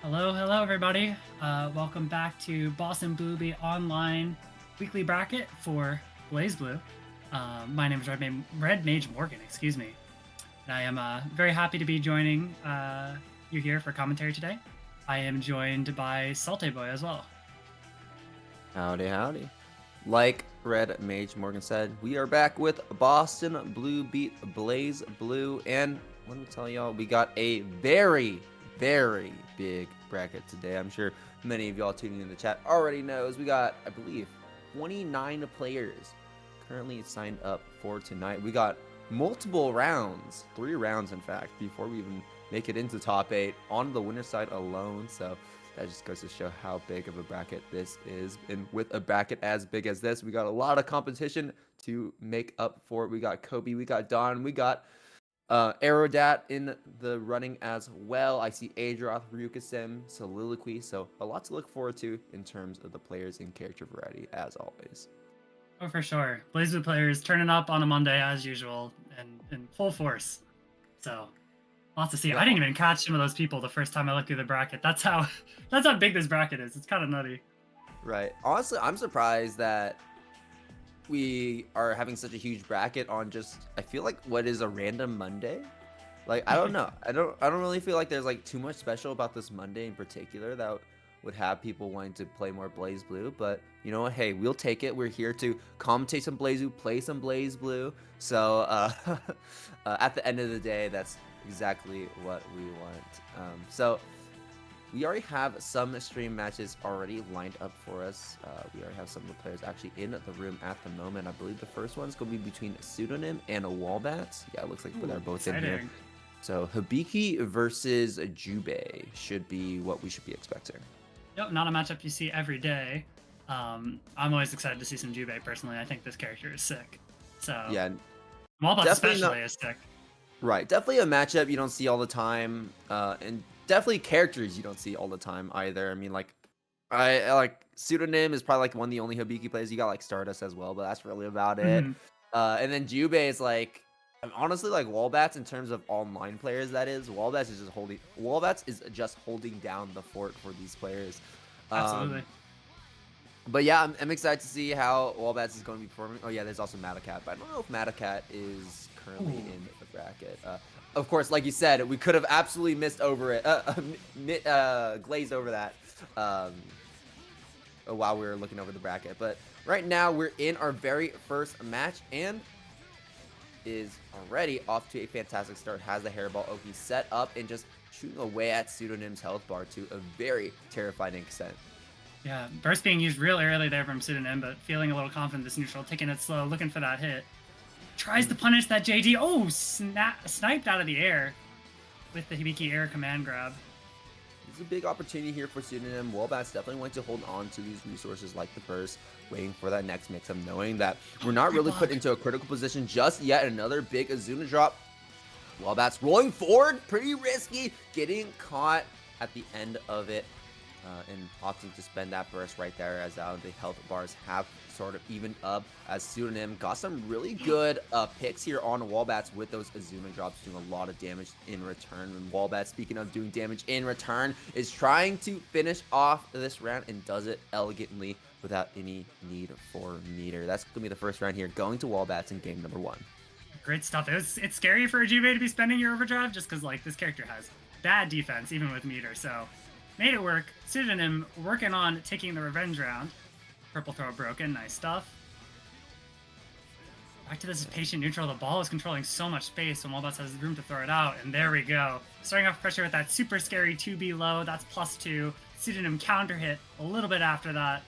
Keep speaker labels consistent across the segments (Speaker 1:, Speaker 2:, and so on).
Speaker 1: Hello, everybody. Welcome back to BBB Online weekly bracket for blazblue. My name is Red Mage Morgan, excuse me. And I am very happy to be joining you here for commentary today. I am joined by Salte Boy as well.
Speaker 2: Howdy, howdy. Like Red Mage Morgan said, we are back with Boston Blue beat Blaze Blue, and let me tell y'all, we got a very big bracket today. I'm sure many of y'all tuning in the chat already knows. We got, I believe, 29 players currently signed up for tonight. We got multiple rounds, 3 rounds in fact, before we even make it into top 8 on the winner side alone. So that just goes to show how big of a bracket this is. And with a bracket as big as this, we got a lot of competition to make up for it. We got Kobe, we got Don, we got Aerodat in the running as well. I see Adroth, Ryukasim, Soliloquy. So a lot to look forward to in terms of the players and character variety as always.
Speaker 1: Oh, for sure. blazblue players turning up on a Monday as usual and in full force. So lots to see.
Speaker 2: Yeah.
Speaker 1: I didn't even catch some of those people the first time I looked through the bracket. That's how big this bracket is. It's kind of nutty.
Speaker 2: Right. Honestly, I'm surprised that we are having such a huge bracket on just, I feel like, what is a random Monday. Like, I don't know. I don't really feel like there's like too much special about this Monday in particular that would have people wanting to play more blazblue. But you know what? Hey, we'll take it. We're here to commentate some blazblue, play some blazblue. So at the end of the day, that's exactly what we want. So we already have some stream matches already lined up for us. We already have some of the players actually in the room at the moment. I believe the first one's going to be between Seudo and Walbats. Yeah, it looks like they're both
Speaker 1: exciting.
Speaker 2: in here. So Hibiki versus Jubei should be what we should be expecting.
Speaker 1: Yep, not a matchup you see every day. I'm always excited to see some Jubei personally. I think this character is sick. So
Speaker 2: yeah,
Speaker 1: Walbats especially is sick.
Speaker 2: Right, definitely a matchup you don't see all the time, and definitely characters you don't see all the time either. I mean, like, I like Pseudonym is probably like one of the only Hibiki players. You got like Stardust as well, but that's really about it. And then Jubei is like, honestly, like Walbats in terms of online players. That is, Walbats is just holding down the fort for these players.
Speaker 1: Absolutely.
Speaker 2: But yeah, I'm excited to see how Walbats is going to be performing. Oh yeah, there's also Matacat, but I don't know if Matacat is currently in the bracket. Of course, like you said, we could have absolutely missed over it, glazed over that while we were looking over the bracket. But right now, we're in our very first match and is already off to a fantastic start. Has the hairball Oki set up and just shooting away at Pseudonym's health bar to a very terrifying extent.
Speaker 1: Yeah, burst being used real early there from Pseudonym, but feeling a little confident this neutral, taking it slow, looking for that hit. Tries to punish that JD. Oh, sniped out of the air with the Hibiki air command grab.
Speaker 2: It's a big opportunity here for Pseudonym. Walbats definitely want to hold on to these resources like the burst, waiting for that next mix-up, knowing that we're not really put into a critical position just yet. Another big Azuna drop. Walbats rolling forward, pretty risky, getting caught at the end of it. And opting to spend that burst right there as the health bars have sort of evened up as Pseudonym got some really good picks here on Walbats with those Azuna drops doing a lot of damage in return. And Walbats, speaking of doing damage in return, is trying to finish off this round and does it elegantly without any need for meter. That's going to be the first round here going to Walbats in game number 1.
Speaker 1: Great stuff. It's scary for a Jubei to be spending your overdrive just because like this character has bad defense even with meter, so made it work. Pseudonym working on taking the revenge round. Purple throw broken. Nice stuff. Back to this patient neutral. The ball is controlling so much space when Walbats has room to throw it out. And there we go. Starting off pressure with that super scary 2B low. That's +2. Pseudonym counter hit a little bit after that.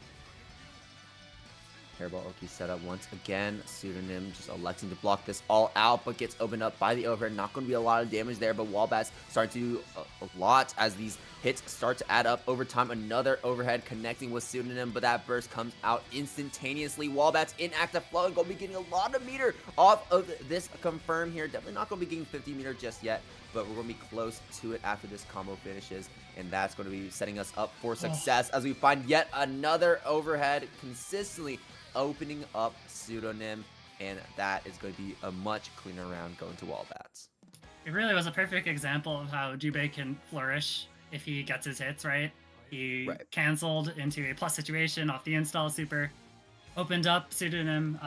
Speaker 2: Hairball Oki set up once again. Pseudonym just electing to block this all out, but gets opened up by the overhead. Not going to be a lot of damage there, but Walbats starting to do a lot as these hits start to add up over time. Another overhead connecting with Pseudonym, but that burst comes out instantaneously. Walbats in active flow and going to be getting a lot of meter off of this confirm here. Definitely not going to be getting 50 meter just yet, but we're going to be close to it after this combo finishes, and that's going to be setting us up for success as we find yet another overhead consistently opening up Pseudonym, and that is going to be a much cleaner round going to Walbats.
Speaker 1: It really was a perfect example of how Jubei can flourish if he gets his hits right. He
Speaker 2: Right.
Speaker 1: canceled into a plus situation off the install super, opened up Pseudonym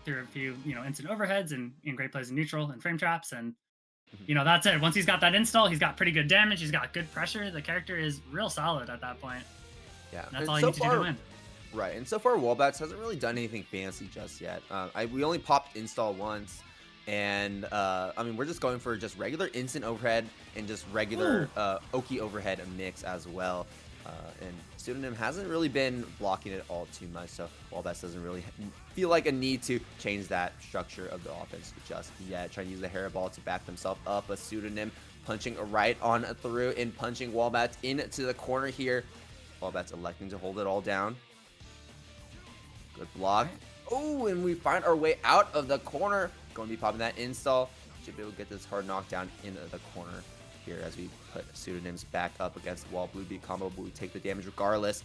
Speaker 1: through a few, instant overheads and great plays in neutral and frame traps. And, that's it. Once he's got that install, he's got pretty good damage. He's got good pressure. The character is real solid at that point.
Speaker 2: Yeah.
Speaker 1: That's all you need to do to win.
Speaker 2: Right, and so far Walbats hasn't really done anything fancy just yet. We only popped install once, and I mean, we're just going for just regular instant overhead and just regular Oki overhead mix as well. And Pseudonym hasn't really been blocking it all too much, so Walbats doesn't really feel like a need to change that structure of the offense just yet. Trying to use the hairball to back themselves up, a Pseudonym punching right on through and punching Walbats into the corner here. Walbats electing to hold it all down. Good block. Oh, and we find our way out of the corner. Going to be popping that install. Should be able to get this hard knockdown into the corner here as we put Pseudonyms back up against the wall. Blue beat combo, but we take the damage regardless.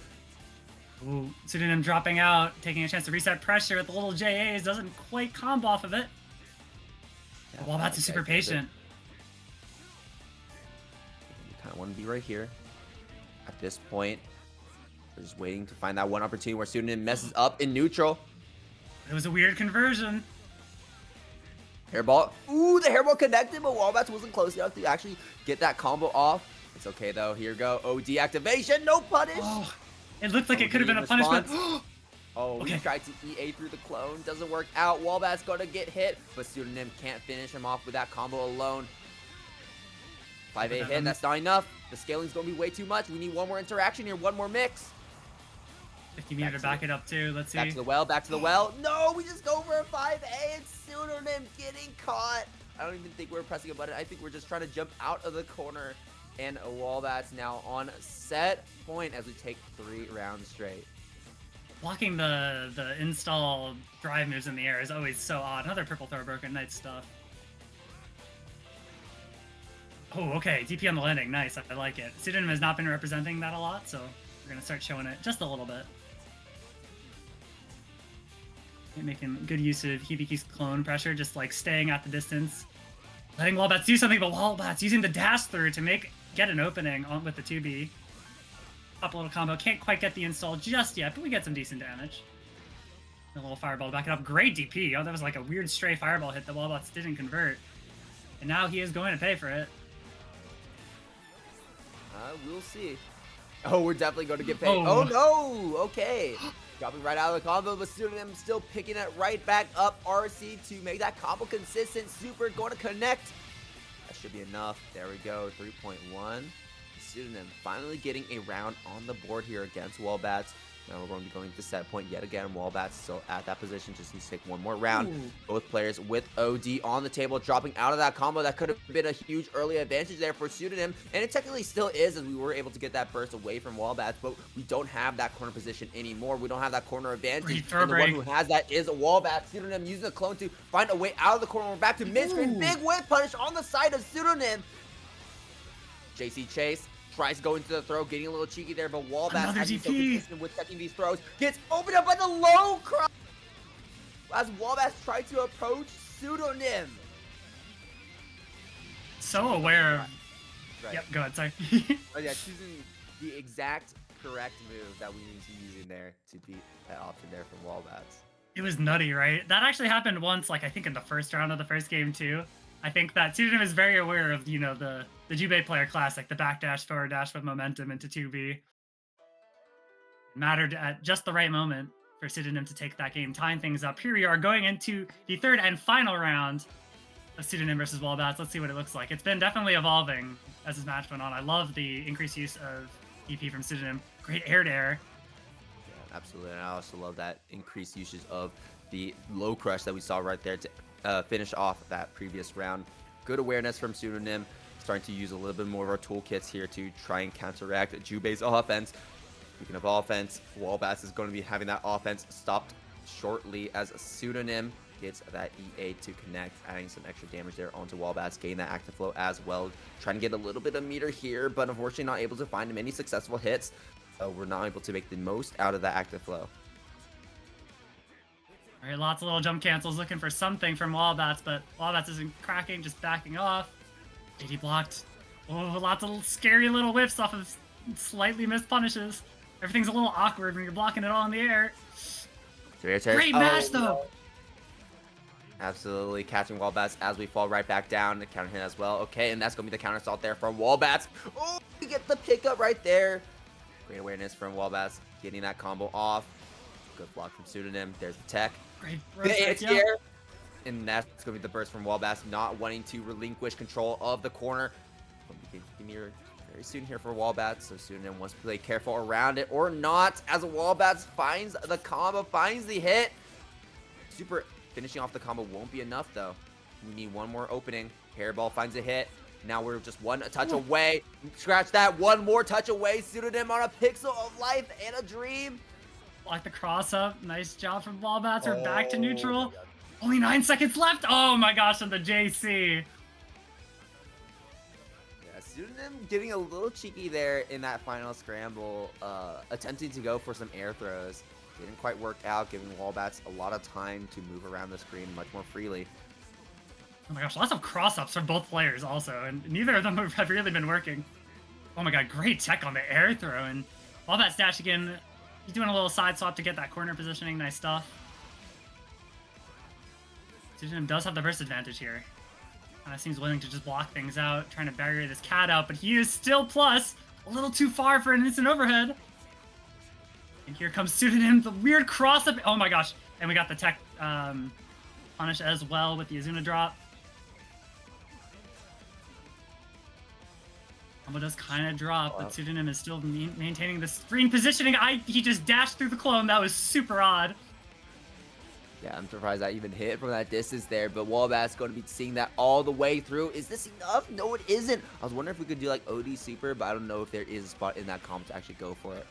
Speaker 1: Ooh, Pseudonym dropping out, taking a chance to reset pressure with the little JAs. Doesn't quite combo off of it. Yeah, Walbats is super patient.
Speaker 2: You kind of want to be right here. At this point, we're just waiting to find that one opportunity where Pseudonym messes up in neutral.
Speaker 1: It was a weird conversion.
Speaker 2: Hairball. Ooh, the hairball connected, but Walbats wasn't close enough to actually get that combo off. It's okay, though. Here we go. OD activation. No punish.
Speaker 1: Oh, it looked like it could have been a punishment.
Speaker 2: Oh, okay. He tried to EA through the clone. Doesn't work out. Walbats going to get hit, but Pseudonym can't finish him off with that combo alone. 5-8 hit. That's not enough. The scaling's going to be way too much. We need one more interaction here. One more mix.
Speaker 1: 50 meter to back it up too. Let's see.
Speaker 2: Back to the well, back to the well. No, we just go for a 5A and Pseudonym getting caught. I don't even think we're pressing a button. I think we're just trying to jump out of the corner. And Walbats now on set point as we take 3 rounds straight.
Speaker 1: Blocking the install drive moves in the air is always so odd. Another purple throw broken. Nice stuff. Oh, okay. DP on the landing. Nice. I like it. Pseudonym has not been representing that a lot, so we're going to start showing it just a little bit. Making good use of Hibiki's clone pressure, just like staying at the distance. Letting Walbats do something, but Walbats using the dash through to get an opening on with the 2B. Pop a little combo. Can't quite get the install just yet, but we get some decent damage. A little fireball to back it up. Great DP. Oh, that was like a weird stray fireball hit that Walbats didn't convert. And now he is going to pay for it.
Speaker 2: We'll see. Oh, we're definitely going to get paid. Oh, no! Okay. Dropping right out of the combo, but Pseudonym still picking it right back up. RC to make that combo consistent. Super going to connect. That should be enough. There we go. 3.1. Pseudonym finally getting a round on the board here against Walbats. Now we're going to be going to set point yet again. Walbats still at that position, just needs to take one more round. Ooh. Both players with OD on the table, dropping out of that combo. That could have been a huge early advantage there for Pseudonym, and it technically still is, as we were able to get that burst away from Walbats, but we don't have that corner position anymore. We don't have that corner advantage, and the one who has that is a Walbats. Pseudonym using the clone to find a way out of the corner. We're back to mid-screen. Big whip punish on the side of Pseudonym. JC Chase tries to go into the throw, getting a little cheeky there, but Walbats has been so consistent with checking these throws. Gets opened up by the low cross as Walbats try to approach Pseudonym.
Speaker 1: So aware of... Right. Yep, go ahead, sorry.
Speaker 2: Oh yeah, choosing the exact correct move that we need to use in there to beat that option there from Walbats.
Speaker 1: It was nutty, right? That actually happened once, like I think in the first round of the first game too. I think that Pseudonym is very aware of, the Jubei player classic, the backdash, forward dash with momentum into 2B. It mattered at just the right moment for Pseudonym to take that game, tying things up. Here we are going into the third and final round of Pseudonym versus Walbats. Let's see what it looks like. It's been definitely evolving as this match went on. I love the increased use of EP from Pseudonym. Great air-to-air.
Speaker 2: Yeah, absolutely. And I also love that increased usage of the low crush that we saw right there to finish off that previous round. Good awareness from Pseudonym. Starting to use a little bit more of our toolkits here to try and counteract Jubei's offense. Speaking of offense, Walbats is going to be having that offense stopped shortly as Pseudonym gets that EA to connect, adding some extra damage there onto Walbats, getting that active flow as well. Trying to get a little bit of meter here, but unfortunately not able to find many successful hits. So we're not able to make the most out of that active flow.
Speaker 1: All right, lots of little jump cancels looking for something from Walbats, but Walbats isn't cracking, just backing off. AD blocked. Oh, lots of scary little whiffs off of slightly missed punishes. Everything's a little awkward when you're blocking it all in the air. Great match, though.
Speaker 2: No. Absolutely catching Walbats as we fall right back down. The counter hit as well. Okay, and that's going to be the counter assault there from Walbats. Oh, we get the pickup right there. Great awareness from Walbats, getting that combo off. Good block from Pseudonym. There's the tech.
Speaker 1: Great
Speaker 2: It's here. And that's going to be the burst from Walbats, not wanting to relinquish control of the corner. Give me very soon here for Walbats, so Pseudonym wants to play careful around it or not, as Walbats finds the combo, finds the hit. Super finishing off the combo won't be enough, though. We need one more opening. Hairball finds a hit. Now we're just one touch away. Scratch that. One more touch away. Pseudonym on a pixel of life and a dream.
Speaker 1: Block the cross up. Nice job from Walbats. We're back to neutral. Only 9 seconds left. Oh my gosh, on the JC.
Speaker 2: Yeah, Pseudonym getting a little cheeky there in that final scramble, attempting to go for some air throws. Didn't quite work out, giving Walbats a lot of time to move around the screen much more freely.
Speaker 1: Oh my gosh, lots of cross-ups from both players also, and neither of them have really been working. Oh my god, great tech on the air throw, and Walbats dash again. He's doing a little side swap to get that corner positioning. Nice stuff. Pseudonym does have the burst advantage here. Seems willing to just block things out, trying to barrier this cat out, but he is still plus. A little too far for an instant overhead. And here comes Pseudonym, the weird cross-up. Oh my gosh. And we got the tech punish as well with the Azuna drop. Combo does kind of drop, but Pseudonym is still maintaining the screen positioning. He just dashed through the clone. That was super odd.
Speaker 2: Yeah, I'm surprised I even hit from that distance there, but Walbat's going to be seeing that all the way through. Is this enough? No, it isn't. I was wondering if we could do like OD super, but I don't know if there is a spot in that combo to actually go for it.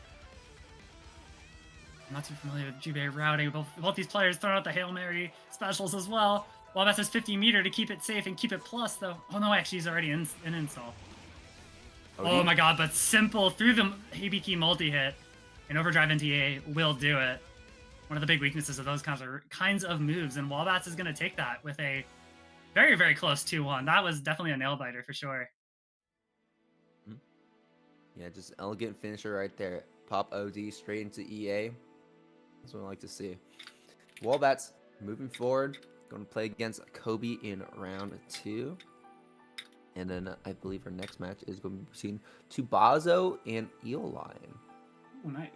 Speaker 1: I'm not too familiar with Jubei routing. Both these players throwing out the Hail Mary specials as well. Walbats has 50 meter to keep it safe and keep it plus, though. Oh no, actually, he's already in install. Oh my god, but simple through the AB key multi-hit. And Overdrive NTA will do it. One of the big weaknesses of those kinds of moves, and Walbats is going to take that with a very, very close 2-1. That was definitely a nail-biter for sure.
Speaker 2: Yeah, just elegant finisher right there. Pop OD straight into EA. That's what I like to see. Walbats moving forward. Going to play against Kobe in round 2. And then I believe our next match is going to be between Tubazo and Eolyne.
Speaker 1: Oh, nice.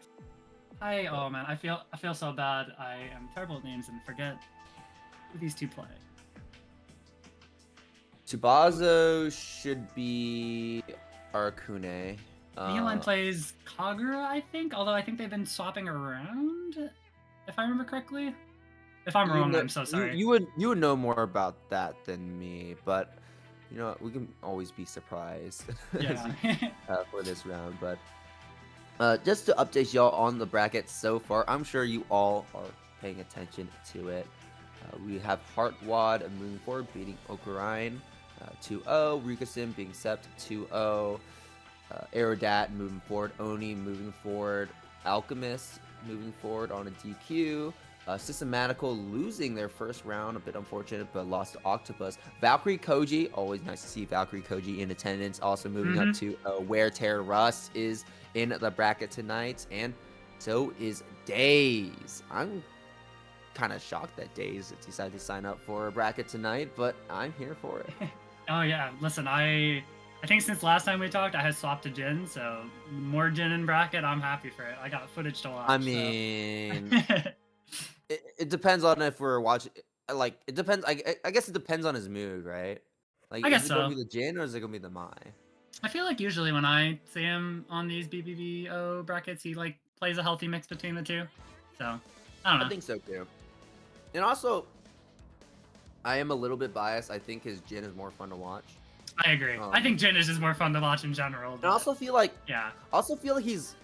Speaker 1: Oh man, I feel so bad. I am terrible at names and forget who these two play.
Speaker 2: Tubazo should be Arcune.
Speaker 1: Eolyne plays Kagura, I think. Although I think they've been swapping around, if I remember correctly. If I'm wrong, I'm so sorry.
Speaker 2: You would know more about that than me, but you know we can always be surprised.
Speaker 1: Yeah.
Speaker 2: For this round, but. Just to update y'all on the bracket so far, I'm sure you all are paying attention to it. We have Heartwad moving forward, beating Ocarine 2-0, Rikusin being Sept 2-0, Aerodat moving forward, Oni moving forward, Alchemist moving forward on a DQ, Systematical losing their first round, a bit unfortunate, but lost to Octopus. Valkyrie Koji, always nice to see Valkyrie Koji in attendance, also moving up to Where Terror Russ is in the bracket tonight, and so is daze. I'm kind of shocked that daze decided to sign up for a bracket tonight, but I'm here for it.
Speaker 1: Oh yeah, listen, I think since last time we talked, I had swapped to Jin, so more Jin in bracket, I'm happy for it. I got footage to watch.
Speaker 2: I mean, it depends on if we're watching. Like, it depends. I guess it depends on his mood, right? Like,
Speaker 1: I guess
Speaker 2: is it
Speaker 1: so.
Speaker 2: gonna be the Jin or is it gonna be the Mai?
Speaker 1: I feel like usually when I see him on these BBBO brackets, he like plays a healthy mix between the two. So I don't know.
Speaker 2: I think so too. And also, I am a little bit biased. I think his Jin is more fun to watch.
Speaker 1: I agree. I think Jin is just more fun to watch in general.
Speaker 2: And I also feel like
Speaker 1: he's.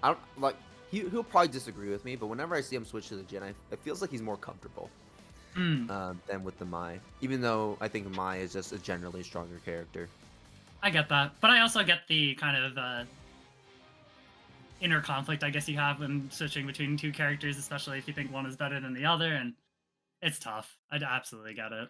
Speaker 2: I don't like. He'll probably disagree with me, but whenever I see him switch to the Jin, it feels like he's more comfortable than with the Mai. Even though I think Mai is just a generally stronger character.
Speaker 1: I get that, but I also get the kind of inner conflict I guess you have when switching between two characters, especially if you think one is better than the other, and it's tough. I absolutely get it.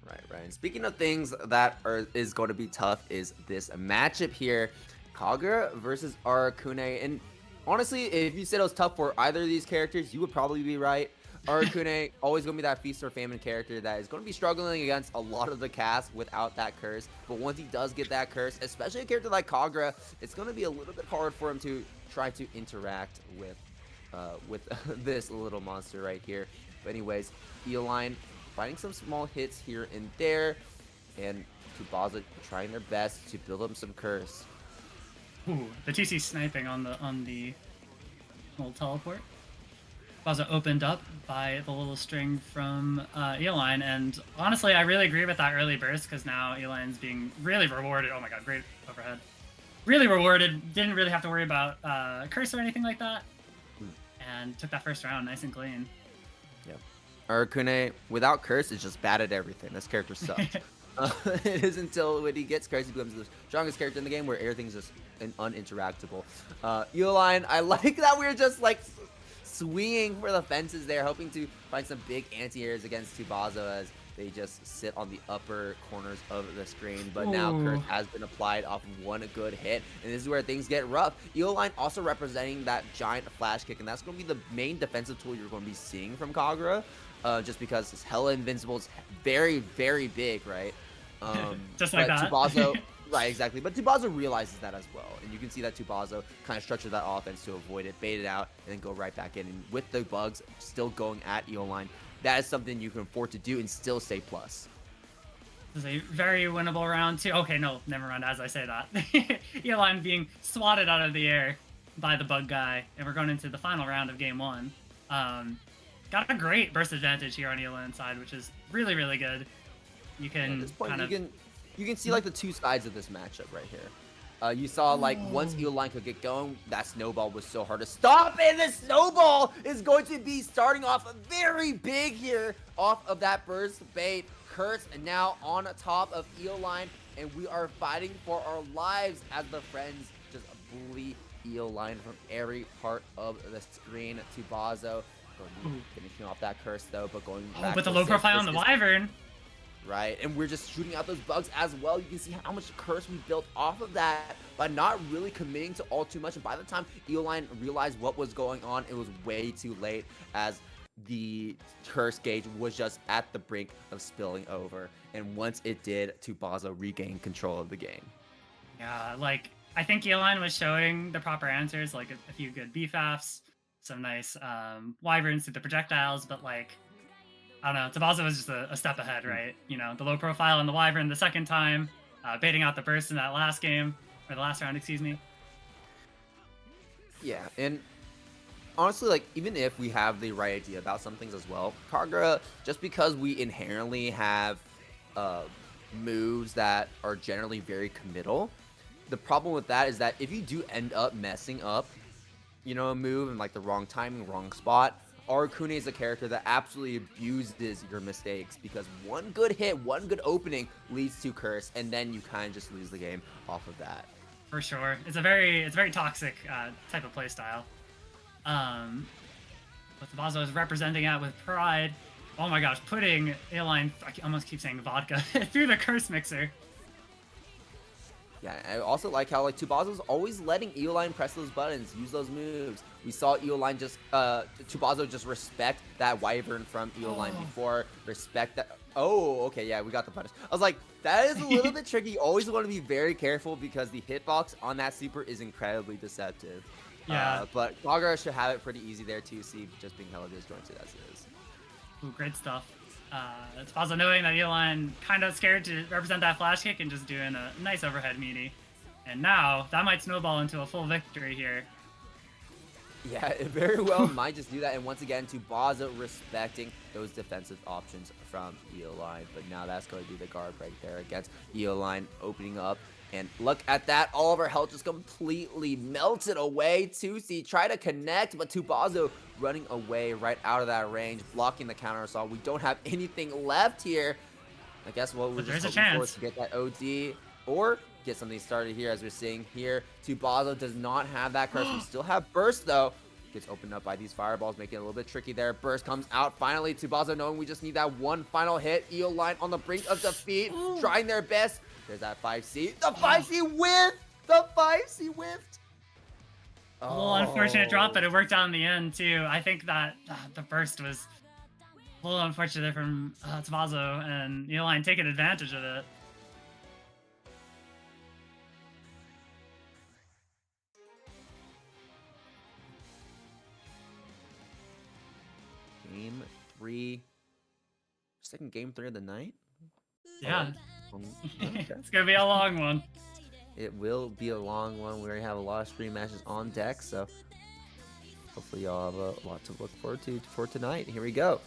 Speaker 2: Right. And speaking of things that is going to be tough, is this matchup here, Kagura versus Arcune. And honestly, if you said it was tough for either of these characters, you would probably be right. Arcune always going to be that feast or famine character that is going to be struggling against a lot of the cast without that curse. But once he does get that curse, especially a character like Kagura, it's going to be a little bit hard for him to try to interact with this little monster right here. But anyways, Eolyne finding some small hits here and there, and Tsubasa trying their best to build up some curse.
Speaker 1: Ooh, the TC sniping on the little teleport. Tsubasa opened up by the little string from Eolyne, and honestly, I really agree with that early burst because now Eolyne's being really rewarded. Oh my god, great overhead. Really rewarded. Didn't really have to worry about curse or anything like that, and took that first round nice and clean.
Speaker 2: Yeah. Arcune, without curse, is just bad at everything. This character sucks. It is until when he gets curse, he becomes the strongest character in the game where everything's just uninteractable. Eolyne, I like that we're just like swinging for the fences there, hoping to find some big anti-airs against Tsubasa as they just sit on the upper corners of the screen. But now curse has been applied off of one good hit, and this is where things get rough. Eolyne also representing that giant flash kick, and that's going to be the main defensive tool you're going to be seeing from Kagura. Just because his hella invincible is very, very big, right?
Speaker 1: Just like that.
Speaker 2: Tsubasa, right, exactly. But Tsubasa realizes that as well. And you can see that Tsubasa kind of structured that offense to avoid it, bait it out, and then go right back in. And with the bugs still going at Eolyne, that is something you can afford to do and still stay plus.
Speaker 1: This is a very winnable round too. Okay, no, never mind as I say that. Eolyne being swatted out of the air by the bug guy. And we're going into the final round of game one. Got a great burst advantage here on Eolyne's side, which is really, really good. You can
Speaker 2: at this point,
Speaker 1: kind of...
Speaker 2: you can see like the two sides of this matchup right here. You saw like once Eolyne could get going, that snowball was so hard to stop, and the snowball is going to be starting off very big here off of that burst bait. Curse and now on top of Eolyne, and we are fighting for our lives as the friends just bully Eolyne from every part of the screen. Tsubasa finishing off that curse though, but going back
Speaker 1: with the low profile on the Wyvern.
Speaker 2: Right, and we're just shooting out those bugs as well. You can see how much curse we built off of that by not really committing to all too much. And by the time Eolyne realized what was going on, it was way too late as the curse gauge was just at the brink of spilling over. And once it did, Tsubasa regained control of the game.
Speaker 1: Yeah, like, I think Eolyne was showing the proper answers, like a few good BFAFs, some nice Wyverns through the projectiles, but like, I don't know, Tsubasa was just a step ahead, right? You know, the low profile on the Wyvern the second time, baiting out the burst in that last game, or the last round, excuse me.
Speaker 2: Yeah, and honestly, like, even if we have the right idea about some things as well, Kagura, just because we inherently have moves that are generally very committal, the problem with that is that if you do end up messing up, you know, a move in like the wrong timing, wrong spot, Arcune is a character that absolutely abuses your mistakes because one good hit, one good opening leads to curse, and then you kind of just lose the game off of that.
Speaker 1: For sure, it's a very toxic type of playstyle. But Tsubasa is representing it with pride. Oh my gosh, putting Eolyne, I almost keep saying vodka, through the curse mixer.
Speaker 2: Yeah, I also like how like Tsubasa's always letting Eolyne press those buttons, use those moves. We saw Eolyne just Tsubasa just respect that Wyvern from Eolyne before, respect that. Oh, okay, yeah, we got the punish. I was like, that is a little bit tricky. You always want to be very careful because the hitbox on that super is incredibly deceptive.
Speaker 1: Yeah.
Speaker 2: But Kagura should have it pretty easy there too, see, just being hella disjointed as it is.
Speaker 1: Ooh, great stuff. Tsubasa knowing that Eolyne kind of scared to represent that flash kick and just doing a nice overhead meaty. And now, that might snowball into a full victory here.
Speaker 2: Yeah, it very well might just do that. And once again, Tsubasa respecting those defensive options from Eolyne. But now that's going to be the guard right there against Eolyne opening up. And look at that, all of our health just completely melted away. Tusi tried to connect, but Tsubasa running away right out of that range, blocking the counter assault. We don't have anything left here. I guess what we're just hoping for is to get that OD or get something started here as we're seeing here. Tsubasa does not have that curse. We still have burst though. Gets opened up by these fireballs, making it a little bit tricky there. Burst comes out finally to Baza, knowing we just need that one final hit. Eolyne on the brink of defeat, trying their best. There's that 5C. The 5C whiffed! The 5C whiffed!
Speaker 1: A little unfortunate drop, but it worked out in the end, too. I think that the burst was a little unfortunate from Tavazo, and Eolyne taking advantage of it.
Speaker 2: Game 3. Second game 3 of the night?
Speaker 1: Yeah.
Speaker 2: Okay.
Speaker 1: It's going to be a long one.
Speaker 2: It will be a long one. We already have a lot of stream matches on deck, so hopefully y'all have a lot to look forward to for tonight. Here we go.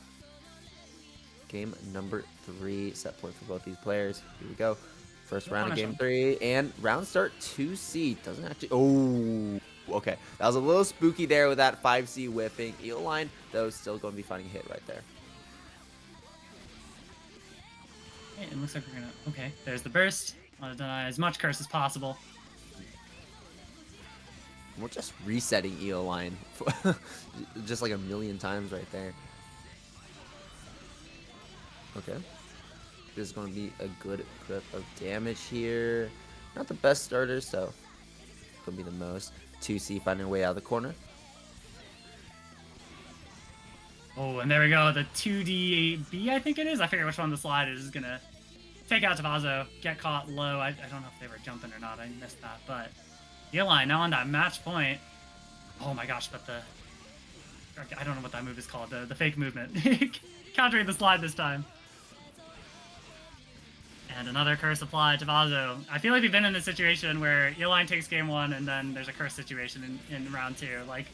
Speaker 2: Game number 3, set point for both these players. Here we go. First round of game 3, and round start 2C. Doesn't actually... Oh, okay. That was a little spooky there with that 5C whiffing. Eolyne, though, still going to be finding a hit right there.
Speaker 1: Okay, it looks like we're going to... Okay, there's the burst. Want to deny as much curse as possible.
Speaker 2: We're just resetting Eolyne just like a million times right there. Okay. This is going to be a good clip of damage here. Not the best starter, so going to be the most. 2C finding a way out of the corner.
Speaker 1: Oh, and there we go. The 2D8B, I think it is. I forget which one the slide is going to take out Tavazo, get caught low. I don't know if they were jumping or not. I missed that. But Eolyne now on that match point. Oh my gosh, but the... I don't know what that move is called. The fake movement. Countering the slide this time. And another curse applied to Tavazo. I feel like we've been in this situation where Eolyne takes game 1 and then there's a curse situation in round 2. Like,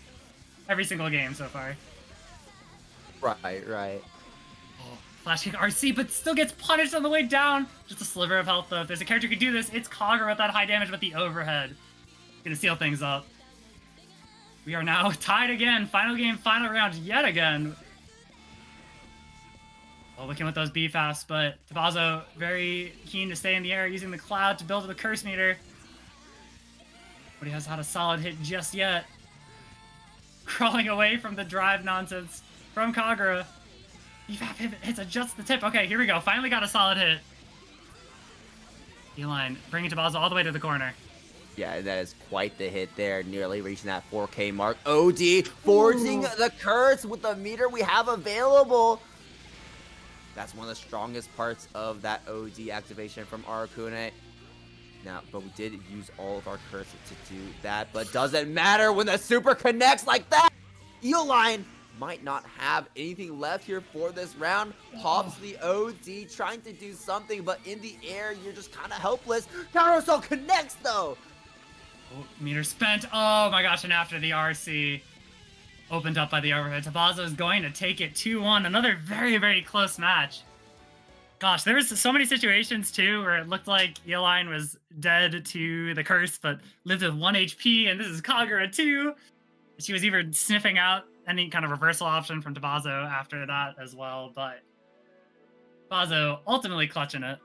Speaker 1: every single game so far.
Speaker 2: Right.
Speaker 1: Oh, flash kick RC, but still gets punished on the way down. Just a sliver of health, though. If there's a character who could do this, it's Kagura with that high damage, but the overhead. Gonna seal things up. We are now tied again. Final game, final round yet again. Well, looking with those B-fasts, but Tavazo very keen to stay in the air, using the cloud to build the curse meter. But he hasn't had a solid hit just yet. Crawling away from the drive nonsense from Kagura. B-fast hits just the tip. Okay, here we go. Finally got a solid hit. Eolyne bringing Tavazo all the way to the corner.
Speaker 2: Yeah, that is quite the hit there. Nearly reaching that 4K mark. OD forging the curse with the meter we have available. That's one of the strongest parts of that OD activation from Arcune. Now, but we did use all of our curse to do that, but doesn't matter when the super connects like that. Eolyne might not have anything left here for this round. Pops the OD, trying to do something, but in the air, you're just kind of helpless. Counter assault connects though.
Speaker 1: Oh, meter spent. Oh my gosh, and after the RC opened up by the overhead, Tavazo is going to take it 2-1. Another very, very close match. Gosh, there was so many situations too where it looked like Eolyne was dead to the curse, but lived with 1 HP, and this is Kagura too. She was even sniffing out any kind of reversal option from Tavazo after that as well, but Tavazo ultimately clutching it.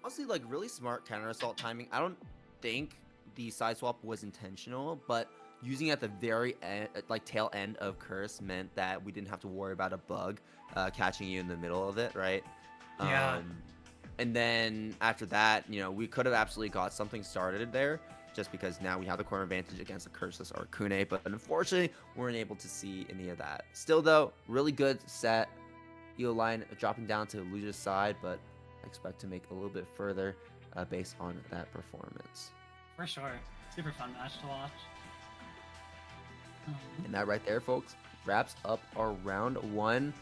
Speaker 2: Honestly, like, really smart counter assault timing. I don't think the side swap was intentional, but using it at the very end, like tail end of curse, meant that we didn't have to worry about a bug catching you in the middle of it, right?
Speaker 1: Yeah.
Speaker 2: And then after that, you know, we could have absolutely got something started there, just because now we have the corner advantage against the curseless Arcune, but unfortunately, we weren't able to see any of that. Still, though, really good set. Eolyne dropping down to Luja's side, but I expect to make a little bit further based on that performance.
Speaker 1: For sure. Super fun match to watch.
Speaker 2: And that right there, folks, wraps up our round 1.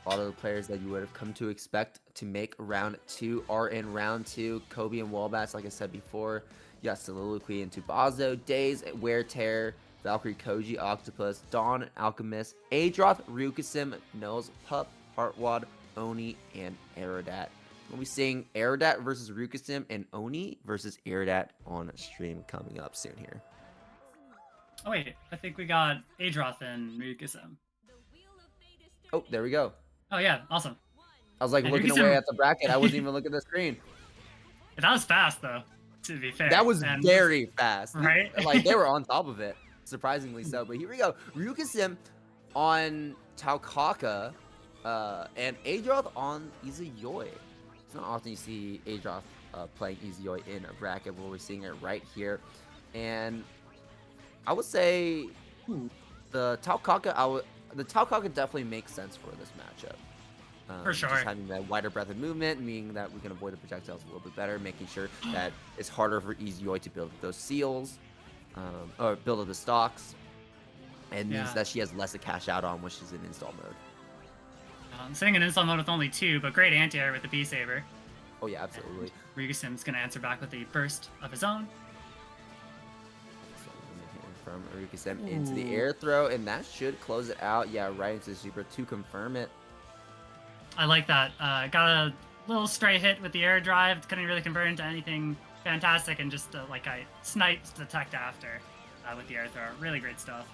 Speaker 2: A lot of the players that you would have come to expect to make round 2 are in round 2. Kobe and Walbats, like I said before. You got Soliloquy and Tubazo, Daze, Wear Terror, Valkyrie, Koji, Octopus, Dawn, Alchemist, Adroth, Ryukasim, Nose, Pup, Heartwad, Oni, and Aerodat. We'll be seeing Aerodat versus Ryukasim and Oni versus Aerodat on stream coming up soon here.
Speaker 1: Oh wait, I think we got Adroth and Ryukasim.
Speaker 2: Oh, there we go.
Speaker 1: Oh yeah, awesome.
Speaker 2: I was like looking away at the bracket. I wasn't even looking at the screen.
Speaker 1: That was fast though, to be fair.
Speaker 2: That was very fast.
Speaker 1: Right?
Speaker 2: Like, they were on top of it. surprisingly so. But here we go. Ryukasim on Taukaka, and Adroth on Izuyoi. It's not often you see Adroth playing Izuyoi in a bracket, but we're seeing it right here. And I would say the Taukaka definitely makes sense for this matchup.
Speaker 1: For sure.
Speaker 2: Just having that wider breadth of movement, meaning that we can avoid the projectiles a little bit better, making sure that it's harder for Izuyoi to build those seals, or build up the stocks, and means that she has less to cash out on when she's in install mode.
Speaker 1: Sitting in install mode with only 2, but great anti-air with the B-Saber.
Speaker 2: Oh yeah, absolutely.
Speaker 1: Ryukasim's going to answer back with a burst of his own.
Speaker 2: From Ryukasim into the air throw, and that should close it out. Yeah, right into the super to confirm it.
Speaker 1: I like that. Got a little stray hit with the air drive. Couldn't really convert into anything fantastic, and just like I sniped the tech after with the air throw. Really great stuff.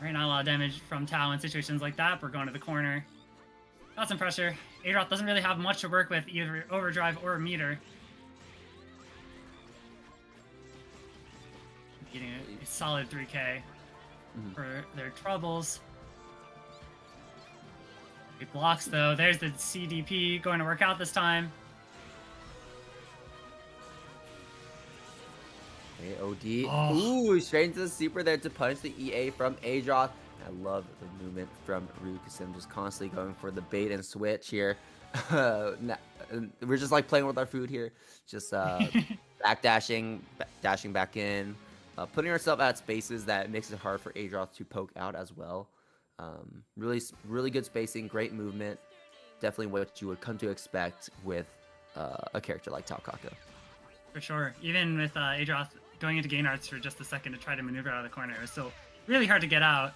Speaker 1: Right, not a lot of damage from Tao in situations like that. We're going to the corner. Got some pressure. Adroth doesn't really have much to work with, either overdrive or meter. Getting a solid 3K for their troubles. Big blocks though. There's the CDP going to work out this time.
Speaker 2: AOD. Ooh, straight into the super there to punish the EA from Adroth. I love the movement from Ryukasim, just constantly going for the bait and switch here. We're just like playing with our food here. Just backdashing, dashing back in. Putting ourselves at spaces that makes it hard for Adroth to poke out as well. Really good spacing, great movement. Definitely what you would come to expect with a character like Taukaka.
Speaker 1: For sure. Even with Adroth going into gain arts for just a second to try to maneuver out of the corner, it was still really hard to get out.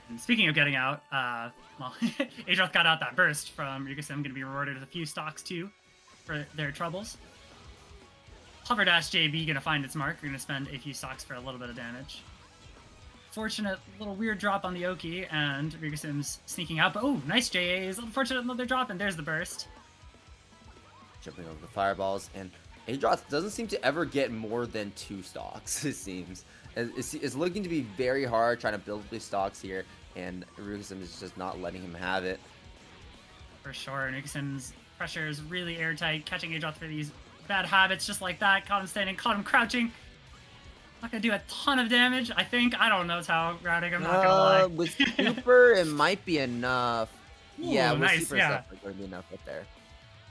Speaker 1: And speaking of getting out, well, Adroth got out that burst from Ryukasim, going to be rewarded with a few stocks too for their troubles. Hover Dash JB going to find its mark. We're going to spend a few stocks for a little bit of damage. Fortunate little weird drop on the Oki, and Ryukasim's sneaking out. But oh, nice JAs. Unfortunate another drop, and there's the burst.
Speaker 2: Jumping over the fireballs, and Adroth doesn't seem to ever get more than 2 stocks, it seems. It's looking to be very hard trying to build these stocks here, and Ryukasim is just not letting him have it.
Speaker 1: For sure, Ryukasim's pressure is really airtight, catching Adroth for these bad habits just like that. Caught him standing, caught him crouching. Not gonna do a ton of damage, I think. I don't know how routing, I'm not gonna lie.
Speaker 2: With super, it might be enough.
Speaker 1: Ooh,
Speaker 2: yeah, with
Speaker 1: nice,
Speaker 2: super, it's definitely going to be enough up there.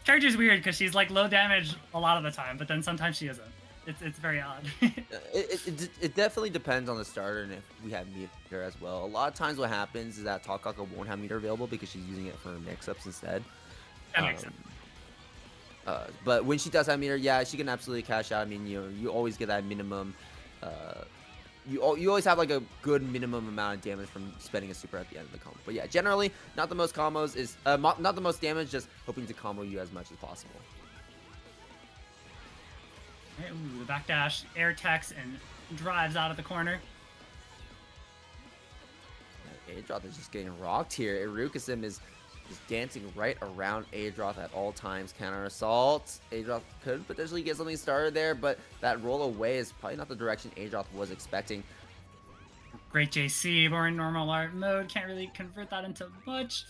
Speaker 1: Character's weird because she's like low damage a lot of the time, but then sometimes she isn't. It's very odd.
Speaker 2: It definitely depends on the starter and if we have meter as well. A lot of times what happens is that Taukaka won't have meter available because she's using it for mix-ups instead.
Speaker 1: That makes sense.
Speaker 2: But when she does have meter, yeah, she can absolutely cash out. I mean, you always get that minimum. You always have like a good minimum amount of damage from spending a super at the end of the combo. But yeah, generally not the most combos is not the most damage, just hoping to combo you as much as possible.
Speaker 1: Ooh, the backdash, air techs, and drives out of the corner.
Speaker 2: Adroth is just getting rocked here. Ryukasim is dancing right around Adroth at all times. Counter assault. Adroth could potentially get something started there, but that roll away is probably not the direction Adroth was expecting.
Speaker 1: Great JC, we're in normal art mode. Can't really convert that into much.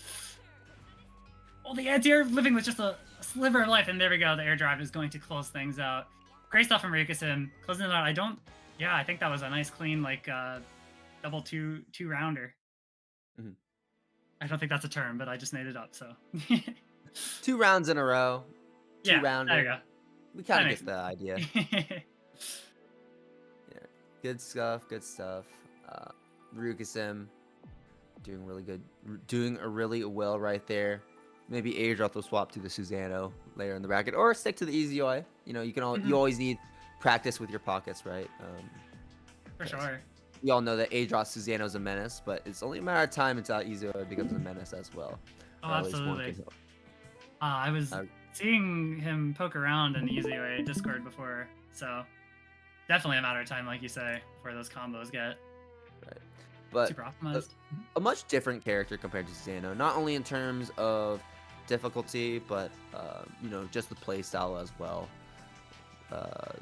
Speaker 1: Oh, the anti-air living with just a sliver of life, and there we go. The air drive is going to close things out. Great stuff from Ryukasim. Closing it out. I think that was a nice clean, like, double two rounder.
Speaker 2: Mm-hmm.
Speaker 1: I don't think that's a term, but I just made it up, so.
Speaker 2: 2 rounds in a row.
Speaker 1: Yeah,
Speaker 2: 2 rounder.
Speaker 1: there you go.
Speaker 2: We kind of get the idea. Yeah. Good stuff, good stuff. Ryukasim doing really good, doing really well right there. Maybe Adroth will swap to the Susano later in the bracket, or stick to the Izuyoi. You know, you can you always need practice with your pockets, right?
Speaker 1: For sure.
Speaker 2: We all know that Adroth Susano is a menace, but it's only a matter of time until Izuyoi becomes a menace as well.
Speaker 1: Oh, absolutely. I was seeing him poke around in Izuyoi Discord before, so definitely a matter of time, like you say, before those combos get
Speaker 2: but
Speaker 1: super optimized.
Speaker 2: A much different character compared to Susano, not only in terms of difficulty, but you know, just the play style as well.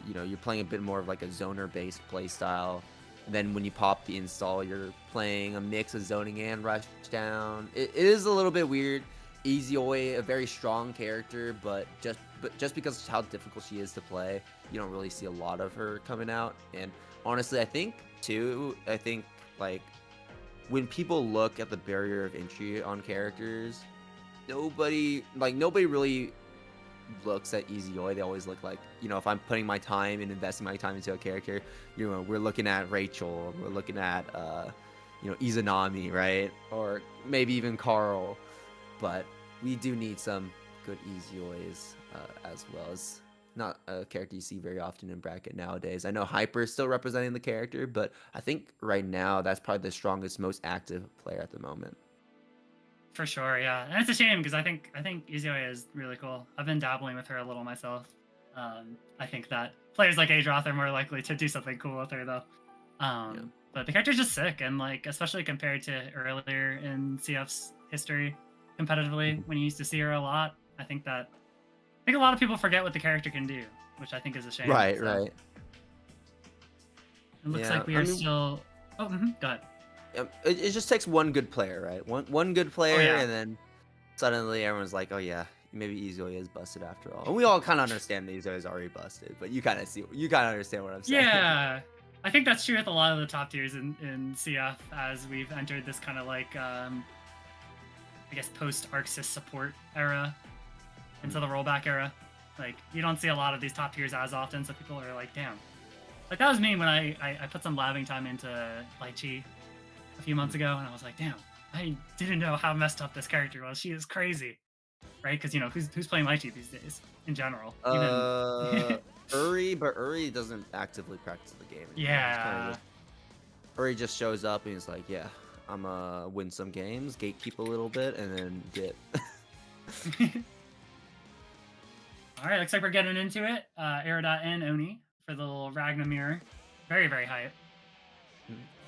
Speaker 2: you know, you're playing a bit more of like a zoner-based play style. Then when you pop the install, you're playing a mix of zoning and rush down. It is a little bit weird. Eolyne, a very strong character, but just because of how difficult she is to play, you don't really see a lot of her coming out. And honestly, I think like when people look at the barrier of entry on characters, nobody really looks at Eolyne. They always look like, you know, if I'm putting my time and investing my time into a character, you know, we're looking at Rachel, we're looking at you know, Izanami, right? Or maybe even Carl. But we do need some good Eolynes as well. As not a character you see very often in bracket nowadays. I know Hyper is still representing the character, but I think right now that's probably the strongest, most active player at the moment.
Speaker 1: For sure, yeah, and it's a shame because I think Eolyne is really cool. I've been dabbling with her a little myself. I think that players like Adroth are more likely to do something cool with her though. But the character's just sick, and like especially compared to earlier in CF's history, competitively when you used to see her a lot, I think a lot of people forget what the character can do, which I think is a shame.
Speaker 2: Right,
Speaker 1: so.
Speaker 2: right.
Speaker 1: It looks like we are still. Oh, go ahead.
Speaker 2: It just takes one good player, right? One good player, and then suddenly everyone's like, oh yeah, maybe Eolyne is busted after all. And we all kind of understand that Eolyne is already busted, but you kind of understand what I'm saying.
Speaker 1: Yeah, I think that's true with a lot of the top tiers in CF as we've entered this kind of like, I guess, post arcsys support era into the rollback era. Like, you don't see a lot of these top tiers as often, so people are like, damn. Like, that was me when I put some labbing time into Lychee a few months ago, and I was like, damn, I didn't know how messed up this character was. She is crazy. Right? Because, you know, who's playing Lychee these days, in general?
Speaker 2: Uri, but Uri doesn't actively practice the game anymore.
Speaker 1: Yeah.
Speaker 2: Uri just shows up and he's like, yeah, I'm gonna win some games, gatekeep a little bit, and then dip.
Speaker 1: Alright, looks like we're getting into it. Aerodat and Oni for the little Ragnar mirror. Very, very hype.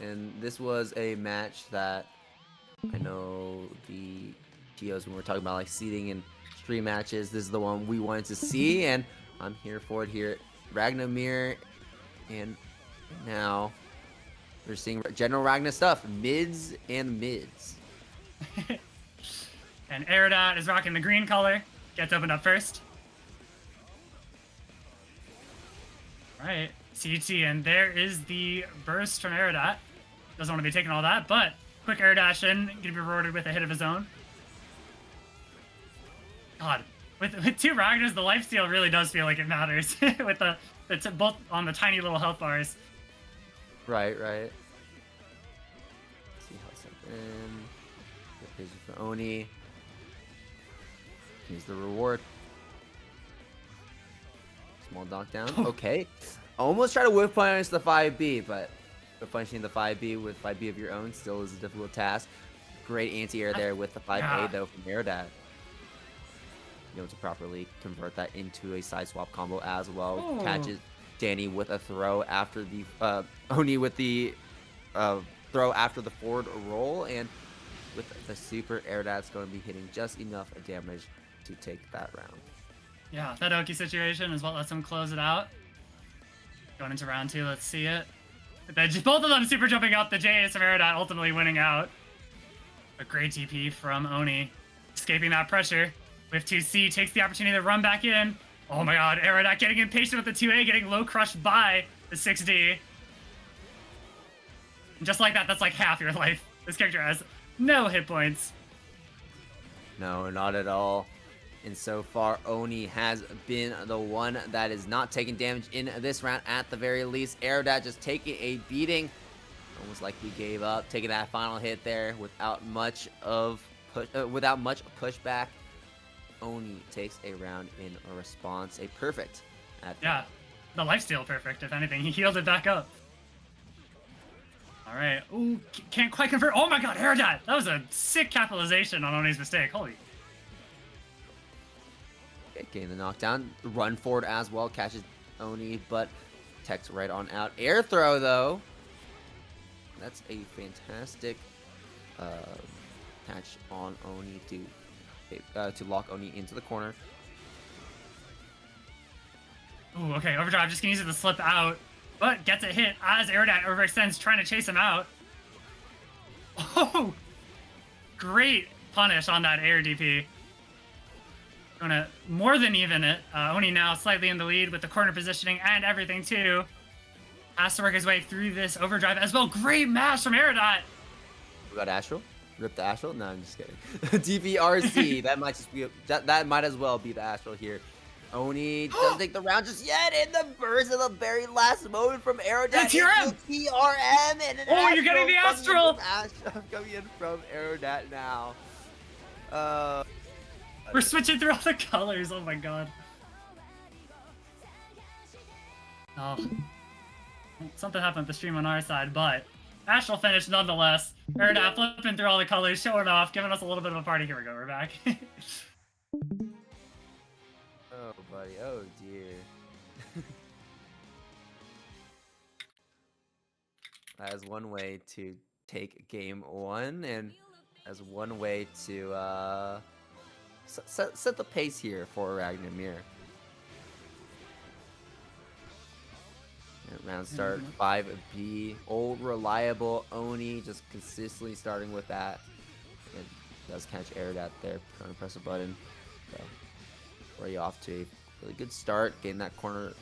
Speaker 2: And this was a match that I know the Geos, when we're talking about like seeding and stream matches, this is the one we wanted to see, and I'm here for it here. Ragnar mirror, and now we're seeing general Ragnar stuff, mids and mids.
Speaker 1: And Aerodat is rocking the green color. Gets opened up first. Alright, CT, and there is the burst from Aerodat. Doesn't want to be taking all that, but quick air dash in, gonna be rewarded with a hit of his own. God, with two Ragnars, the lifesteal really does feel like it matters. With it's both on the tiny little health bars.
Speaker 2: Right. Let's see how it's in. Good vision for Oni. Here's the reward. Small knockdown. Okay. Almost try to whip punish the 5B, but punishing the 5B with 5B of your own still is a difficult task. Great anti-air there with the 5A though from Aerodat. You know, to properly convert that into a side swap combo as well. Ooh. Catches Danny with a throw after the Oni with the throw after the forward roll, and with the super, Aerodat's going to be hitting just enough damage to take that round.
Speaker 1: Yeah, that Oki situation is what lets him close it out. Going into round 2, let's see it. Both of them super jumping up, the JS from Aerodat ultimately winning out. A great TP from Oni, escaping that pressure. With 2C, takes the opportunity to run back in. Oh my god, Aerodat getting impatient with the 2A, getting low crushed by the 6D. And just like that, that's like half your life. This character has no hit points.
Speaker 2: No, not at all. And so far, Oni has been the one that is not taking damage in this round at the very least. Aerodat just taking a beating. Almost like we gave up, taking that final hit there without much pushback. Oni takes a round in a response, a perfect.
Speaker 1: Yeah, the lifesteal perfect, if anything. He healed it back up. All right. Ooh, can't quite convert. Oh my god, Aerodat! That was a sick capitalization on Oni's mistake. Holy.
Speaker 2: Getting the knockdown. Run forward as well. Catches Oni, but techs right on out. Air throw, though. That's a fantastic catch on Oni to lock Oni into the corner.
Speaker 1: Ooh, okay, Overdrive just gonna use it to slip out, but gets a hit as Aerodat overextends, trying to chase him out. Oh, great punish on that air DP. Gonna more than even it. Oni now slightly in the lead with the corner positioning and everything too. Has to work his way through this Overdrive as well. Great mash from Aerodat.
Speaker 2: We got Astral. Rip the Astral? No, I'm just kidding. DVRC. That might just be that might as well be the Astral here. Oni doesn't take the round just yet. In the burst of the very last moment from Aerodat.
Speaker 1: TRM.
Speaker 2: TRM and an
Speaker 1: Oh, you're getting the Astral.
Speaker 2: Astral coming in from Aerodat now.
Speaker 1: We're switching through all the colors. Oh my god. Oh. Something happened with the stream on our side, but Astral finish nonetheless. Aerodat flipping through all the colors, showing off, giving us a little bit of a party. Here we go, we're back.
Speaker 2: Oh, buddy. Oh, dear. That is one way to take game one, and as one way to set the pace here for Ragnamir. Round start 5B. Old reliable Oni just consistently starting with that. It does catch Aerodat there. Trying to press a button. So already off to a really good start. Getting that corner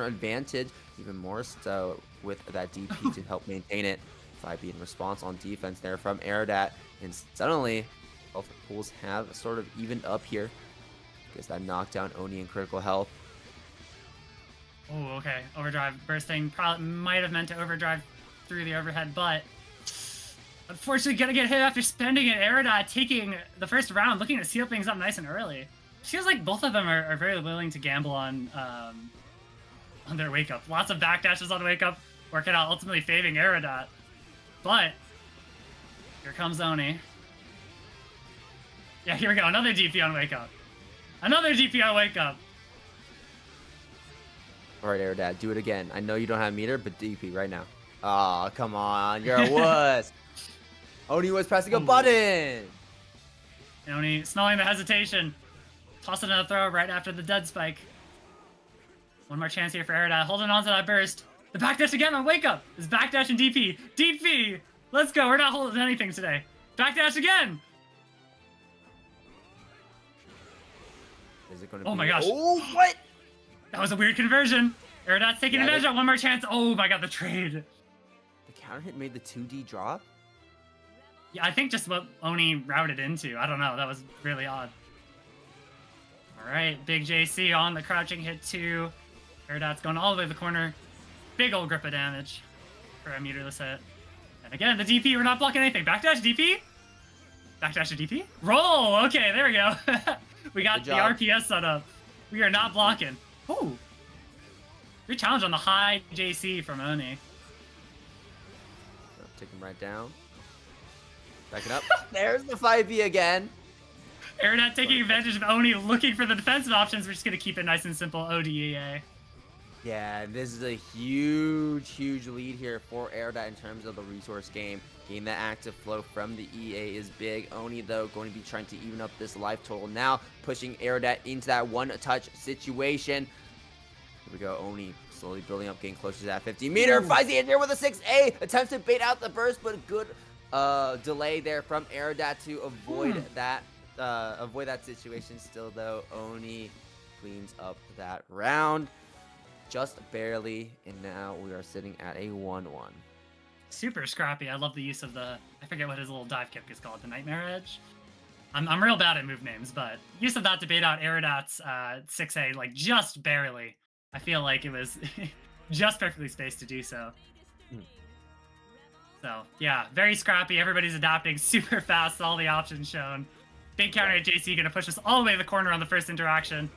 Speaker 2: advantage even more so with that DP to help maintain it. 5B in response on defense there from Aerodat. And suddenly both pools have sort of evened up here. Gets that knockdown Oni in critical health.
Speaker 1: Oh, okay. Overdrive bursting. Probably might have meant to overdrive through the overhead, but unfortunately gonna get hit after spending it. Aerodat taking the first round, looking to seal things up nice and early. Feels like both of them are very willing to gamble on their wake up. Lots of backdashes on wake up, working out, ultimately faving Aerodat. But here comes Oni. Yeah, here we go. Another DP on wake up. Another DP on wake up.
Speaker 2: All right, Aerodat, do it again. I know you don't have meter, but DP right now. Aw, oh, come on. You're a wuss. Oni was pressing a button.
Speaker 1: Oni smelling the hesitation. Tossing another throw right after the dead spike. One more chance here for Aerodat. Holding on to that burst. The backdash again on wake up. Is backdash and DP. DP! Let's go. We're not holding anything today. Backdash again.
Speaker 2: Is it going to
Speaker 1: be...
Speaker 2: Oh
Speaker 1: my gosh.
Speaker 2: Oh, what?
Speaker 1: That was a weird conversion. Aerodat's taking advantage of one more chance. Oh my god, the trade.
Speaker 2: The counter hit made the 2D drop?
Speaker 1: Yeah, I think just what Oni routed into. I don't know. That was really odd. Alright, big JC on the crouching hit 2. Aerodat's going all the way to the corner. Big old grip of damage for a meterless hit. And again, the DP, we're not blocking anything. Backdash DP? Backdash to DP? Roll! Okay, there we go. We got the RPS set up. We are not blocking. Ooh. Good challenge on the high JC from Oni.
Speaker 2: Take him right down. Back it up. There's the 5B again.
Speaker 1: Aerodat taking advantage of Oni, looking for the defensive options. We're just going to keep it nice and simple. ODEA.
Speaker 2: Yeah, this is a huge, huge lead here for Aerodat in terms of the resource game. Getting that active flow from the EA is big. Oni, though, going to be trying to even up this life total now, pushing Aerodat into that one-touch situation. Here we go, Oni slowly building up, getting closer to that 50-meter. Finds the engineer with a 6A. Attempts to bait out the burst, but a good delay there from Aerodat to avoid that situation. Still, though, Oni cleans up that round. Just barely, and now we are sitting at a 1-1.
Speaker 1: Super scrappy. I love the use of the, I forget what his little dive kick is called, the Nightmare Edge. I'm real bad at move names, but use of that to bait out Aerodat's 6A, like, just barely. I feel like it was just perfectly spaced to do so. So, yeah, very scrappy. Everybody's adapting super fast, all the options shown. Big counter at JC, gonna push us all the way to the corner on the first interaction.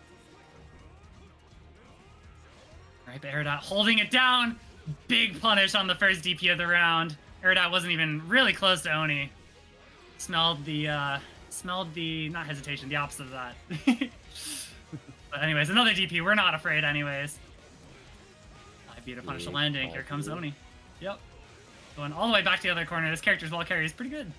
Speaker 1: Alright, but Aerodat holding it down. Big punish on the first DP of the round. Aerodat wasn't even really close to Oni. Smelled the, not hesitation, the opposite of that. But anyways, another DP. We're not afraid anyways. I beat a punish the landing. Here comes Oni. Yep. Going all the way back to the other corner. This character's ball carry is pretty good.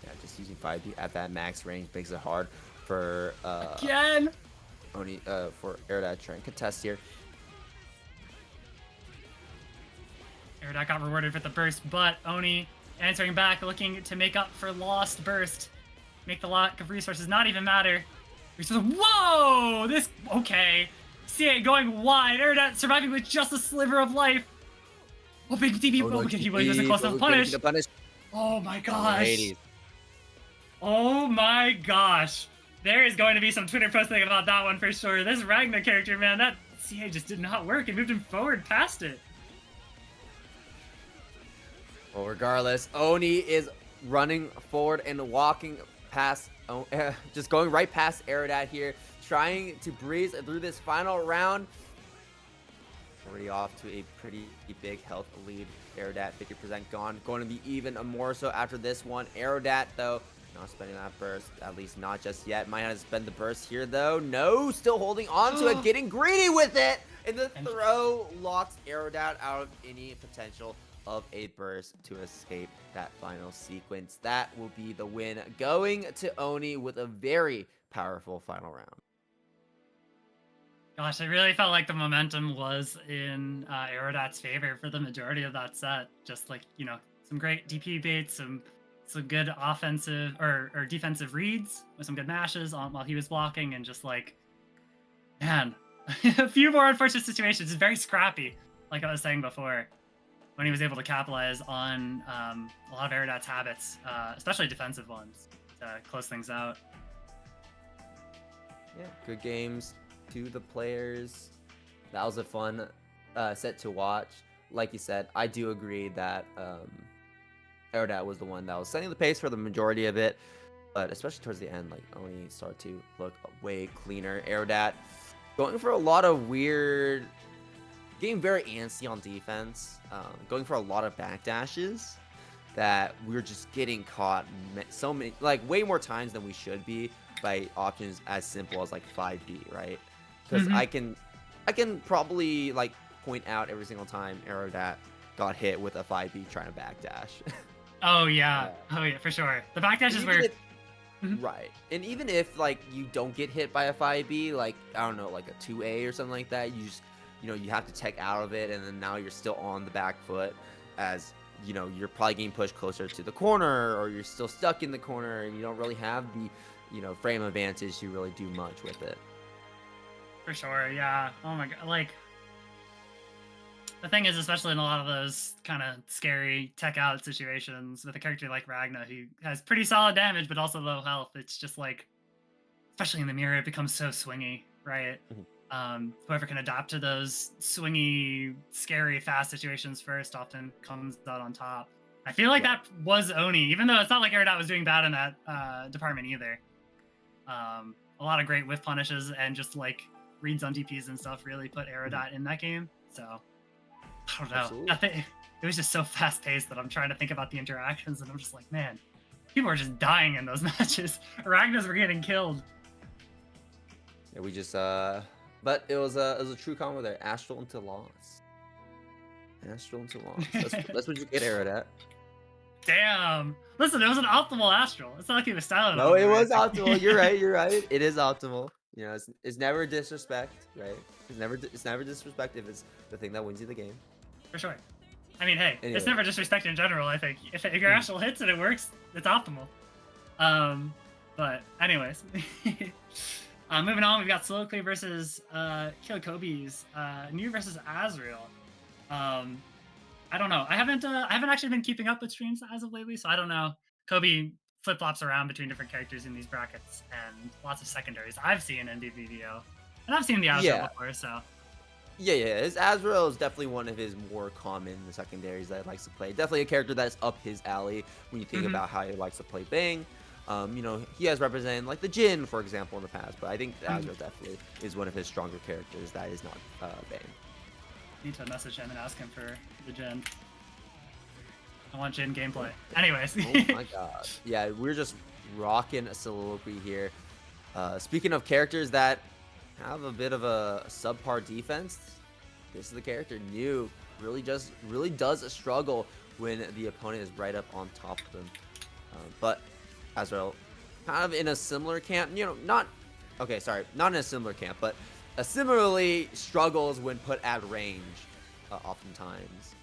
Speaker 2: Yeah, just using 5B at that max range makes it hard for
Speaker 1: again.
Speaker 2: for Aerodat trying to contest here.
Speaker 1: Aerodat got rewarded for the burst, but Oni answering back, looking to make up for lost burst. Make the lack of resources not even matter. Whoa! This, okay. CA going wide. Aerodat surviving with just a sliver of life. Oh, big DB.
Speaker 2: Oh, no,
Speaker 1: okay, he wasn't close enough to punish. Oh my gosh.
Speaker 2: Ladies.
Speaker 1: Oh my gosh. There is going to be some Twitter posting about that one for sure. This Ragnar character, man, that CA just did not work. It moved him forward past it.
Speaker 2: Well, regardless, Oni is running forward and walking past, just going right past Aerodat here, trying to breeze through this final round. Already off to a pretty big health lead. Aerodat 50% gone. Going to be even more so after this one. Aerodat, though, not spending that burst, at least not just yet. Might have to spend the burst here, though. No, still holding on to it, getting greedy with it. And the throw locks Aerodat out of any potential of a burst to escape that final sequence. That will be the win, going to Oni with a very powerful final round.
Speaker 1: Gosh, I really felt like the momentum was in Aerodat's favor for the majority of that set. Just like, you know, some great DP baits, some good offensive or defensive reads with some good mashes on while he was blocking, and just like, man, a few more unfortunate situations. It's very scrappy, like I was saying before, when he was able to capitalize on a lot of Aerodat's habits, especially defensive ones, to close things out.
Speaker 2: Yeah, good games to the players. That was a fun set to watch. Like you said, I do agree that Aerodat was the one that was setting the pace for the majority of it, but especially towards the end, like Oni started to look way cleaner. Aerodat going for a lot of weird, getting very antsy on defense, going for a lot of backdashes that we're just getting caught so many, like way more times than we should be, by options as simple as like 5B, right? Because I can probably like point out every single time Aerodat got hit with a 5B trying to backdash.
Speaker 1: Oh yeah, oh yeah, for sure. The backdash is where.
Speaker 2: Right, and even if like you don't get hit by a 5B, like I don't know, like a 2A or something like that, you just, you know, you have to tech out of it, and then now you're still on the back foot, as you know, you're probably getting pushed closer to the corner, or you're still stuck in the corner, and you don't really have the, you know, frame advantage to really do much with it.
Speaker 1: For sure, yeah. Oh my god, like, the thing is, especially in a lot of those kind of scary tech out situations with a character like Ragnar, who has pretty solid damage but also low health, it's just like, especially in the mirror, it becomes so swingy, right? Whoever can adapt to those swingy, scary, fast situations first often comes out on top. I feel like that was Oni, even though it's not like Aerodat was doing bad in that department either. A lot of great whiff punishes and just like reads on DPs and stuff really put Aerodat in that game. So I don't know. It was just so fast paced that I'm trying to think about the interactions, and I'm just like, man, people are just dying in those matches. Ragnars were getting killed.
Speaker 2: Yeah, we just but it was a true combo there. Astral into loss. Astral into loss. That's what you get, Aerodat.
Speaker 1: Damn. Listen, it was an optimal Astral. It's not like he was styling.
Speaker 2: No, it was optimal. You're right. You're right. It is optimal. You know, it's never disrespect, right? It's never disrespect if it's the thing that wins you the game.
Speaker 1: For sure. I mean, hey,
Speaker 2: anyway.
Speaker 1: It's never disrespect in general. I think if your Astral hits and it works, it's optimal. But anyways, moving on, we've got Soliloquy versus KillaKobes, Nimm versus Azrael. I don't know. I haven't actually been keeping up with streams as of lately, so I don't know. Kobe flip-flops around between different characters in these brackets, and lots of secondaries I've seen in BBVO. And I've seen the Azrael before, so.
Speaker 2: Yeah. His Azrael is definitely one of his more common secondaries that he likes to play. Definitely a character that's up his alley when you think about how he likes to play Bang. You know, he has represented like the Jin, for example, in the past, but I think Azrael definitely is one of his stronger characters that is not Bang.
Speaker 1: Need to message him and ask him for the Jin. I want Jin gameplay. Anyways.
Speaker 2: Oh my god. Yeah, we're just rocking a Soliloquy here. Speaking of characters that have a bit of a subpar defense, this is the character Nimm. Really does struggle when the opponent is right up on top of them. But Azrael kind of in a similar camp, you know, not okay, sorry, not in a similar camp, but similarly struggles when put at range, oftentimes.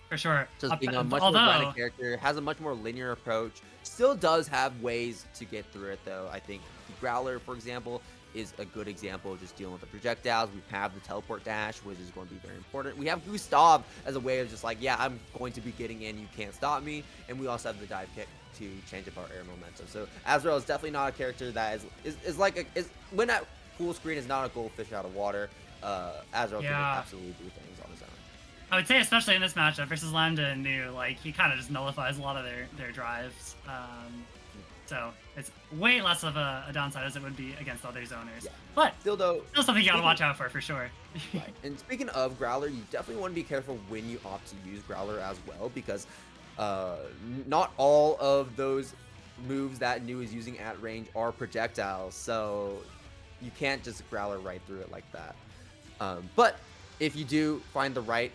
Speaker 1: For sure.
Speaker 2: Just being a much more
Speaker 1: Although,
Speaker 2: grounded character, has a much more linear approach. Still does have ways to get through it, though. I think Growler, for example, is a good example of just dealing with the projectiles. We have the teleport dash, which is going to be very important. We have Gustav as a way of just like, yeah, I'm going to be getting in, you can't stop me. And we also have the dive kick to change up our air momentum. So Azrael is definitely not a character that is like when at full screen is not a goldfish out of water. Azrael can absolutely do things on his own.
Speaker 1: I would say, especially in this matchup versus Lambda and New, like, he kind of just nullifies a lot of their drives. So it's way less of a downside as it would be against other zoners. Yeah. But still something you gotta watch out for sure.
Speaker 2: Right. And speaking of Growler, you definitely want to be careful when you opt to use Growler as well, because not all of those moves that New is using at range are projectiles, so you can't just Growler right through it like that. But if you do find the right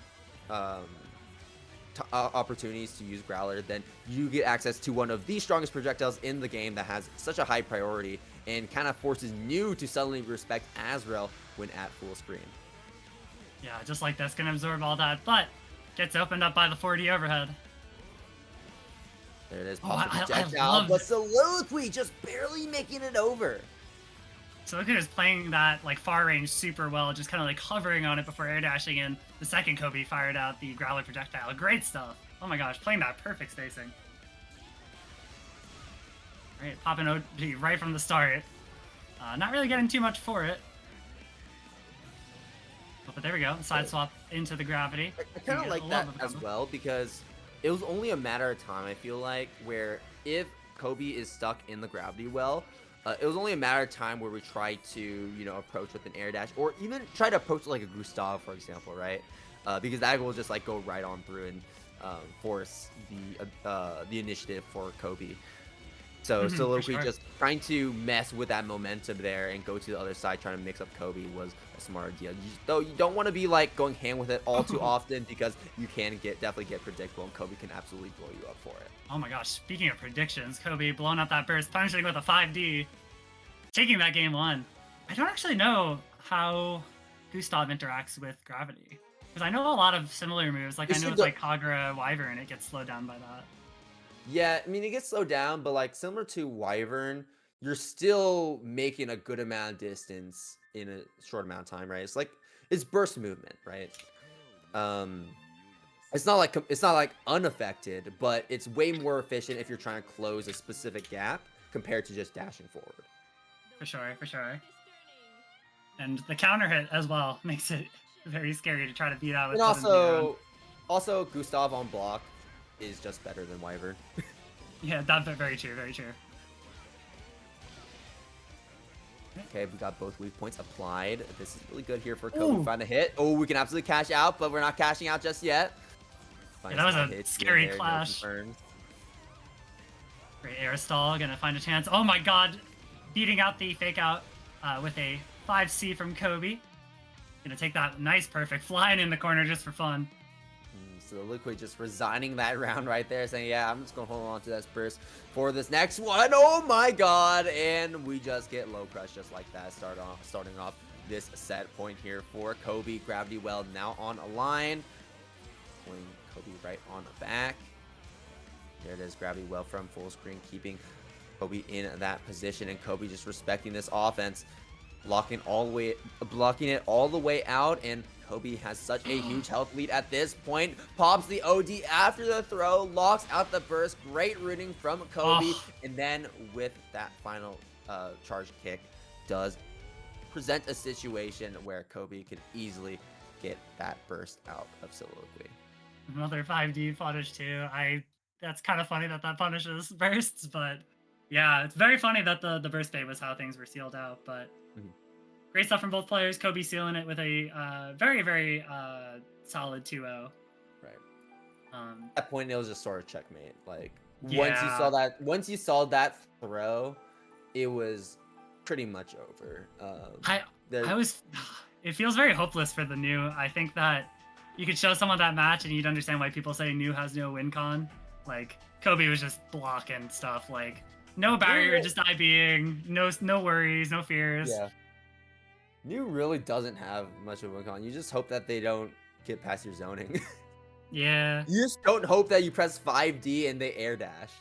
Speaker 2: opportunities to use Growler, then you get access to one of the strongest projectiles in the game that has such a high priority and kind of forces New to suddenly respect Azrael when at full screen.
Speaker 1: Yeah, just like that's gonna absorb all that, but gets opened up by the 4D overhead.
Speaker 2: There it is, projectile, but Soliloquy just barely making it over.
Speaker 1: Soliloquy is playing that like far range super well, just kind of like hovering on it before air dashing in. The second Kobe fired out the Growler projectile. Great stuff. Oh my gosh, playing that perfect spacing. Right, popping OG right from the start. Not really getting too much for it. But there we go. Side swap into the gravity.
Speaker 2: I kind of like that as well, because it was only a matter of time, I feel like, where if Kobe is stuck in the gravity well, it was only a matter of time where we tried to, you know, approach with an air dash, or even try to approach like a Gustav, for example, right? Because that will just like go right on through and force the initiative for Kobe. So Soliloquy just trying to mess with that momentum there and go to the other side, trying to mix up Kobe was a smart idea. Though you don't want to be like going ham with it all too often, because you can definitely get predictable, and Kobe can absolutely blow you up for it.
Speaker 1: Oh my gosh, speaking of predictions, Kobe blowing up that burst, punishing with a 5D, taking that game 1. I don't actually know how Gustav interacts with gravity, because I know a lot of similar moves. Like I know it's like Kagura Wyvern, it gets slowed down by that.
Speaker 2: Yeah, I mean, it gets slowed down, but like similar to Wyvern, you're still making a good amount of distance in a short amount of time, right? It's like, it's burst movement, right? It's not like unaffected, but it's way more efficient if you're trying to close a specific gap compared to just dashing forward.
Speaker 1: For sure, for sure. And the counter hit as well makes it very scary to try to beat out with.
Speaker 2: And also Gustav on block is just better than Wyvern.
Speaker 1: Yeah, that's very true, very true.
Speaker 2: Okay, we got both weak points applied. This is really good here for Kobe. Find a hit. Oh, we can absolutely cash out, but we're not cashing out just yet.
Speaker 1: Yeah, that was a scary clash. No great air stall, gonna find a chance. Oh my god, beating out the fake out with a 5C from Kobe. Gonna take that nice, perfect, flying in the corner just for fun.
Speaker 2: So Soliloquy just resigning that round right there, saying, yeah, I'm just going to hold on to this burst for this next one. Oh my god, and we just get low crush just like that, starting off this set point here for Kobe. Gravity Well now on a line, pulling Kobe right on the back. There it is, Gravity Well from full screen, keeping Kobe in that position, and Kobe just respecting this offense, blocking it all the way out, and Kobe has such a huge health lead at this point. Pops the OD after the throw, locks out the burst. Great rooting from Kobe, and then with that final charge kick, does present a situation where Kobe could easily get that burst out of Soliloquy.
Speaker 1: Another 5D punish too. That's kind of funny that punishes bursts, but yeah, it's very funny that the burst bait was how things were sealed out, but great stuff from both players. Kobe sealing it with a very, very solid 2-0.
Speaker 2: Right. At that point, it was just sort of checkmate. Like once you saw that throw, it was pretty much over.
Speaker 1: It feels very hopeless for the New. I think that you could show someone that match and you'd understand why people say New has no win con. Like Kobe was just blocking stuff like No barrier,
Speaker 2: Really?
Speaker 1: just IBing. No worries, no fears.
Speaker 2: Yeah. New really doesn't have much of a con. You just hope that they don't get past your zoning.
Speaker 1: Yeah.
Speaker 2: You just don't hope that you press 5D and they air dashed.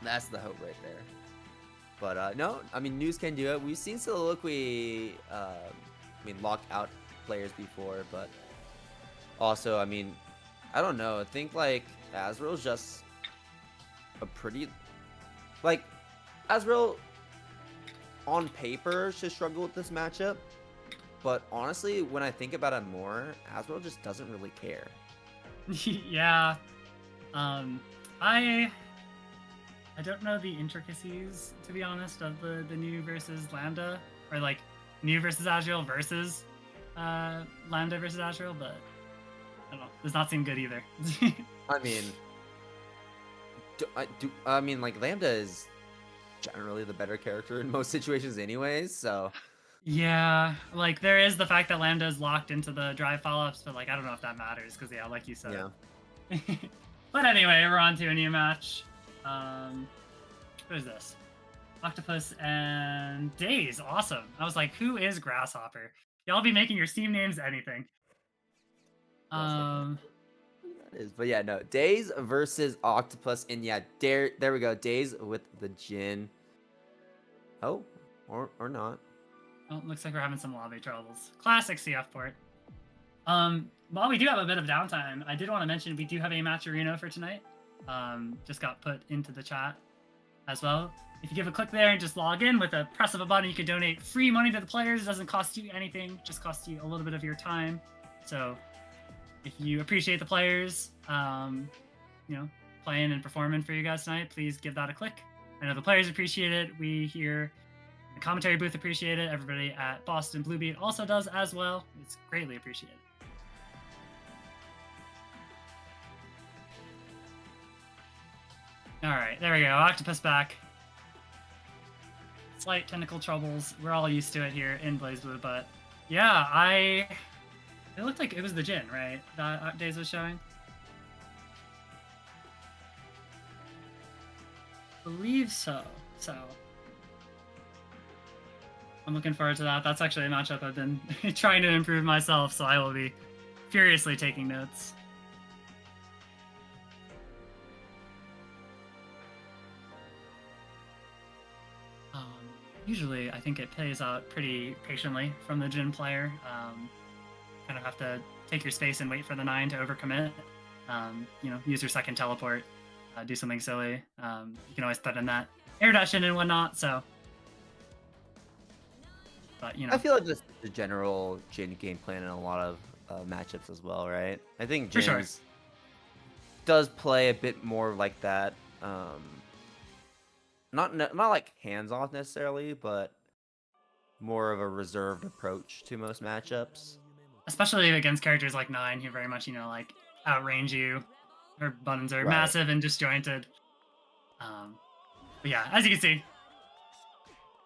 Speaker 2: That's the hope right there. But no, I mean, News can do it. We've seen Soliloquy, lock out players before, but also, I mean, I don't know. I think, like, Azrael's just a pretty, like, Azrael on paper should struggle with this matchup, but honestly, when I think about it more, Azrael just doesn't really care.
Speaker 1: Yeah. I don't know the intricacies, to be honest, of the New versus Lambda, or like New versus Azrael versus Lambda versus Azrael, but I don't know. Does not seem good either.
Speaker 2: I mean, like, Lambda is generally the better character in most situations anyways, so.
Speaker 1: Yeah, like there is the fact that Lambda is locked into the drive follow-ups, but like I don't know if that matters because yeah, like you said.
Speaker 2: Yeah.
Speaker 1: But anyway, we're on to a new match. What is this? Octopus and Daze. Awesome. I was like, who is Grasshopper? Y'all be making your Steam names anything.
Speaker 2: That is, but yeah, no. Daze versus Octopus, and yeah, there we go. Daze with the Jin. Oh, or not.
Speaker 1: Oh, looks like we're having some lobby troubles. Classic CF port. While we do have a bit of downtime, I did want to mention we do have a match arena for tonight. Just got put into the chat as well. If you give a click there and just log in with a press of a button, you can donate free money to the players. It doesn't cost you anything, just costs you a little bit of your time. So if you appreciate the players, playing and performing for you guys tonight, please give that a click. I know the players appreciate it. We here, the commentary booth appreciate it. Everybody at Boston Blue Beat also does as well. It's greatly appreciated. All right, there we go. Octopus back. Slight technical troubles. We're all used to it here in BlazBlue, but yeah, it looked like it was the Jin, right? That Daze was showing. I believe so. So I'm looking forward to that. That's actually a matchup I've been trying to improve myself, so I will be furiously taking notes. Usually, I think it plays out pretty patiently from the Jin player. Kind of have to take your space and wait for the 9 to overcommit. Use your second teleport, do something silly. You can always put in that Aerodat and whatnot. So, but
Speaker 2: I feel like this is the general Jin game plan in a lot of matchups as well, right? I think Jin does play a bit more like that. Not like hands-off necessarily, but more of a reserved approach to most matchups.
Speaker 1: Especially against characters like 9, who very much, like, outrange you. Her buttons are massive and disjointed. But yeah, as you can see.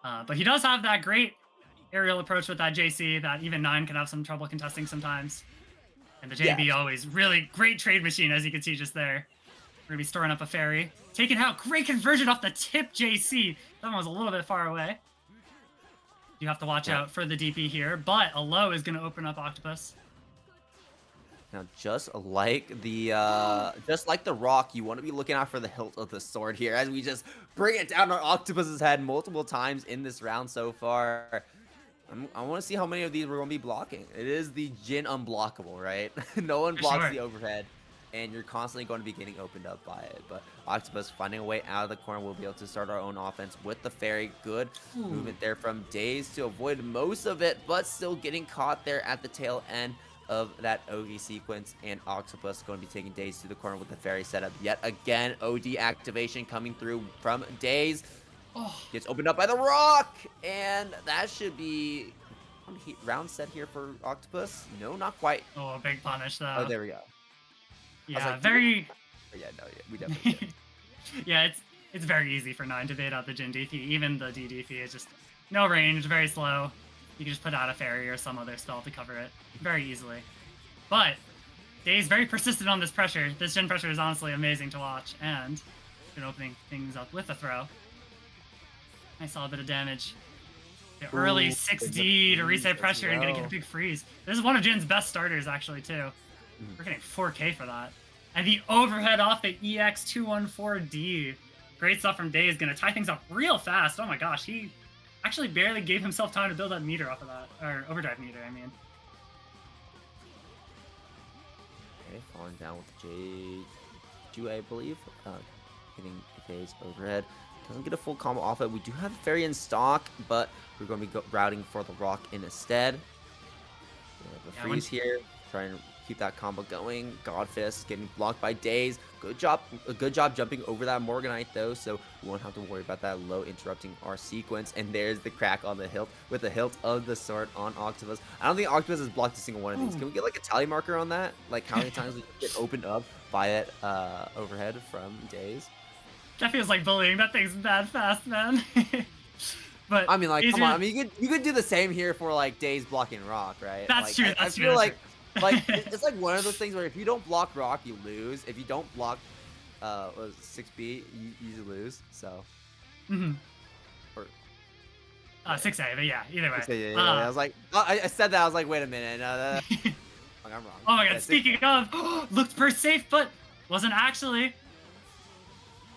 Speaker 1: But he does have that great aerial approach with that JC that even 9 can have some trouble contesting sometimes. And the JB always really great trade machine, as you can see just there. We're going to be storing up a fairy. Taking out, great conversion off the tip JC. That one was a little bit far away. You have to watch out for the DP here, but a low is going to open up Octopus.
Speaker 2: Now, just like the rock, you want to be looking out for the hilt of the sword here as we just bring it down on Octopus's head multiple times in this round so far. I want to see how many of these we're going to be blocking. It is the Jin unblockable, right? No one blocks the overhead, and you're constantly going to be getting opened up by it. But Octopus finding a way out of the corner, will be able to start our own offense with the fairy. Good movement there from Daze to avoid most of it, but still getting caught there at the tail end of that OG sequence. And Octopus going to be taking Daze to the corner with the fairy setup yet again. OD activation coming through from Daze. Gets opened up by the rock, and that should be round set here for Octopus. No, not quite.
Speaker 1: Oh, big punish though.
Speaker 2: Oh, there we go.
Speaker 1: Yeah,
Speaker 2: like,
Speaker 1: very.
Speaker 2: Yeah, no, we definitely did.
Speaker 1: Yeah, it's very easy for 9 to bait out the Jin DP. Even the D DP is just no range, very slow. You can just put out a fairy or some other spell to cover it very easily. But daze very persistent on this pressure. This gen pressure is honestly amazing to watch, and been opening things up with a throw. I saw a bit of damage. The early 6D to reset pressure and gonna get a big freeze. This is one of Jin's best starters, actually, too. We're getting 4K for that. And the overhead off the EX214D. Great stuff from daze. Gonna tie things up real fast. Oh my gosh, he actually barely gave himself time to build that meter off of that. Or overdrive meter, I mean.
Speaker 2: Okay, falling down with J2, I believe. Hitting daze overhead. Doesn't get a full combo off it. We do have the fairy in stock, but we're going to be routing for the rock instead. The freeze here, trying to keep that combo going. Godfist getting blocked by daze. Good job jumping over that Morganite though, so we won't have to worry about that low interrupting our sequence. And there's the crack on the hilt with the hilt of the sword on Octopus. I don't think Octopus has blocked a single one of these. Can we get like a tally marker on that? Like how many times we get opened up by it overhead from daze?
Speaker 1: That feels like bullying. That thing's bad fast, man. But
Speaker 2: I mean, like, come on. I mean, you could do the same here for like daze blocking rock, right?
Speaker 1: That's
Speaker 2: like,
Speaker 1: true.
Speaker 2: I feel like it's like one of those things where if you don't block rock, you lose. If you don't block 6B, you usually lose. So. Or
Speaker 1: 6A, but yeah, either way.
Speaker 2: 6A, yeah. I was like, I said that. I was like, wait a minute. Like, I'm wrong.
Speaker 1: Oh my god. Speaking of, looked burst safe, but wasn't actually.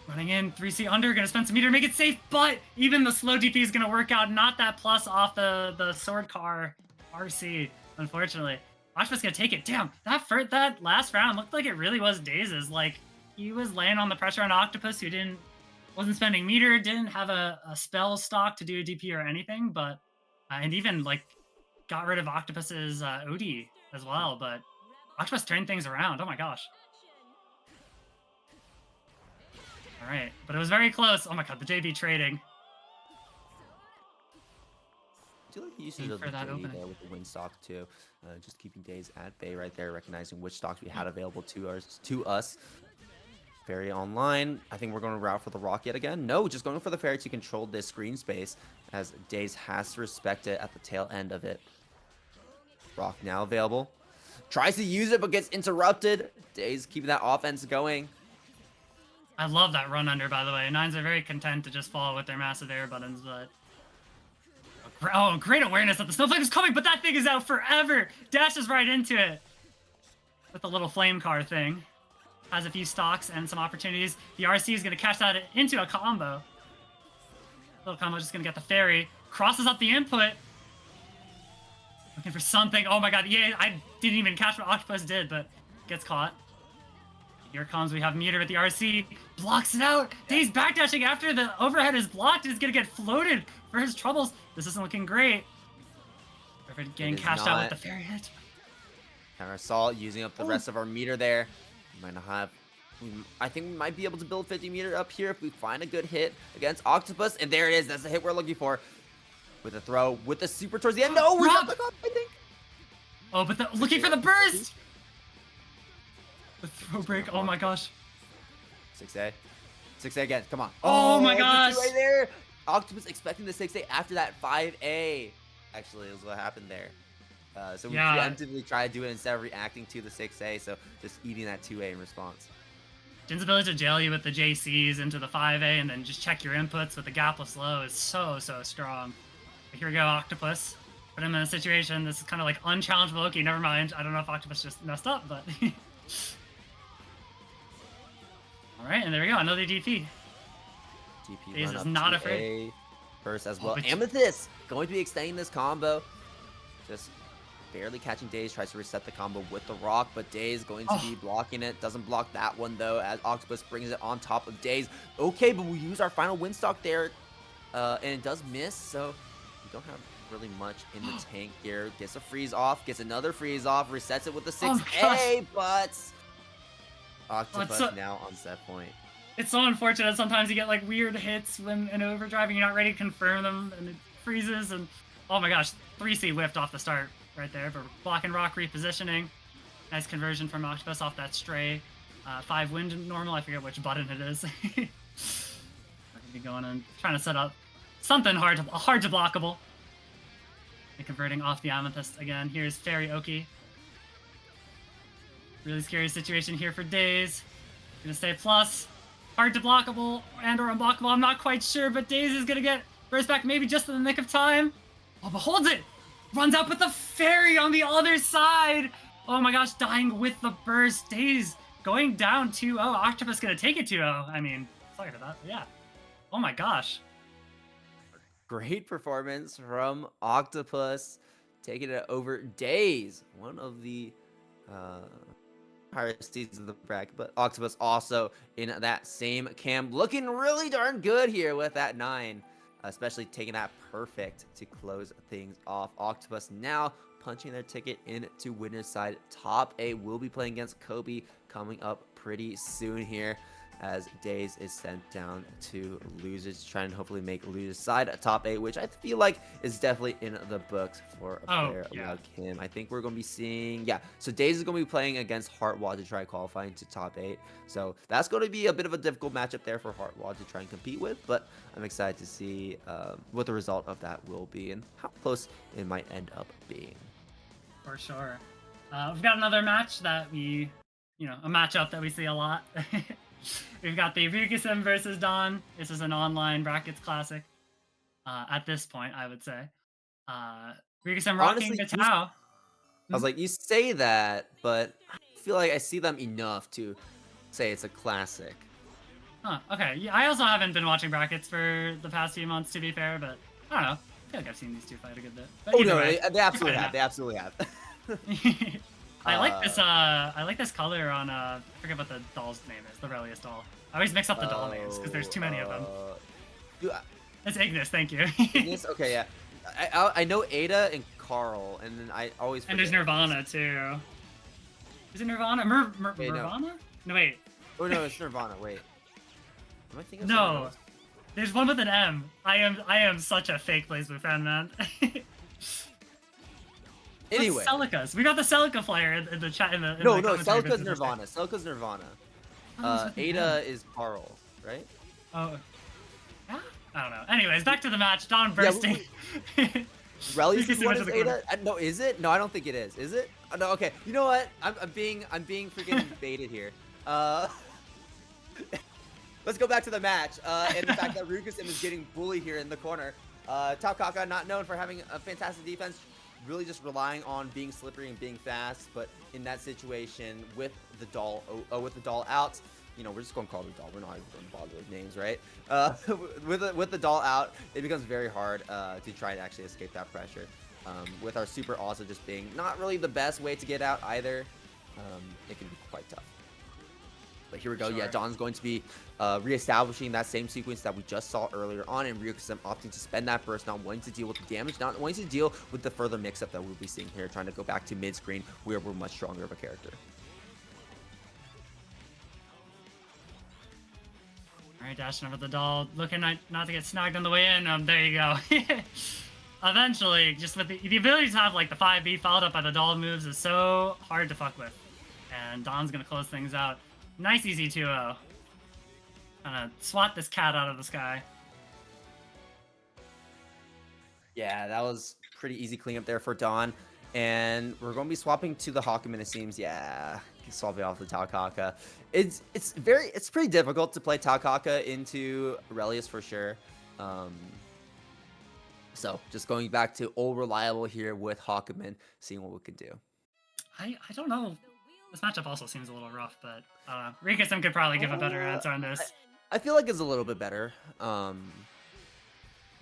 Speaker 1: Running in, 3C under, gonna spend some meter to make it safe, but even the slow DP is gonna work out. Not that plus off the sword car RC, unfortunately. Octopus gonna take it. Damn, that last round looked like it really was daze's. Like, he was laying on the pressure on Octopus, who wasn't spending meter, didn't have a spell stock to do a DP or anything, but and even like got rid of Octopus's OD as well. But Octopus turned things around. Oh my gosh. All right, but it was very close. Oh my god, the JB trading.
Speaker 2: I do like the usage of the JB there with the win stock too. Just keeping daze at bay right there, recognizing which stocks we had available to us. Fairy online. I think we're going to route for the rock yet again. No, just going for the fairy to control this screen space, as daze has to respect it at the tail end of it. Rock now available. Tries to use it, but gets interrupted. daze keeping that offense going.
Speaker 1: I love that run under, by the way. Nines are very content to just follow with their massive air buttons, but... Oh, great awareness that the snowflake is coming, but that thing is out forever! Dashes right into it! With the little flame car thing. Has a few stocks and some opportunities. The RC is going to catch that into a combo. Little combo just going to get the fairy. Crosses up the input. Looking for something. Oh my god, yeah, I didn't even catch what Octopus did, but gets caught. Here comes, we have meter with the RC, blocks it out. daze backdashing after the overhead is blocked. Is gonna get floated for his troubles. This isn't looking great. Getting cashed out with the fairy hit.
Speaker 2: Counter assault, using up the rest of our meter there. We might not have. I think we might be able to build 50 meter up here if we find a good hit against Octopus. And there it is. That's the hit we're looking for. With a throw, with the super towards the end. No, we got the up, I think.
Speaker 1: Oh, but looking for the burst. The throw break, oh my gosh.
Speaker 2: 6A. 6A again, come on.
Speaker 1: Oh my gosh.
Speaker 2: Right there. Octopus expecting the 6A after that 5A. Actually, is what happened there. So we preemptively try to do it instead of reacting to the 6A, so just eating that 2A in response.
Speaker 1: Jin's ability to jail you with the JCs into the 5A and then just check your inputs with the gapless low is so strong. But here we go, Octopus. Put him in a situation, this is kind of like unchallengeable. Okay, never mind. I don't know if Octopus just messed up, but... Alright, and there we go, another DP. daze is not afraid.
Speaker 2: First as well. Amethyst going to be extending this combo. Just barely catching daze. Tries to reset the combo with the rock, but daze going to be blocking it. Doesn't block that one though, as Octopus brings it on top of daze. Okay, but we use our final win stock there, and it does miss, so we don't have really much in the tank here. Gets a freeze off, gets another freeze off, resets it with the 6A, but Octopus now on set point.
Speaker 1: It's so unfortunate. Sometimes you get like weird hits when in overdrive and you're not ready to confirm them, and it freezes. And oh my gosh, 3C whiffed off the start right there. But block and rock repositioning. Nice conversion from Octopus off that stray 5 wind normal. I forget which button it is. We're gonna be going and trying to set up something hard to blockable. And converting off the Amethyst again. Here's Fairy Oki. Really scary situation here for daze. Gonna stay plus. Hard to blockable and or unblockable. I'm not quite sure, but daze is gonna get burst back maybe just in the nick of time. Oh, but holds it. Runs out with the fairy on the other side. Oh my gosh, dying with the burst. daze going down 2-0. Octopus gonna take it 2-0. I mean, sorry for that. Yeah. Oh my gosh.
Speaker 2: Great performance from Octopus, taking it over daze. One of the higher seeds of the bracket, but Octopus also in that same camp, looking really darn good here with that 9, especially taking that perfect to close things off. Octopus now punching their ticket into winner's side. Top 8 will be playing against Kobe coming up pretty soon here, as daze is sent down to losers, trying to hopefully make losers side a top 8, which I feel like is definitely in the books for a player like him. I think we're going to be seeing, so daze is going to be playing against Heartwad to try qualifying to top 8. So that's going to be a bit of a difficult matchup there for Heartwad to try and compete with, but I'm excited to see what the result of that will be and how close it might end up being.
Speaker 1: For sure. We've got another match that a matchup that we see a lot. We've got the Ryukisim versus Dawn. This is an online brackets classic. At this point, I would say. Ryukisim rocking the Tao.
Speaker 2: I was like, you say that, but I feel like I see them enough to say it's a classic.
Speaker 1: Huh, okay. Yeah, I also haven't been watching brackets for the past few months, to be fair, but I don't know. I feel like I've seen these two fight a good bit. But
Speaker 2: no, they absolutely have. They absolutely have.
Speaker 1: I like this. I like this color on. I forget what the doll's name is. The Relius doll. I always mix up the doll names because there's too many of them. It's Ignis. Thank you.
Speaker 2: Ignis. Okay, yeah. I know Ada and Carl, and then I always.
Speaker 1: And there's Nirvana too. Is it Nirvana? Nirvana? No wait.
Speaker 2: Oh no, it's Nirvana. Wait. Am I thinking?
Speaker 1: No. There's one with an M. I am such a fake BlazBlue fan, man.
Speaker 2: Anyway,
Speaker 1: Celica's. We got the Celica flyer in the chat. No,
Speaker 2: Celica's Nirvana. Celica's Nirvana. Ada is Carl, right?
Speaker 1: Oh, yeah? I don't know. Anyways, back to the match. Dawn bursting.
Speaker 2: Relius is what is Ada? No, is it? No, I don't think it is. Is it? No. Okay. You know what? I'm being freaking baited here. Let's go back to the match and the fact that Ryukisim is getting bullied here in the corner. Takaka, not known for having a fantastic defense, really just relying on being slippery and being fast. But in that situation, with the doll, out, we're just going to call it a doll. We're not even going to bother with names, right? With the doll out, it becomes very hard to try to actually escape that pressure. With our super also just being not really the best way to get out either, it can be quite tough. But here we go. Sure. Yeah, Dawn's going to be reestablishing that same sequence that we just saw earlier on, and Ryukisim opting to spend that burst, not wanting to deal with the damage, not wanting to deal with the further mix-up that we'll be seeing here, trying to go back to mid-screen where we're much stronger of a character.
Speaker 1: All right, dashing over the doll, looking not to get snagged on the way in. There you go. Eventually, just with the ability to have like the 5B followed up by the doll moves is so hard to fuck with. And Dawn's gonna close things out. Nice easy 2-0. Gonna swat this cat out of the sky.
Speaker 2: Yeah, that was pretty easy cleanup there for Dawn. And we're going to be swapping to the Hawkman, it seems. Yeah, swapping off the Takaka. It's pretty difficult to play Takaka into Relius for sure. So just going back to old reliable here with Hawkman, seeing what we could do.
Speaker 1: I don't know. This matchup also seems a little rough, but Ryukisim could probably give a better answer on this.
Speaker 2: I feel like it's a little bit better. But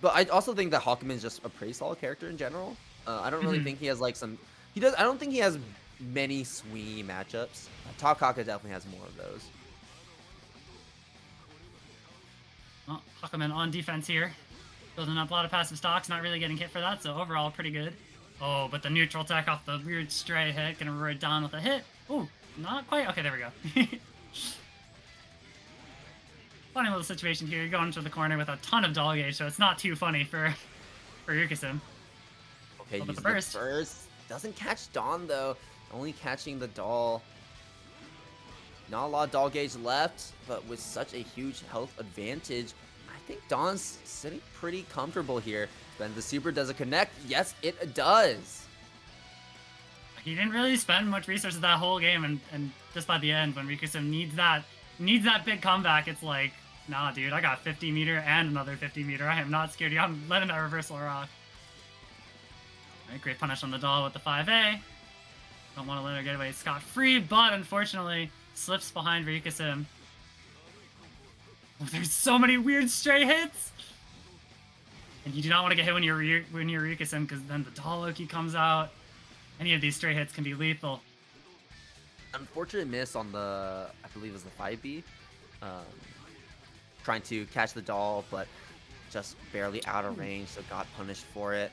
Speaker 2: I also think that Hawkman is just a pretty solid character in general. I don't really think he has like some. I don't think he has many swingy matchups. Takaka definitely has more of those.
Speaker 1: Well, Hawkman on defense here, building up a lot of passive stocks, not really getting hit for that. So overall, pretty good. Oh, but the neutral tech off the weird stray hit, gonna ride down with a hit. Oh, not quite. Okay, there we go. Funny little situation here. You're going into the corner with a ton of doll gauge, so it's not too funny for Ryukisim.
Speaker 2: Okay, using the burst. Doesn't catch Dawn though. Only catching the doll. Not a lot of doll gauge left, but with such a huge health advantage, I think Dawn's sitting pretty comfortable here. Then the super does it connect? Yes, it does.
Speaker 1: he didn't really spend much resources that whole game, and just by the end, when Rikusim needs that big comeback, it's like, nah, dude, I got 50 meter and another 50 meter. I am not scared. I'm letting that reversal rock. All right, great punish on the doll with the 5A. Don't want to let her get away scot-free, but unfortunately slips behind Rikusim. Oh, there's so many weird stray hits. And you do not want to get hit when you're Rikusim, because then the Soliloquy comes out. Any of these stray hits can be lethal.
Speaker 2: Unfortunate miss on the, I believe it was the 5B. Trying to catch the doll, but just barely out of range, so got punished for it.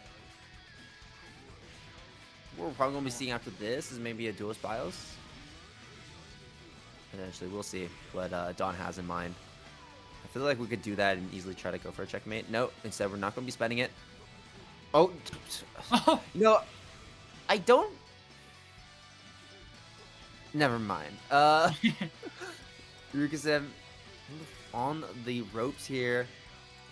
Speaker 2: What we're probably going to be seeing after this is maybe a duelist BIOS. Potentially, we'll see what Don has in mind. I feel like we could do that and easily try to go for a checkmate. No, instead we're not going to be spending it. Oh, no, I don't. Never mind. Rikusim on the ropes here.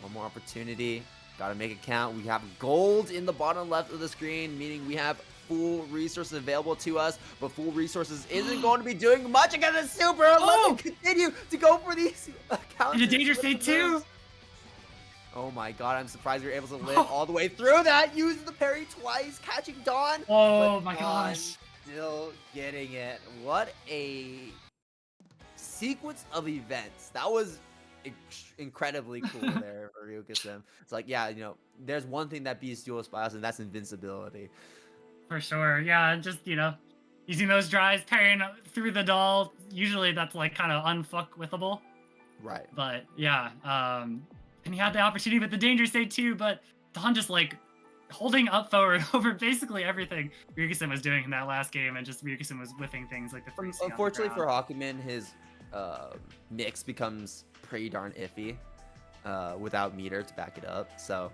Speaker 2: One more opportunity. Gotta make it count. We have gold in the bottom left of the screen, meaning we have full resources available to us, but full resources isn't going to be doing much against the super. Let them continue to go for these accounts.
Speaker 1: In a danger state too.
Speaker 2: Oh my god, I'm surprised we were able to live all the way through that, using the parry twice, catching Dawn.
Speaker 1: Oh my gosh.
Speaker 2: Still getting it. What a sequence of events. That was incredibly cool there for Rikusim. It's like, yeah, you know, there's one thing that beats duelist BIOS, and that's invincibility.
Speaker 1: For sure, yeah, just, you know, using those drives, parrying through the doll, usually that's like kind of unfuckwithable.
Speaker 2: Right.
Speaker 1: But yeah, and he had the opportunity with the danger state too, but Don just like holding up forward over basically everything Rikusim was doing in that last game, and just Rikusim was whipping things like the 3C.
Speaker 2: Unfortunately for Hakumen, his mix becomes pretty darn iffy without meter to back it up. So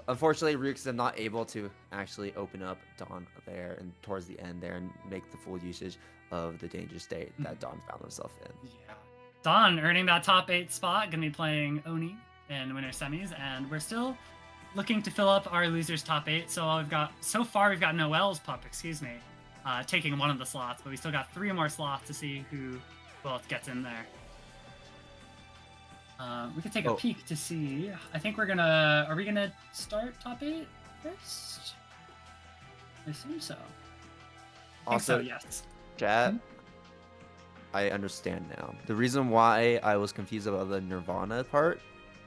Speaker 2: unfortunately, Rikusim not able to actually open up Dawn there and towards the end there and make the full usage of the danger state that Dawn found himself in. Yeah.
Speaker 1: Dawn earning that top 8 spot, gonna be playing Oni in winter semis, and we're still looking to fill up our losers top 8. So far we've got Noel's pup, taking one of the slots, but we still got 3 more slots to see who else gets in there. We could take a peek to see. I think are we gonna start top 8 first? I assume so.
Speaker 2: Also,
Speaker 1: yes.
Speaker 2: Chat, I understand now. The reason why I was confused about the Nirvana part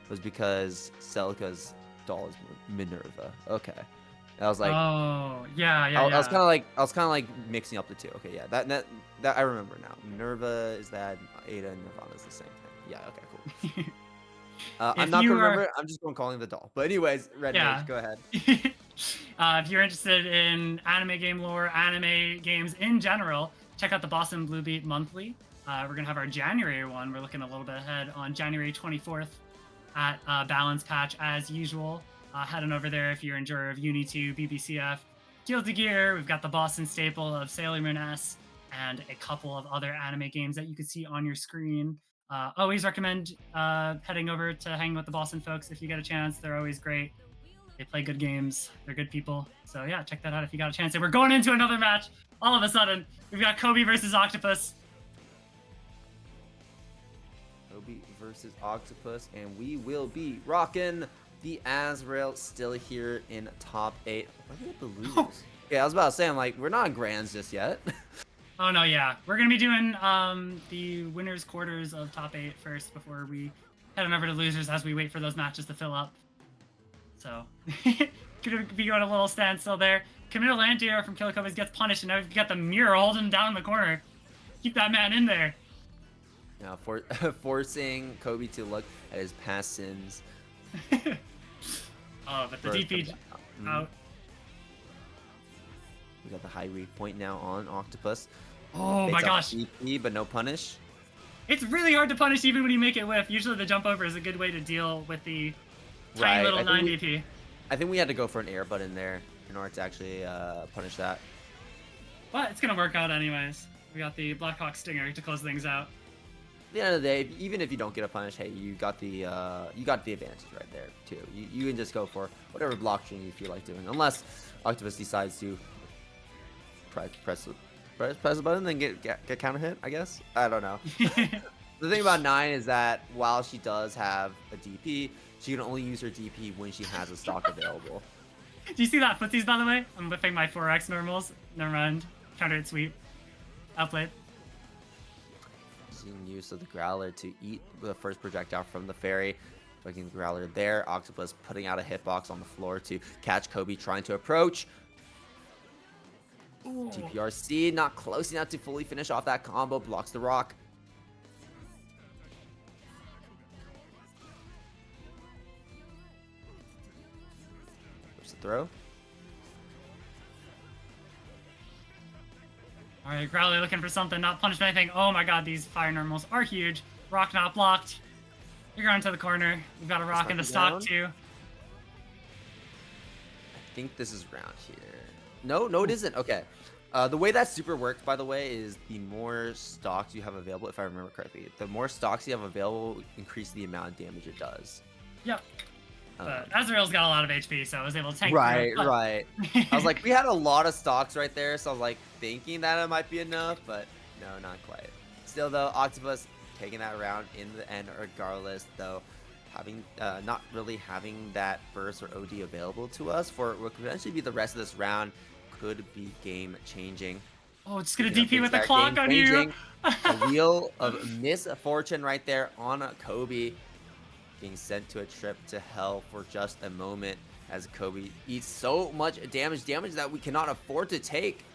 Speaker 2: was because Celica's doll is Minerva. Okay. I was like,
Speaker 1: oh yeah.
Speaker 2: I was kind of like mixing up the two. Okay, yeah, that I remember now. Minerva is that, Ada and Nirvana is the same thing. Yeah, okay, cool. I'm not gonna remember. I'm just going to call him the doll. But anyways, Red Mage, go ahead.
Speaker 1: If you're interested in anime game lore, anime games in general, check out the Boston Blue Beat monthly. We're gonna have our January one. We're looking a little bit ahead on January 24th at Balance Patch as usual. Heading over there if you're an enjoyer of Uni 2, BBCF, Guilty Gear. We've got the Boston staple of Sailor Moon S and a couple of other anime games that you can see on your screen. Always recommend heading over to hang with the Boston folks if you get a chance. They're always great. They play good games. They're good people. So yeah, check that out if you got a chance. And we're going into another match. All of a sudden, we've got Kobe versus Octopus.
Speaker 2: Kobe versus Octopus, and we will be rocking the Azrael still here in top 8. Why do we have the losers? Yeah, I was about to say, I'm like, we're not in grands just yet.
Speaker 1: Oh no, yeah. We're gonna be doing the winners quarters of top 8 first before we head on over to losers as we wait for those matches to fill up. So gonna be going a little standstill there. Camille Lantier from KillaKobes gets punished, and now we've got the mirror holding him down in the corner. Keep that man in there.
Speaker 2: Now forcing Kobe to look at his past sins.
Speaker 1: Oh, but the DP out.
Speaker 2: We got the high read point now on Octopus.
Speaker 1: Oh my gosh.
Speaker 2: DP, but no punish.
Speaker 1: It's really hard to punish even when you make it whiff. Usually the jump over is a good way to deal with the tiny little 9 DP.
Speaker 2: I think we had to go for an air button there in order to actually punish that.
Speaker 1: But it's going to work out anyways. We got the Blackhawk Stinger to close things out.
Speaker 2: At the end of the day, even if you don't get a punish, hey, you got the advantage right there too. You can just go for whatever block string you feel like doing, unless Octopus decides to press the button and get counter hit, I guess. I don't know. The thing about Nine is that while she does have a DP, she can only use her DP when she has a stock available.
Speaker 1: Do you see that footsies, by the way? I'm whipping my 4x normals. Never mind. Counter hit sweep. Outplayed.
Speaker 2: Using use of the Growler to eat the first projectile from the fairy. Fucking Growler there. Octopus putting out a hitbox on the floor to catch Kobe trying to approach.
Speaker 1: Ooh.
Speaker 2: DPRC not close enough to fully finish off that combo. Blocks the rock. There's the throw.
Speaker 1: All right, Growler looking for something, not punished by anything. Oh my god, these fire normals are huge. Rock not blocked. You're going to the corner. We've got a rock in the stock too.
Speaker 2: I think this is round here. No, it isn't. Okay. The way that super works, by the way, is the more stocks you have available, if I remember correctly, the more stocks you have available, increase the amount of damage it does.
Speaker 1: Yep. But Azrael's got a lot of HP, so I was able to tank
Speaker 2: Right,
Speaker 1: through it,
Speaker 2: right. I was like, we had a lot of stocks right there, so I was like thinking that it might be enough, but no, not quite. Still, though, Octopus taking that round in the end, regardless, though, having not really having that burst or OD available to us for what could potentially be the rest of this round could be game changing.
Speaker 1: Oh, it's gonna DP with the clock on you.
Speaker 2: A wheel of misfortune right there on Kobe. Being sent to a trip to hell for just a moment as Kobe eats so much damage that we cannot afford to take.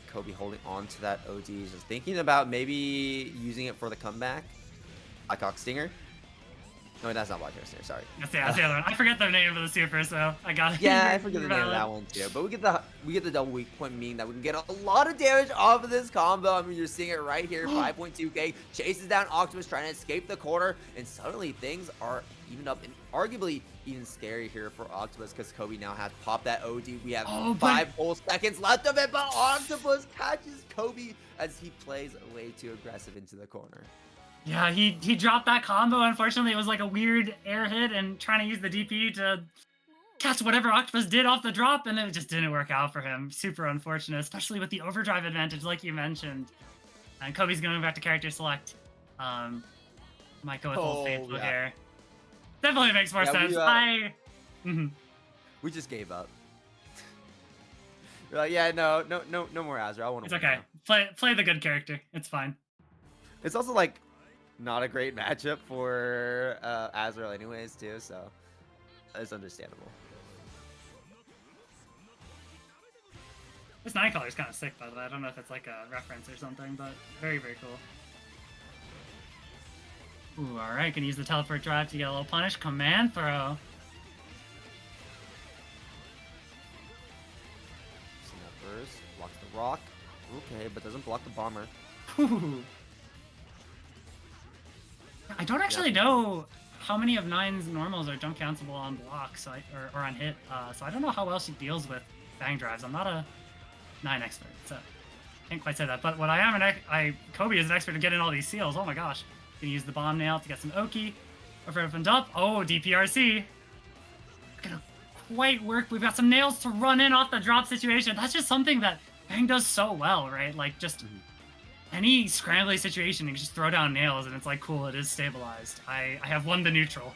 Speaker 2: Kobe holding on to that OD, just thinking about maybe using it for the comeback. Blackhawk Stinger. No, that's not Blackhawk Stinger, sorry.
Speaker 1: That's the other one. I forget the name of the super, so I got it.
Speaker 2: Yeah, I forget the name of that one too. But we get the double weak point, meaning that we can get a lot of damage off of this combo. I mean, you're seeing it right here. 5.2k chases down Octopus, trying to escape the corner, and suddenly things are even up and arguably even scary here for Octopus because Kobe now has popped that OD. We have 5 whole seconds left of it, but Octopus catches Kobe as he plays way too aggressive into the corner.
Speaker 1: Yeah, he dropped that combo. Unfortunately, it was like a weird air hit and trying to use the DP to catch whatever Octopus did off the drop, and it just didn't work out for him. Super unfortunate, especially with the overdrive advantage, like you mentioned. And Kobe's going back to character select. Might go with Old Faithful here. Definitely makes more sense.
Speaker 2: We just gave up. We're like, yeah, no more Azra. I want to.
Speaker 1: It's okay. Play the good character. It's fine.
Speaker 2: It's also like not a great matchup for Azrael anyways too, so it's understandable.
Speaker 1: This 9 color is kind of sick, by the way. I don't know if it's like a reference or something, but very, very cool. Ooh, alright, can use the teleport drive to get a little punish. Command throw.
Speaker 2: Burst, blocks the rock. Okay, but doesn't block the bomber.
Speaker 1: Ooh. I don't actually know how many of 9's normals are jump cancelable on block, so or on hit, so I don't know how well she deals with bang drives. I'm not a 9 expert, so can't quite say that. But what I am, Kobe is an expert at getting all these seals. Oh my gosh. Gonna use the bomb nail to get some Oki. Over opened up. Oh, DPRC. Gonna quite work. We've got some nails to run in off the drop situation. That's just something that Bang does so well, right? Like just any scrambly situation, you can just throw down nails and it's like, cool, it is stabilized. I have won the neutral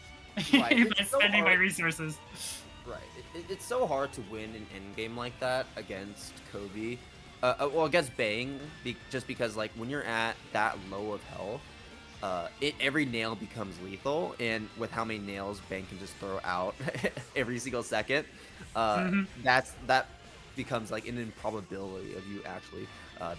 Speaker 1: by spending my resources.
Speaker 2: Right. It's so hard to win an endgame like that against Kobe. Well, against Bang, just because like when you're at that low of health, every nail becomes lethal, and with how many nails Bang can just throw out every single second, that becomes like an improbability of you actually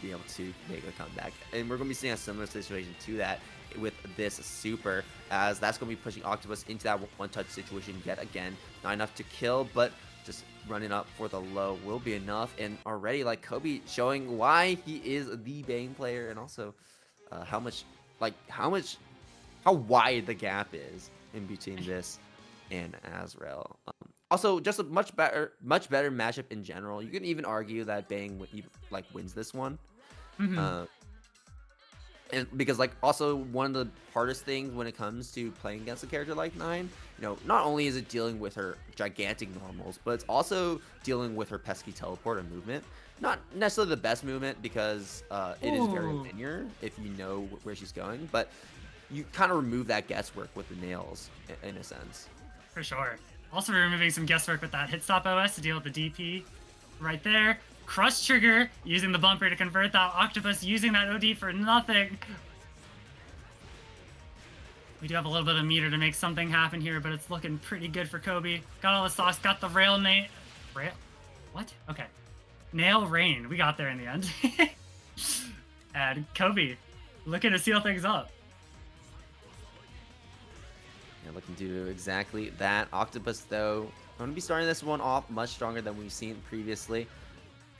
Speaker 2: being able to make a comeback. And we're going to be seeing a similar situation to that with this super, as that's going to be pushing Octopus into that one-touch situation yet again. Not enough to kill, but just running up for the low will be enough. And already, like, Kobe showing why he is the Bang player, and also how wide the gap is in between this and Azrael. Also, just a much better matchup in general. You can even argue that Bang wins this one, and because like also one of the hardest things when it comes to playing against a character like 9, you know, not only is it dealing with her gigantic normals, but it's also dealing with her pesky teleport and movement. Not necessarily the best movement because it is very
Speaker 1: Ooh,
Speaker 2: linear if you know where she's going, but you kind of remove that guesswork with the nails in a sense.
Speaker 1: for sure. Also removing some guesswork with that hit stop OS to deal with the DP right there. Crush trigger using the bumper to convert that octopus, using that OD for nothing. We do have a little bit of meter to make something happen here, but it's looking pretty good for Kobe. Got all the sauce, got the rail rail. What? Okay. Nail rain. We got there in the end. And Kobe looking to seal things up.
Speaker 2: Yeah, looking to do exactly that. Octopus, though, I'm going to be starting this one off much stronger than we've seen previously.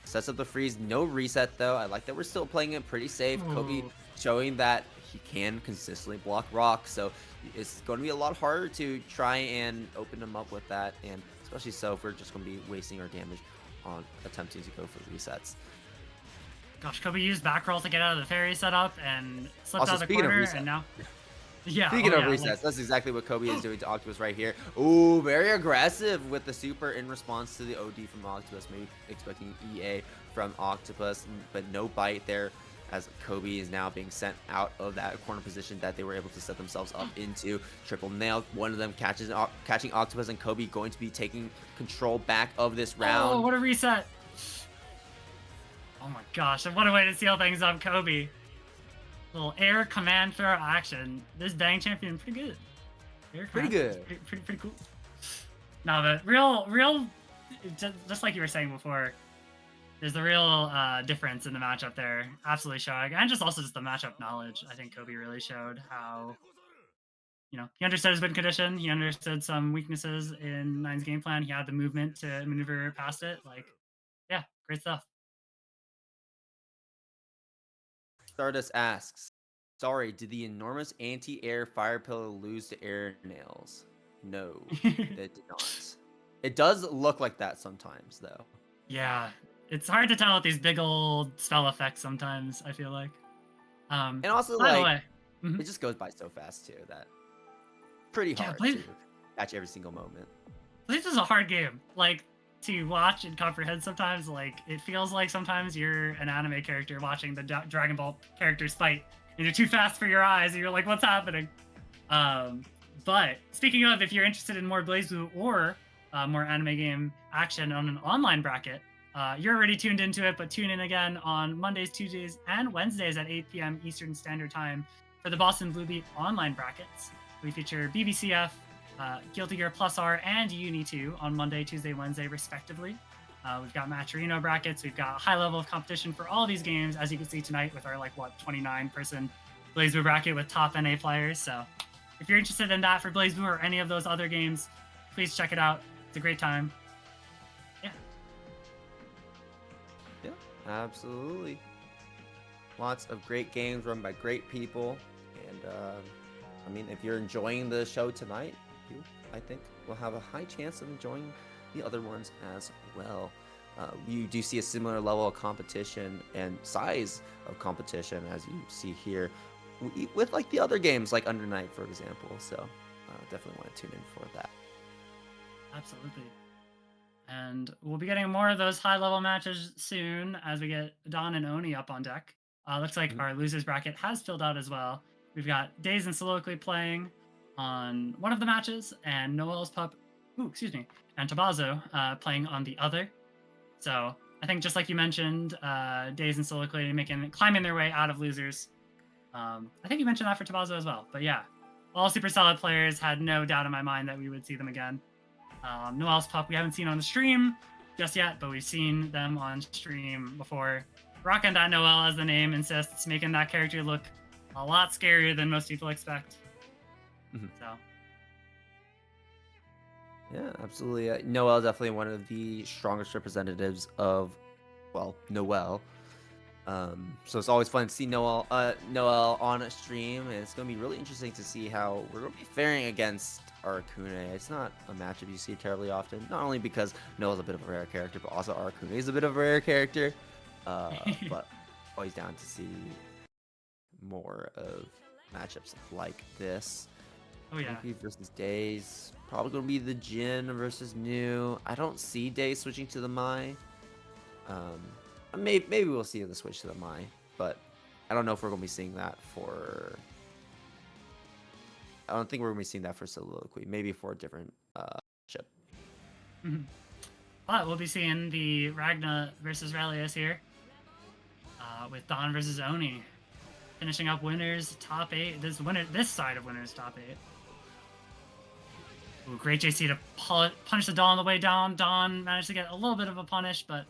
Speaker 2: Sets up the freeze. No reset, though. I like that we're still playing it pretty safe.
Speaker 1: Ooh.
Speaker 2: Kobe showing that he can consistently block rock, so it's going to be a lot harder to try and open him up with that, and especially so if we're just going to be wasting our damage on attempting to go for resets.
Speaker 1: Gosh, Kobe used back roll to get out of the fairy setup and slipped
Speaker 2: Also,
Speaker 1: out of the
Speaker 2: speaking of
Speaker 1: corner,
Speaker 2: reset.
Speaker 1: and now... Yeah.
Speaker 2: Speaking of
Speaker 1: yeah,
Speaker 2: resets,
Speaker 1: like...
Speaker 2: that's exactly what Kobe is doing to Octopus right here. Ooh, very aggressive with the super in response to the OD from Octopus. Maybe expecting EA from Octopus, but no bite there as Kobe is now being sent out of that corner position that they were able to set themselves up into. Triple nail. One of them catching Octopus, and Kobe going to be taking control back of this round.
Speaker 1: Oh, what a reset. Oh my gosh, what a way to seal things up, Kobe. Little air command throw action. This bang champion, pretty good. Air
Speaker 2: Pretty good.
Speaker 1: Pretty cool. No, but real, just like you were saying before, there's the real difference in the matchup there. Absolutely showing, and just also just the matchup knowledge. I think Kobe really showed how, he understood his win condition. He understood some weaknesses in Nine's game plan. He had the movement to maneuver past it. Like, yeah, great stuff.
Speaker 2: Stardust asks, sorry, did the enormous anti-air fire pillow lose to air nails? No, it did not. It does look like that sometimes, though.
Speaker 1: Yeah, it's hard to tell with these big old spell effects sometimes, I feel like.
Speaker 2: And also,
Speaker 1: by the
Speaker 2: like,
Speaker 1: way,
Speaker 2: it just goes by so fast, too, that pretty hard to catch every single moment.
Speaker 1: This is a hard game, like, to watch and comprehend sometimes. Like, it feels like sometimes you're an anime character watching the Dragon Ball characters fight, and you're too fast for your eyes, and you're like, what's happening? But speaking of, if you're interested in more BlazBlue or more anime game action on an online bracket, you're already tuned into it, but tune in again on Mondays, Tuesdays, and Wednesdays at 8 p.m. Eastern Standard Time for the Boston Blue Beat online brackets. We feature BBCF, Guilty Gear Plus R, and Uni2 on Monday, Tuesday, Wednesday, respectively. We've got Matcherino brackets. We've got a high level of competition for all these games, as you can see tonight with our 29-person BlazBlue bracket with top NA players. So if you're interested in that for BlazBlue or any of those other games, please check it out. It's a great time. Yeah.
Speaker 2: Yeah, absolutely. Lots of great games run by great people. And, I mean, if you're enjoying the show tonight, I think we'll have a high chance of enjoying the other ones as well. You do see a similar level of competition and size of competition as you see here with like the other games like Undernight, for example. So definitely want to tune in for that.
Speaker 1: Absolutely. And we'll be getting more of those high-level matches soon as we get Don and Oni up on deck. Looks like our losers bracket has filled out as well. We've got Daze and Soliloquy playing on one of the matches, and Noel's pup, and Tabazo playing on the other. So I think just like you mentioned, Daze and Soliloquy climbing their way out of losers. I think you mentioned that for Tabazo as well. But yeah, all super solid players. Had no doubt in my mind that we would see them again. Noel's pup we haven't seen on the stream just yet, but we've seen them on stream before. Rocking that Noel, as the name insists, making that character look a lot scarier than most people expect. So.
Speaker 2: Yeah, absolutely. Noel is definitely one of the strongest representatives of, well, Noel. So it's always fun to see Noel on a stream, and it's going to be really interesting to see how we're going to be faring against Arcune. It's not a matchup you see terribly often, not only because Noel's a bit of a rare character, but also Arcune is a bit of a rare character. But always down to see more of matchups like this.
Speaker 1: Oh yeah.
Speaker 2: Ruby versus Daze. Probably going to be the Jin versus New. I don't see Daze switching to the Mai. Maybe we'll see the switch to the Mai, but I don't know if we're gonna be seeing that for. I don't think we're gonna be seeing that for Soliloquy. Maybe for a different ship.
Speaker 1: But we'll be seeing the Ragna versus Relius here, with Dawn versus Oni, finishing up winners top 8. This side of winners top 8. Ooh, great JC to punish the Dawn on the way down. Dawn managed to get a little bit of a punish, but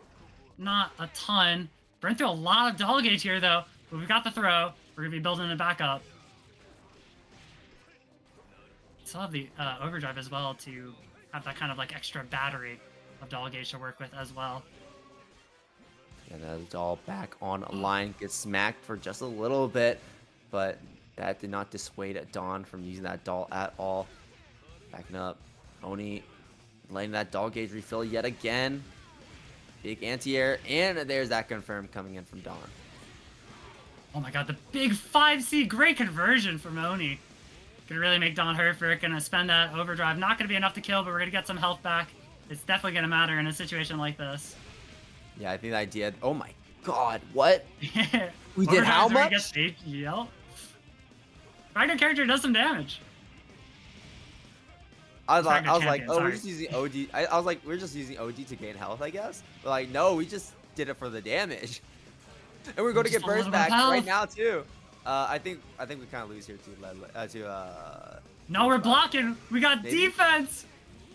Speaker 1: not a ton. Burn through a lot of doll gauge here, though. But we've got the throw. We're going to be building it back up. Still have the overdrive as well to have that kind of like extra battery of doll gauge to work with as well.
Speaker 2: And the doll back on line gets smacked for just a little bit, but that did not dissuade Dawn from using that doll at all. Backing up, Oni letting that doll gauge refill yet again. Big anti-air, and there's that confirmed coming in from Dawn.
Speaker 1: Oh my god, the big 5C, great conversion from Oni. Gonna really make Dawn hurt for it, gonna spend that overdrive. Not gonna be enough to kill, but we're gonna get some health back. It's definitely gonna matter in a situation like this.
Speaker 2: Yeah, I think the idea. Oh my god, what? We did how much?
Speaker 1: Yep. Ragnar character does some damage.
Speaker 2: I was like, oh, we're just using OD. I was like, we're just using OD to gain health, I guess. But like, no, we just did it for the damage. And we're going to get burst back right now too. I think we kind of lose here to
Speaker 1: No, we're blocking. We got defense.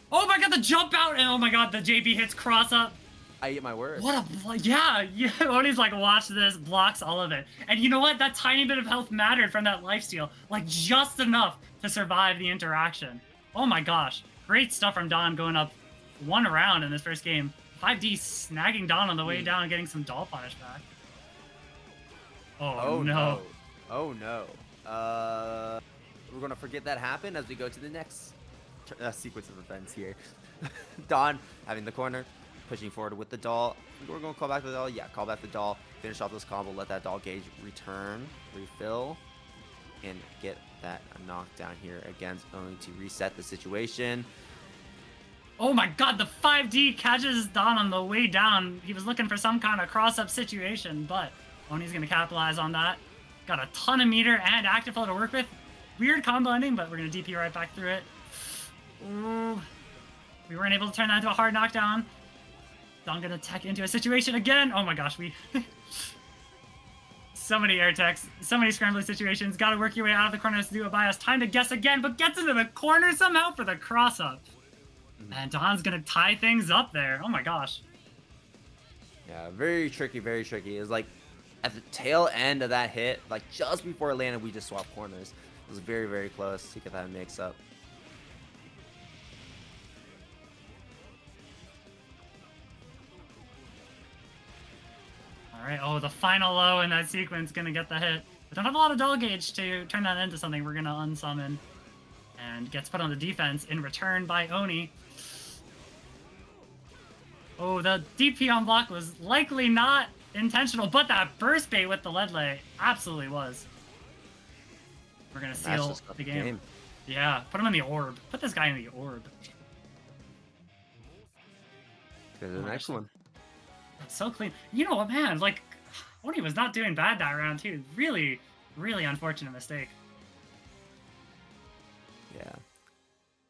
Speaker 1: Oh my god, the jump out, and oh my god, the JB hits cross up.
Speaker 2: I eat my words.
Speaker 1: What a yeah. Oni's like, watch this, blocks all of it. And you know what? That tiny bit of health mattered from that lifesteal, like just enough to survive the interaction. Oh my gosh, great stuff from Dawn going up 1 round in this first game. 5D snagging Dawn on the way down and getting some doll punish back. Oh no.
Speaker 2: Oh no. We're gonna forget that happened as we go to the next sequence of events here. Dawn having the corner, pushing forward with the doll. We're gonna call back the doll. Yeah, call back the doll. Finish off this combo. Let that doll gauge return, refill, and get that knockdown here against Eolyne to reset the situation.
Speaker 1: Oh my god, the 5D catches Dawn on the way down. He was looking for some kind of cross-up situation, but Oni's gonna capitalize on that. Got a ton of meter and active flow to work with. Weird combo ending, but we're gonna DP right back through it. Ooh. We weren't able to turn that into a hard knockdown. Dawn gonna tech into a situation again. Oh my gosh, we... So many air techs, so many scrambling situations. Gotta work your way out of the corner to do a bias. Time to guess again, but gets into the corner somehow for the cross-up. And Dawn's gonna tie things up there. Oh my gosh.
Speaker 2: Yeah, very tricky, very tricky. It was like at the tail end of that hit, like just before it landed, we just swapped corners. It was very, very close to get that mix up.
Speaker 1: Alright, oh, the final low in that sequence gonna get the hit. We don't have a lot of doll gauge to turn that into something. We're gonna unsummon. And gets put on the defense in return by Oni. Oh, the DP on block was likely not intentional, but that burst bait with the lead lay absolutely was. We're gonna seal the game. Yeah, put him in the orb. Put this guy in the orb.
Speaker 2: To the next one.
Speaker 1: That's so clean. You know what, man? Like, Oni was not doing bad that round too. Really, really unfortunate mistake.
Speaker 2: Yeah.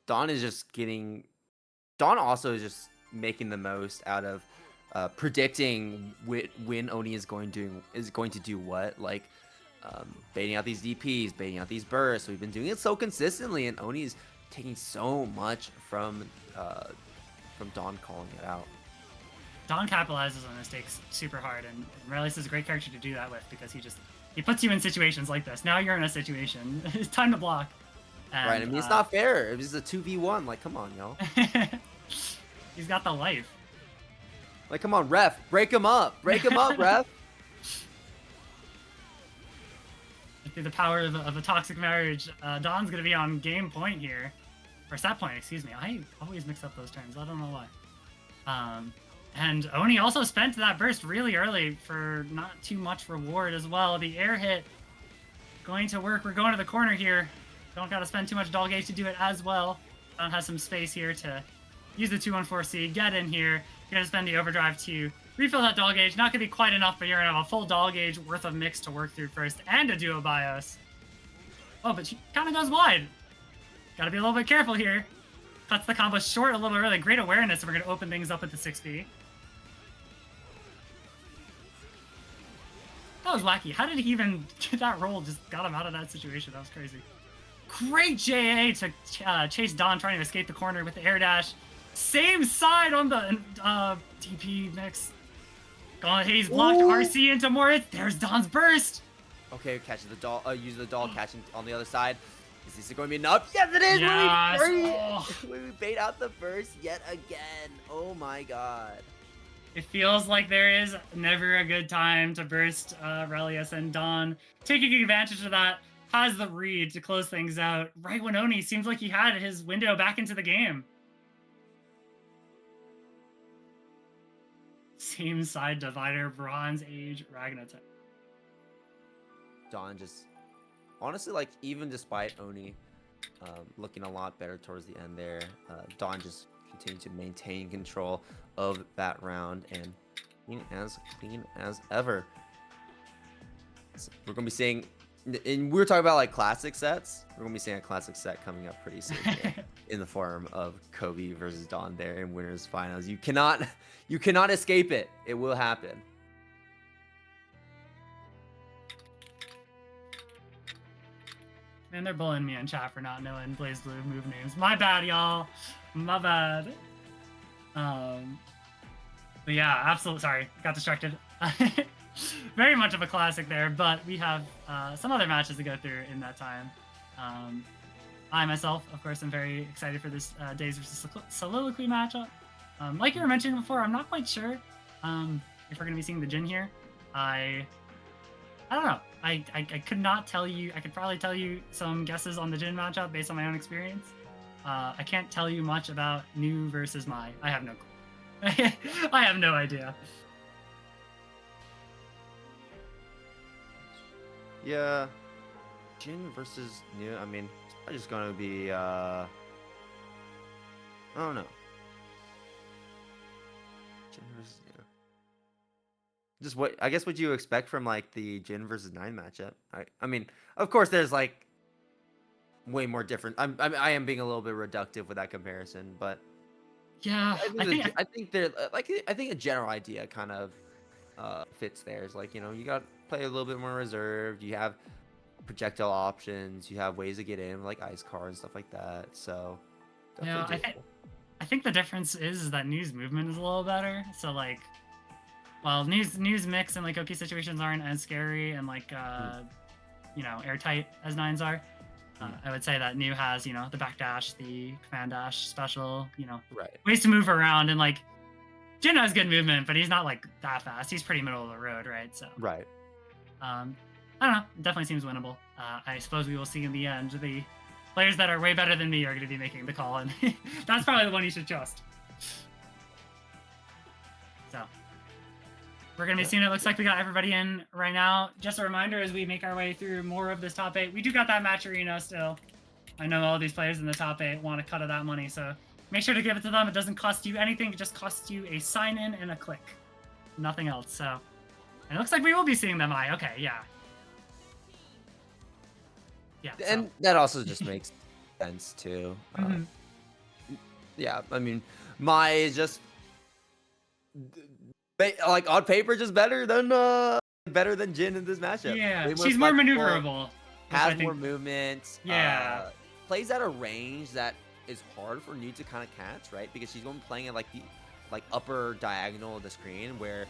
Speaker 2: Dawn is just getting... Dawn also is just making the most out of predicting when Oni is going to do what. Like, baiting out these DPs, baiting out these bursts. We've been doing it so consistently, and Oni is taking so much from Dawn calling it out.
Speaker 1: Dawn capitalizes on mistakes super hard, and Relius is a great character to do that with because he puts you in situations like this. Now you're in a situation. It's time to block. And,
Speaker 2: right, I mean, it's not fair. It was a 2v1. Like, come on, y'all.
Speaker 1: He's got the life.
Speaker 2: Like, come on, ref. Break him up. Break him up, ref.
Speaker 1: Through the power of a toxic marriage, Dawn's going to be on game point here. Or set point, excuse me. I always mix up those terms. I don't know why. And Oni also spent that burst really early for not too much reward as well. The air hit going to work. We're going to the corner here. Don't got to spend too much doll gauge to do it as well. Dawn has some space here to use the 214C, get in here. You're going to spend the overdrive to Refill that doll gauge. Not gonna be quite enough, but you're gonna have a full doll gauge worth of mix to work through first, and a duo BIOS. Oh, but she kind of goes wide. Gotta be a little bit careful here. Cuts the combo short a little early. Great awareness, and we're gonna open things up with the 6B. That was wacky. How did he even get that roll? Just got him out of that situation. That was crazy. Great JA to chase Don trying to escape the corner with the air dash. Same side on the DP mix. Going Haze blocked RC into Moritz. There's Don's burst.
Speaker 2: Okay, catches the doll. Use the doll catching on the other side. Is this going to be enough? Yes, it is.
Speaker 1: Yes.
Speaker 2: We bait out the burst yet again. Oh my god.
Speaker 1: It feels like there is never a good time to burst Relius, and Don taking advantage of that has the read to close things out right when Oni seems like he had his window back into the game. Same side divider, Bronze Age, Ragnarok.
Speaker 2: Don just, honestly, like, even despite Oni looking a lot better towards the end there, Don just continued to maintain control of that round and clean as ever. So we're gonna be seeing, and we were talking about like classic sets. We're gonna be seeing a classic set coming up pretty soon here in the form of Kobe versus Don there in winners finals. You cannot escape it. It will happen.
Speaker 1: Man, they're bullying me in chat for not knowing BlazBlue move names. My bad, y'all. My bad. But yeah, absolutely. Sorry, got distracted. Very much of a classic there, but we have some other matches to go through in that time. I myself, of course, am very excited for this daze versus Soliloquy matchup. Like you were mentioning before, I'm not quite sure if we're gonna be seeing the Jin here. I don't know. I could not tell you. I could probably tell you some guesses on the Jin matchup based on my own experience. I can't tell you much about New versus Mai. I have no clue. I have no idea.
Speaker 2: Yeah, Jin versus New. I mean, it's probably just gonna be. I don't know. Jin versus New. Just what I guess what you expect from like the Jin versus 9 matchup. I mean, of course, there's like way more different. I am being a little bit reductive with that comparison, but
Speaker 1: yeah,
Speaker 2: I think they're like I think a general idea kind of fits there. It's like, you know, you got to play a little bit more reserved. You have projectile options. You have ways to get in like ice car and stuff like that. So
Speaker 1: yeah, I think the difference is that New's movement is a little better. So like, well, New's mix and like OK situations aren't as scary and like you know, airtight as 9s are. I would say that New has, you know, the backdash, the command dash special, you know, ways to move around, and like Jin has good movement, but he's not like that fast. He's pretty middle of the road, right? So I don't know. It definitely seems winnable. I suppose we will see in the end. The players that are way better than me are going to be making the call, and that's probably the one you should trust. So we're going to be seeing it. Looks like we got everybody in right now. Just a reminder, as we make our way through more of this top 8, we do got that match arena still. I know all these players in the top 8 want a cut of that money, so make sure to give it to them. It doesn't cost you anything. It just costs you a sign-in and a click. Nothing else. So it looks like we will be seeing them. Okay, yeah. Yeah.
Speaker 2: And that also just makes sense too. Yeah, I mean, Mai is just like on paper just better than Jin in this matchup.
Speaker 1: Yeah, she's more maneuverable.
Speaker 2: Has more movement.
Speaker 1: Yeah.
Speaker 2: Plays at a range that is hard for New to kind of catch, right? Because she's going to be playing at like the upper diagonal of the screen, where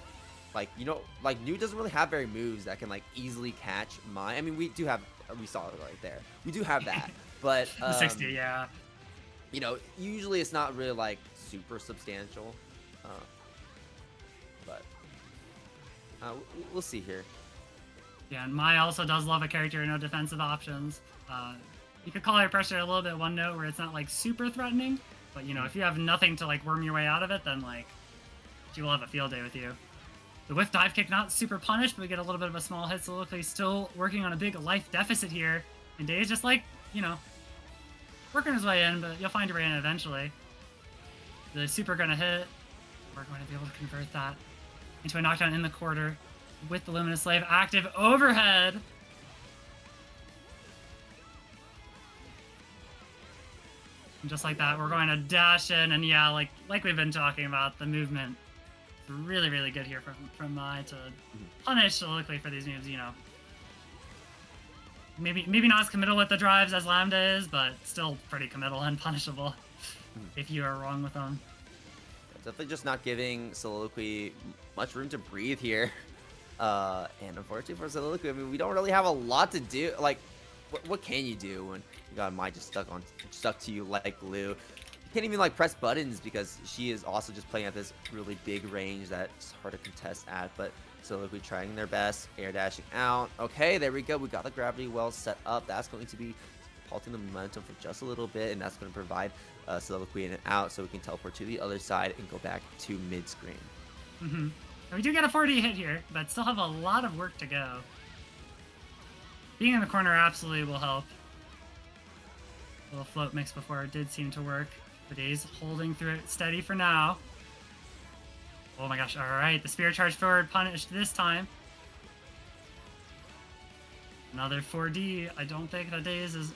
Speaker 2: like, you know, like New doesn't really have very moves that can like easily catch Mai. I mean, we do have, we saw it right there. We do have that, but
Speaker 1: the 60, yeah.
Speaker 2: You know, usually it's not really like super substantial, but we'll see here.
Speaker 1: Yeah, and Mai also does love a character with no defensive options. You could call her pressure a little bit one note where it's not like super threatening, but you know, if you have nothing to like worm your way out of it, then like she will have a field day with you. The whiff dive kick not super punished, but we get a little bit of a small hit. So Soliloquy still working on a big life deficit here, and Daze just like, you know, working his way in, but you'll find your way in eventually. The super gonna hit. We're going to be able to convert that. into a knockdown in the quarter with the Luminous Slave active overhead. And just like that, we're going to dash in, and yeah, like we've been talking about, the movement is really, really good here from Mai to punish Soliloquy for these moves, you know. Maybe not as committal with the drives as Lambda is, but still pretty committal and punishable if you are wrong with them.
Speaker 2: Definitely just not giving Soliloquy much room to breathe here. And unfortunately for Soliloquy, I mean, we don't really have a lot to do. Like, what can you do when you got Mai just stuck to you like glue? You can't even like press buttons because she is also just playing at this really big range that's hard to contest at. But Soliloquy trying their best, air dashing out. Okay, there we go. We got the gravity well set up. That's going to be halting the momentum for just a little bit, and that's going to provide Soliloquy in and out so we can teleport to the other side and go back to mid-screen.
Speaker 1: Mm-hmm. We do get a 4D hit here, but still have a lot of work to go. Being in the corner absolutely will help. A little float mix before it did seem to work. The daze holding through it steady for now. Oh my gosh, alright, the Spirit Charge forward punished this time. Another 4D. I don't think the daze is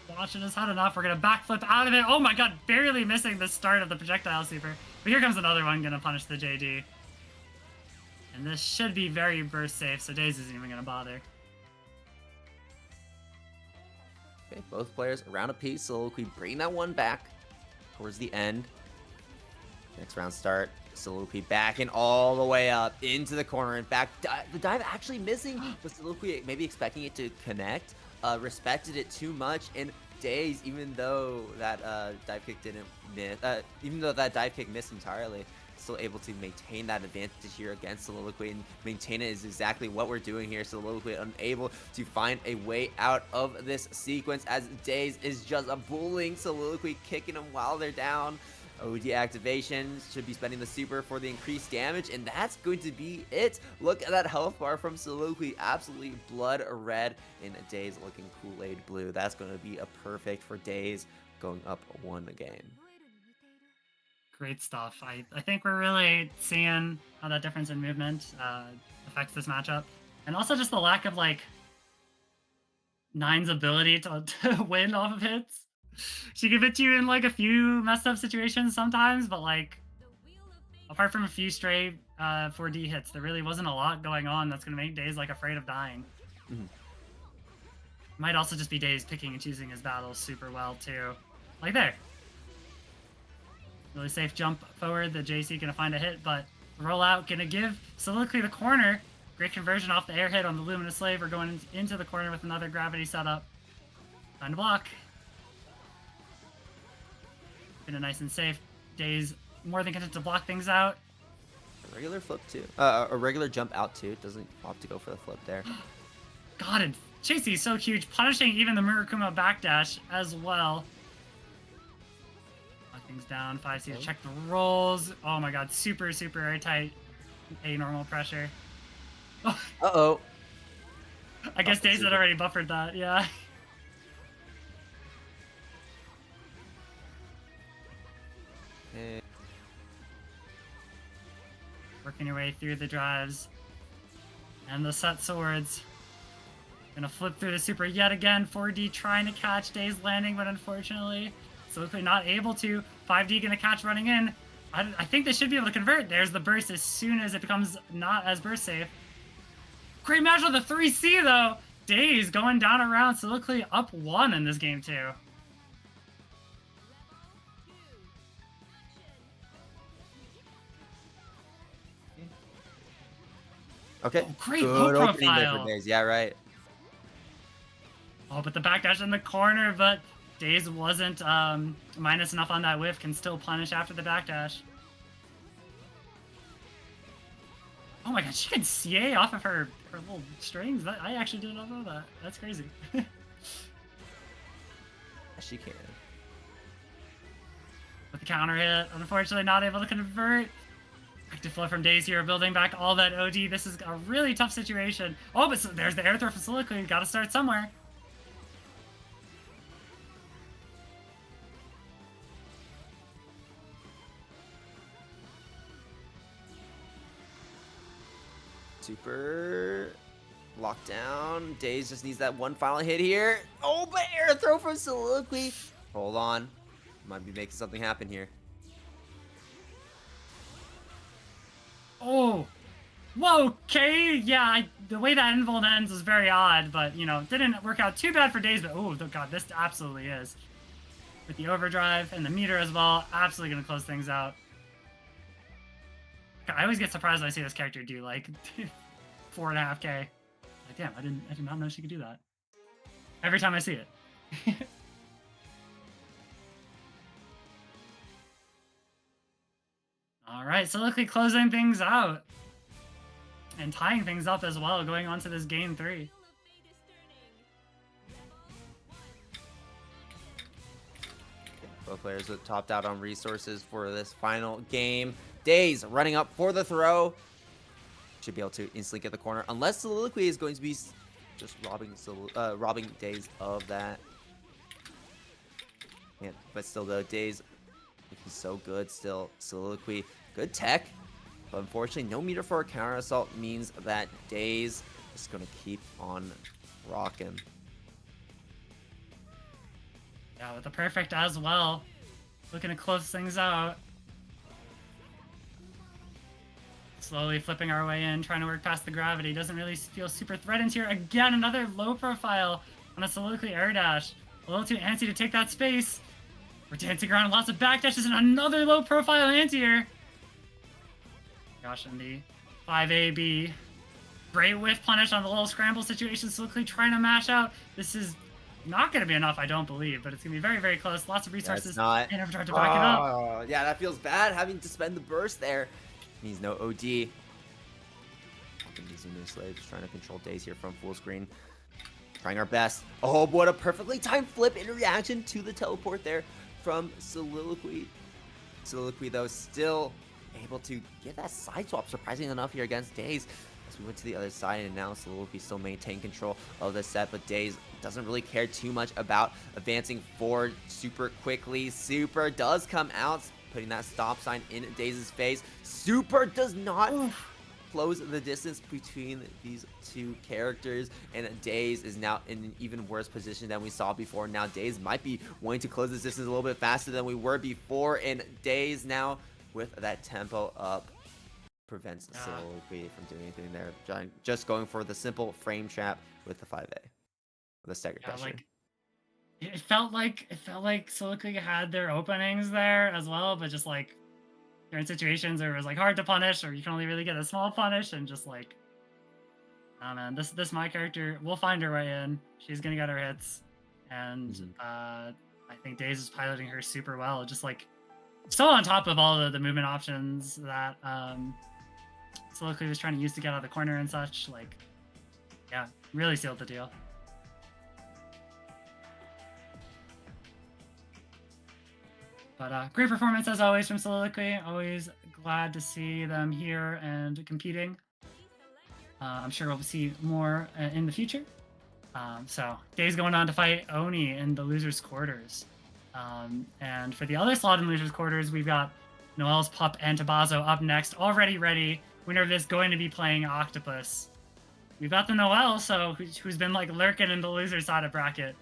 Speaker 1: watching his head enough. We're gonna backflip out of it. Oh my god, barely missing the start of the projectile sweeper. But here comes another one gonna punish the JD. And this should be very burst safe, so daze isn't even gonna bother.
Speaker 2: Okay, both players around a piece. Soliloquy bring that one back towards the end. Next round start. Soliloquy backing all the way up into the corner. In fact, the dive actually missing, but Soliloquy maybe expecting it to connect. Respected it too much, and daze, even though that dive kick didn't miss, even though that dive kick missed entirely, still able to maintain that advantage here against Soliloquy, and maintain it is exactly what we're doing here. Soliloquy unable to find a way out of this sequence as daze is just bullying Soliloquy, kicking them while they're down. OD activations, should be spending the super for the increased damage, and that's going to be it. Look at that health bar from Soliloquy, absolutely blood red, and daze looking Kool-Aid blue. That's going to be a perfect for daze going up one game.
Speaker 1: Great stuff. I think we're really seeing how that difference in movement affects this matchup. And also just the lack of, like, Nine's ability to win off of hits. She can hit you in, like, a few messed up situations sometimes, but, like, apart from a few stray 4D hits, there really wasn't a lot going on that's going to make daze, like, afraid of dying. Might also just be daze picking and choosing his battles super well, too. Like there. Really safe jump forward. The JC gonna find a hit, but roll out gonna give Soliloquy the corner. Great conversion off the air hit on the Luminous Slave. We're going into the corner with another gravity setup. Time to block. Been a nice and safe. Daze more than content to block things out.
Speaker 2: A regular flip too. A regular jump out too. Doesn't opt to go for the flip there.
Speaker 1: God, and JC is so huge, punishing even the Murakuma backdash as well. Things down. 5C to check the rolls. Oh my god, super airtight. A normal pressure. Oh.
Speaker 2: Uh-oh.
Speaker 1: I guess daze had already buffered that, yeah.
Speaker 2: Okay.
Speaker 1: Working your way through the drives. And the set swords. Gonna flip through the super yet again. 4D trying to catch daze landing, but unfortunately Soliloquy not able to. 5D gonna catch running in. I think they should be able to convert. There's the burst as soon as it becomes not as burst safe. Great match with the 3C though. Daze going down around. Soliloquy up 1 in this game too.
Speaker 2: Okay.
Speaker 1: Oh, great
Speaker 2: good
Speaker 1: low
Speaker 2: opening there
Speaker 1: profile.
Speaker 2: for daze. Yeah, right.
Speaker 1: Oh, but the backdash in the corner, but daze wasn't minus enough on that whiff, can still punish after the backdash. Oh my god, she can CA off of her little strings. I actually did not know that. That's crazy.
Speaker 2: She can.
Speaker 1: With the counter hit, unfortunately not able to convert. Active flow from daze here, building back all that OD. This is a really tough situation. Oh, but there's the air throw from Soliloquy. Gotta start somewhere.
Speaker 2: Super locked down. Daze just needs that one final hit here. Oh, but air throw from Soliloquy. Hold on. Might be making something happen here.
Speaker 1: Oh. Whoa, okay. Yeah, the way that invuln ends was very odd, but, you know, didn't work out too bad for Daze, but, oh, God, this absolutely is. With the overdrive and the meter as well, absolutely going to close things out. I always get surprised when I see this character do, like, 4.5k. Like, damn, I did not know she could do that. Every time I see it. All right, so Soliloquy closing things out. And tying things up as well, going on to this game 3.
Speaker 2: Both players have topped out on resources for this final game. Daze running up for the throw. Should be able to instantly get the corner, unless Soliloquy is going to be just robbing Daze of that. Yeah, but still though, Daze looking so good still. Soliloquy, good tech. But unfortunately, no meter for a counter assault means that Daze is going to keep on rocking.
Speaker 1: Yeah, with the perfect as well. Looking to close things out. Slowly flipping our way in, trying to work past the gravity. Doesn't really feel super threatened here. Again, another low profile on a Soliloquy air dash. A little too antsy to take that space. We're dancing around lots of backdashes and another low profile anti-air. Gosh, and the 5AB. Great whiff punish on the little scramble situation. Soliloquy trying to mash out. This is not going to be enough, I don't believe, but it's going to be very, very close. Lots of resources.
Speaker 2: Not.
Speaker 1: And Adroth to back it up.
Speaker 2: Yeah, that feels bad, having to spend the burst there. Needs no OD. Using new slaves, trying to control Daze here from full screen. Trying our best. Oh, what a perfectly timed flip in reaction to the teleport there from Soliloquy. Soliloquy, though, still able to get that side swap, surprisingly enough, here against Daze. As we went to the other side, and now Soliloquy still maintain control of the set, but Daze doesn't really care too much about advancing forward super quickly. Super does come out, putting that stop sign in Daze's face. Super does not close the distance between these two characters, and Daze is now in an even worse position than we saw before. Now Daze might be wanting to close this distance a little bit faster than we were before, and Daze now with that tempo up prevents Soliloquy from doing anything there. Just going for the simple frame trap with the 5A, the staggered pressure.
Speaker 1: Like, it felt like Soliloquy had their openings there as well, but just like there are situations where it was like hard to punish, or you can only really get a small punish, and just like, oh man, this my character, we'll find her way in. She's gonna get her hits, and I think Daze is piloting her super well. Just like still on top of all of the movement options that Soliloquy was trying to use to get out of the corner and such. Like, yeah, really sealed the deal. But great performance as always from Soliloquy. Always glad to see them here and competing. I'm sure we'll see more in the future. So Daze going on to fight Oni in the losers quarters. And for the other slot in losers quarters, we've got Noel's Pup and Tabazo up next, already ready. Winner of this going to be playing Octopus. We've got the Noel, so who's been like lurking in the loser side of bracket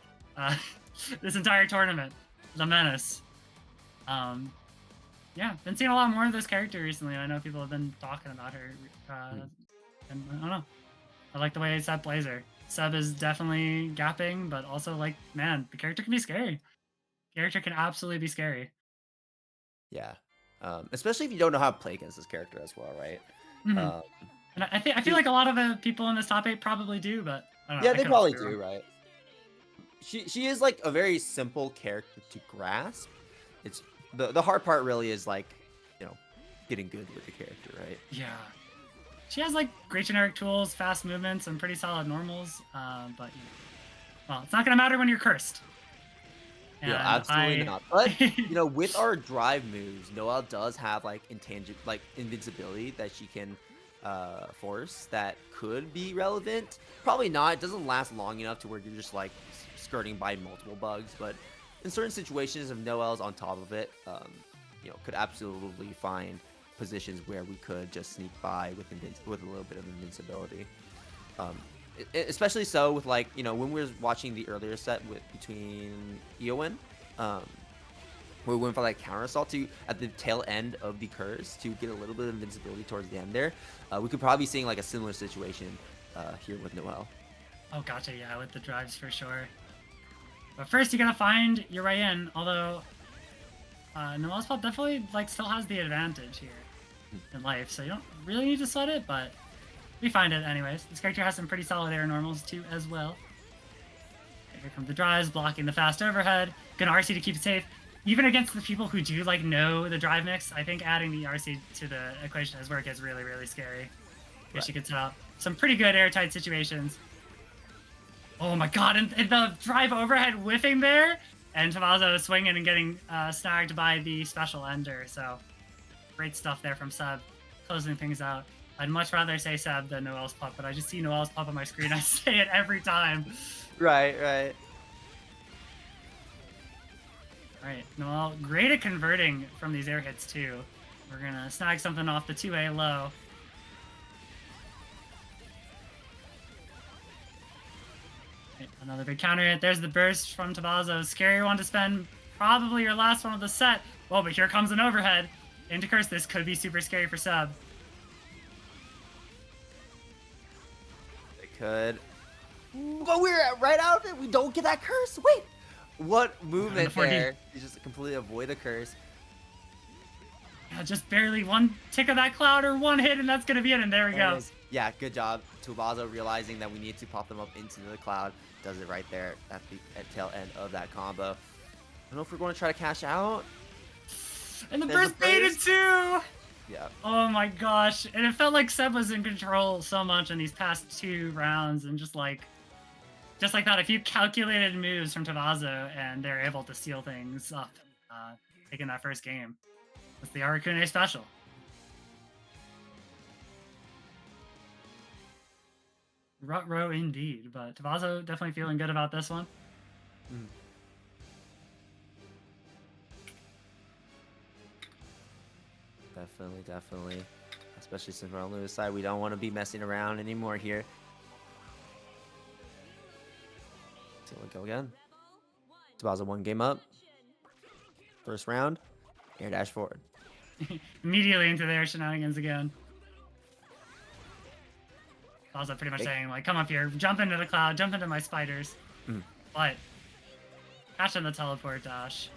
Speaker 1: this entire tournament. The menace. Yeah, been seeing a lot more of this character recently. I know people have been talking about her, and I don't know. I like the way Seb plays her. Seb is definitely gapping, but also like, man, the character can be scary. Character can absolutely be scary.
Speaker 2: Yeah, especially if you don't know how to play against this character as well, right?
Speaker 1: And I feel like a lot of the people in this top 8 probably do, but I don't know.
Speaker 2: Yeah, they probably do, right? She is like a very simple character to grasp. It's the hard part really is like, you know, getting good with the character, right?
Speaker 1: Yeah. She has like great generic tools, fast movements, and pretty solid normals. But well, it's not gonna matter when you're cursed. And
Speaker 2: yeah, absolutely not. But you know, with our drive moves, Noelle does have like invincibility that she can force that could be relevant. Probably not. It doesn't last long enough to where you're just like skirting by multiple bugs, but in certain situations, if Noelle's on top of it, you know, could absolutely find positions where we could just sneak by with with a little bit of invincibility. Especially so with like, you know, when we were watching the earlier set between Eolyne, we went for like counter assault to at the tail end of the curse to get a little bit of invincibility towards the end there. We could probably be seeing like a similar situation here with Noelle.
Speaker 1: Oh, gotcha. Yeah, with the drives for sure. But first, you gotta find your way in. Although Noelle's pop definitely like still has the advantage here in life, so you don't really need to sweat it, but we find it anyways. This character has some pretty solid air normals too as well. Okay, here come the drives, blocking the fast overhead. Gonna RC to keep it safe. Even against the people who do like know the drive mix, I think adding the RC to the equation is where it gets really, really scary. Because she gets out some pretty good airtight situations. Oh my god, and the drive overhead whiffing there, and Tommaso swinging and getting snagged by the special ender, so great stuff there from Seb, closing things out. I'd much rather say Seb than Noelle's pup, but I just see Noelle's pup on my screen. I say it every time.
Speaker 2: Right.
Speaker 1: Alright, Noelle, great at converting from these air hits too. We're gonna snag something off the 2A low. Right, another big counter hit. There's the burst from Tommaso. Scary one to spend. Probably your last one of the set. Oh, but here comes an overhead. Into curse. This could be super scary for Seb.
Speaker 2: It could. But we're right out of it. We don't get that curse. Wait. What movement there? You just completely avoid the curse.
Speaker 1: Yeah, just barely one tick of that cloud or one hit, and that's going to be it. And there we go.
Speaker 2: Yeah, good job. Tommaso realizing that we need to pop them up into the cloud. Does it right there at the tail end of that combo. I don't know if we're going to try to cash out.
Speaker 1: And the burst baited too!
Speaker 2: Yeah.
Speaker 1: Oh my gosh. And it felt like Seb was in control so much in these past 2 rounds, and just like that, a few calculated moves from Tommaso, and they're able to seal things up, taking that first game. That's the Arcune special. Rut row indeed, but Tommaso definitely feeling good about this one.
Speaker 2: Definitely. Especially since we're on Lewis' side, we don't want to be messing around anymore here. So we'll go again. Tommaso 1 game up. First round. Air dash forward.
Speaker 1: Immediately into their shenanigans again. Tommaso pretty much saying, like, come up here, jump into the cloud, jump into my spiders. But catching the teleport dash.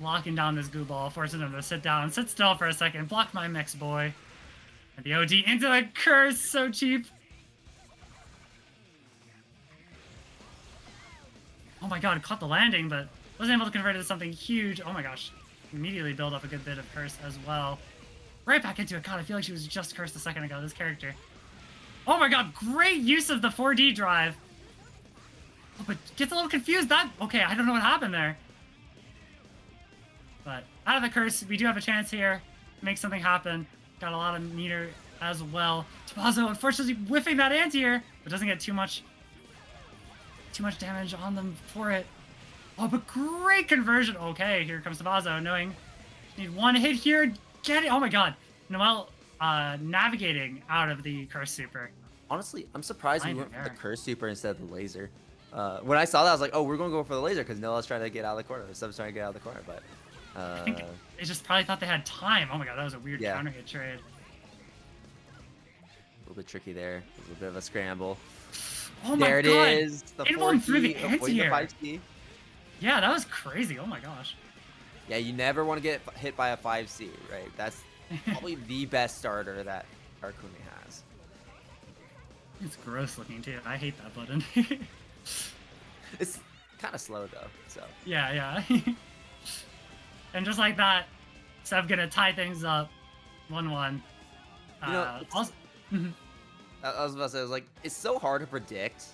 Speaker 1: Locking down this goo ball, forcing him to sit down, sit still for a second, block my mix boy. And the OD into the curse, so cheap. Oh my god, caught the landing, but wasn't able to convert it to something huge. Oh my gosh. Immediately build up a good bit of curse as well. Right back into it. God, I feel like she was just cursed a second ago, this character. Oh my god, great use of the 4D drive. Oh, but gets a little confused. Okay, I don't know what happened there. But out of the curse, we do have a chance here to make something happen. Got a lot of meter as well. Tommaso, unfortunately, whiffing that anti-air, but doesn't get too much damage on them for it. Oh, but great conversion. Okay, here comes Tommaso, knowing need one hit here. Get it. Oh my god. Noelle navigating out of the curse super.
Speaker 2: Honestly, I'm surprised we went for the curse super instead of the laser. When I saw that, I was like, oh, we're going to go for the laser because Noelle's trying to get out of the corner. Sub's trying to get out of the corner, but...
Speaker 1: I think they just probably thought they had time. Oh my god, that was a weird counter hit trade.
Speaker 2: A little bit tricky there. It was a bit of a scramble.
Speaker 1: Oh my god!
Speaker 2: There it is. The
Speaker 1: Anyone through the anti-air.
Speaker 2: 5C.
Speaker 1: Yeah, that was crazy. Oh my gosh.
Speaker 2: Yeah, you never want to get hit by a 5C, right? That's probably the best starter that Arcune has.
Speaker 1: It's gross looking too. I hate that button.
Speaker 2: It's kind of slow though, so.
Speaker 1: Yeah. And just like that, Seb gonna tie things up, 1-1.
Speaker 2: You know, I was about to say, I was like, it's so hard to predict,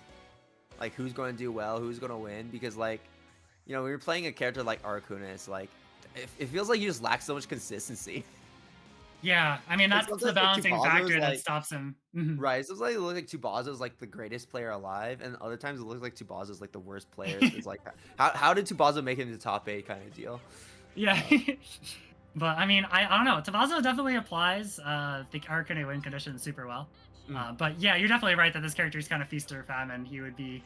Speaker 2: like who's going to do well, who's going to win, because like, you know, when you're playing a character like Arcune, it's like, it feels like you just lack so much consistency.
Speaker 1: Yeah, I mean that's the balancing factor that stops him.
Speaker 2: Right, so it's like it looks like Tommaso is like the greatest player alive, and other times it looks like Tommaso is like the worst player. It's like, how did Tommaso make it into top 8 kind of deal?
Speaker 1: Yeah. But I mean, I don't know. Tabasco definitely applies the Arcane win condition super well. But yeah, you're definitely right that this character is kind of feast or famine. He would be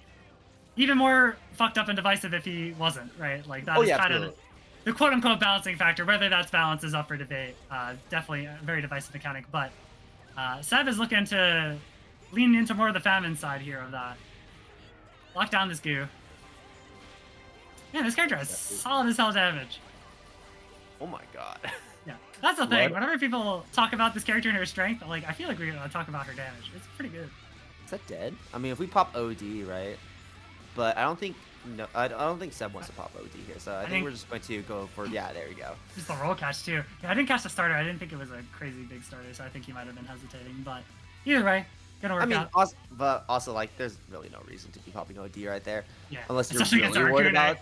Speaker 1: even more fucked up and divisive if he wasn't, right? Like that is kind
Speaker 2: absolutely.
Speaker 1: of the quote-unquote balancing factor. Whether that's balance is up for debate. Definitely a very divisive mechanic. But Seb is looking to lean into more of the famine side here of that. Lock down this goo. Man, this character has solid as hell damage.
Speaker 2: Oh my god.
Speaker 1: Yeah, that's the thing. Whenever people talk about this character and her strength, like I feel like we're gonna talk about her damage. It's pretty good.
Speaker 2: Is that dead? I mean, if we pop OD, right? But I don't think I don't think Seb wants to pop OD here, so I think we're just going to go for there we go.
Speaker 1: Just the roll catch too. Yeah, I didn't catch the starter. I didn't think it was a crazy big starter, so I think he might have been hesitating. But either way, gonna work out.
Speaker 2: But also like, there's really no reason to be popping OD right there,
Speaker 1: yeah,
Speaker 2: unless you're really worried about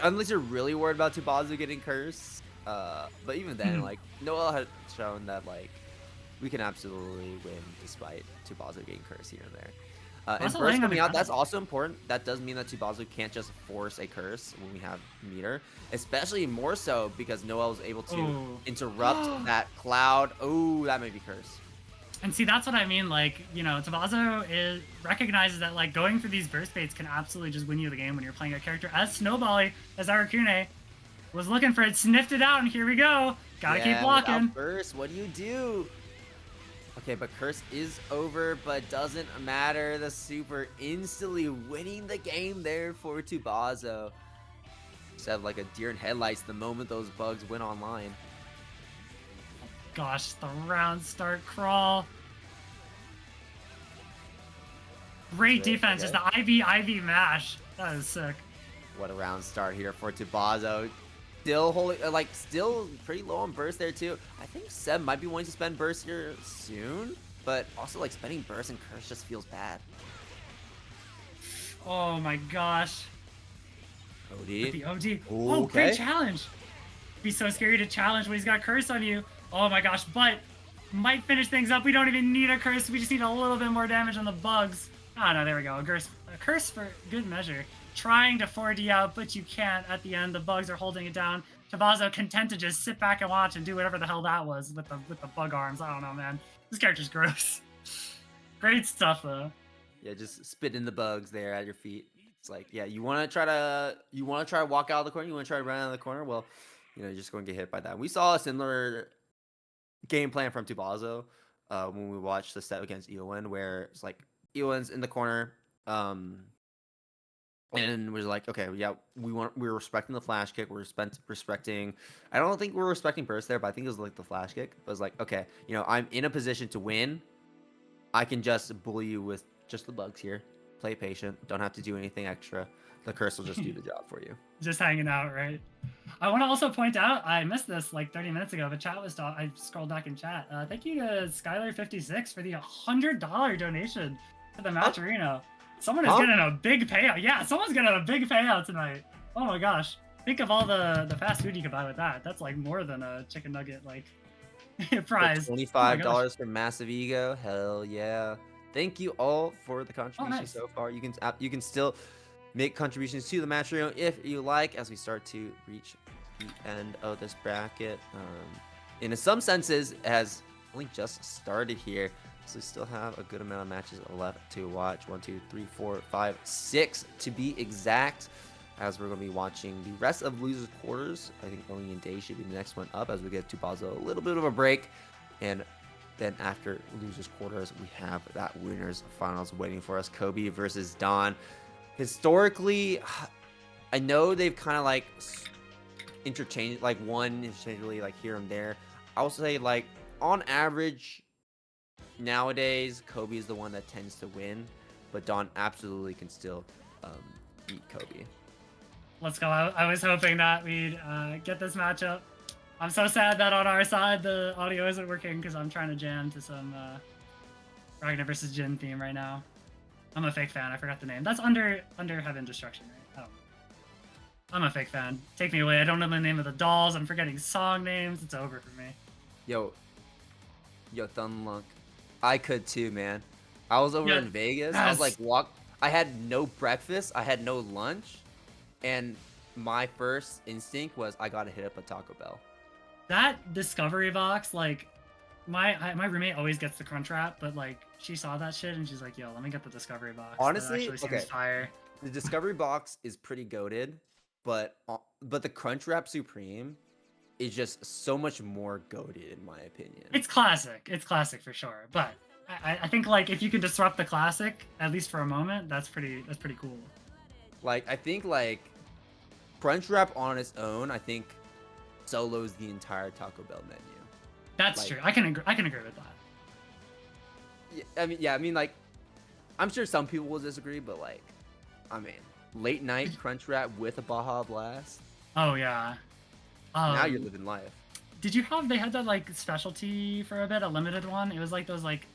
Speaker 2: unless you're really worried about Tabasco getting cursed. But even then, like Noel had shown that like we can absolutely win despite Tabasco getting cursed here and there. And burst coming out, that's also important. That does mean that Tabasco can't just force a curse when we have meter, especially more so because Noel was able to interrupt that cloud. Oh, that may be cursed.
Speaker 1: And see, that's what I mean. Like, you know, Tabasco recognizes that like going for these burst baits can absolutely just win you the game when you're playing a character as Snowbally as Arakune was looking for it, sniffed it out, and here we go. Gotta keep blocking.
Speaker 2: Burst, what do you do? Okay, but curse is over, but doesn't matter. The super instantly winning the game there for Tabasco. Said like a deer in headlights the moment those bugs went online.
Speaker 1: Oh gosh, the round start crawl. Great defense, just the IV mash. That is sick.
Speaker 2: What a round start here for Tabasco. Still holding, still pretty low on burst there too. I think Seb might be wanting to spend burst here soon, but also like spending burst and curse just feels bad.
Speaker 1: Oh my gosh.
Speaker 2: OD.
Speaker 1: With the OD. Okay. Oh, great challenge. Be so scary to challenge when he's got curse on you. Oh my gosh, but might finish things up. We don't even need a curse. We just need a little bit more damage on the bugs. Oh no, there we go. A curse for good measure. Trying to 4D out, but you can't. At the end, the bugs are holding it down. Tabasco content to just sit back and watch and do whatever the hell that was with the bug arms. I don't know, man. This character's gross. Great stuff though.
Speaker 2: Yeah, just spitting the bugs there at your feet. It's like, yeah, you want to try to walk out of the corner. You want to try to run out of the corner. Well, you know, you're just going to get hit by that. We saw a similar game plan from Tabasco when we watched the set against Eolyne, where it's like Eolyne's in the corner. And we're like, okay, yeah, we're respecting the flash kick. We're respecting. I don't think we're respecting burst there, but I think it was like the flash kick. But it's like, okay, you know, I'm in a position to win. I can just bully you with just the bugs here. Play patient. Don't have to do anything extra. The curse will just do the job for you.
Speaker 1: Just hanging out, right? I want to also point out, I missed this like 30 minutes ago, but chat was I scrolled back in chat. Thank you to Skylar56 for the $100 donation to the match arena. Someone is getting a big payout. Yeah, someone's getting a big payout tonight. Oh my gosh. Think of all the fast food you could buy with that. That's like more than a chicken nugget like prize.
Speaker 2: $25 for Massive Ego. Hell yeah. Thank you all for the contributions so far. You can still make contributions to the match room if you like as we start to reach the end of this bracket. In some senses, it has only just started here. So we still have a good amount of matches left to watch. 1, 2, 3, 4, 5, 6 to be exact. As we're going to be watching the rest of losers quarters. I think Eolyne and Daze should be the next one up as we get to Tabasco a little bit of a break. And then after losers quarters, we have that winners finals waiting for us. Kobe versus Dawn. Historically, I know they've kind of like interchanged, like one interchangeably like here and there. I will say like on average, nowadays, Kobe is the one that tends to win, but Dawn absolutely can still beat Kobe.
Speaker 1: Let's go. I was hoping that we'd get this matchup. I'm so sad that on our side the audio isn't working because I'm trying to jam to some Ragnar versus Jin theme right now. I'm a fake fan. I forgot the name. That's under Heaven Destruction, right? Oh. I'm a fake fan. Take me away. I don't know the name of the dolls. I'm forgetting song names. It's over for me.
Speaker 2: Yo, Thunlunk. I could too, man. I was over in Vegas. I was like, I had no breakfast. I had no lunch. And my first instinct was, I gotta hit up a Taco Bell.
Speaker 1: That discovery box, like, my roommate always gets the Crunchwrap, but like she saw that shit and she's like, "Yo, let me get the discovery box." That
Speaker 2: Honestly,
Speaker 1: actually seems
Speaker 2: okay,
Speaker 1: fire.
Speaker 2: the discovery box is pretty goated, but the Crunchwrap Supreme is just so much more goated in my opinion.
Speaker 1: It's classic. It's classic for sure. But I think like if you can disrupt the classic at least for a moment, that's pretty cool.
Speaker 2: Like I think like Crunchwrap on its own, I think solos the entire Taco Bell menu.
Speaker 1: That's
Speaker 2: Like,
Speaker 1: true. I can agree with that.
Speaker 2: I mean, like, I'm sure some people will disagree, but like, I mean, late night Crunchwrap with a Baja Blast.
Speaker 1: Oh yeah.
Speaker 2: Now you're living life.
Speaker 1: Did you have? They had that like specialty for a bit, a limited one. It was like those like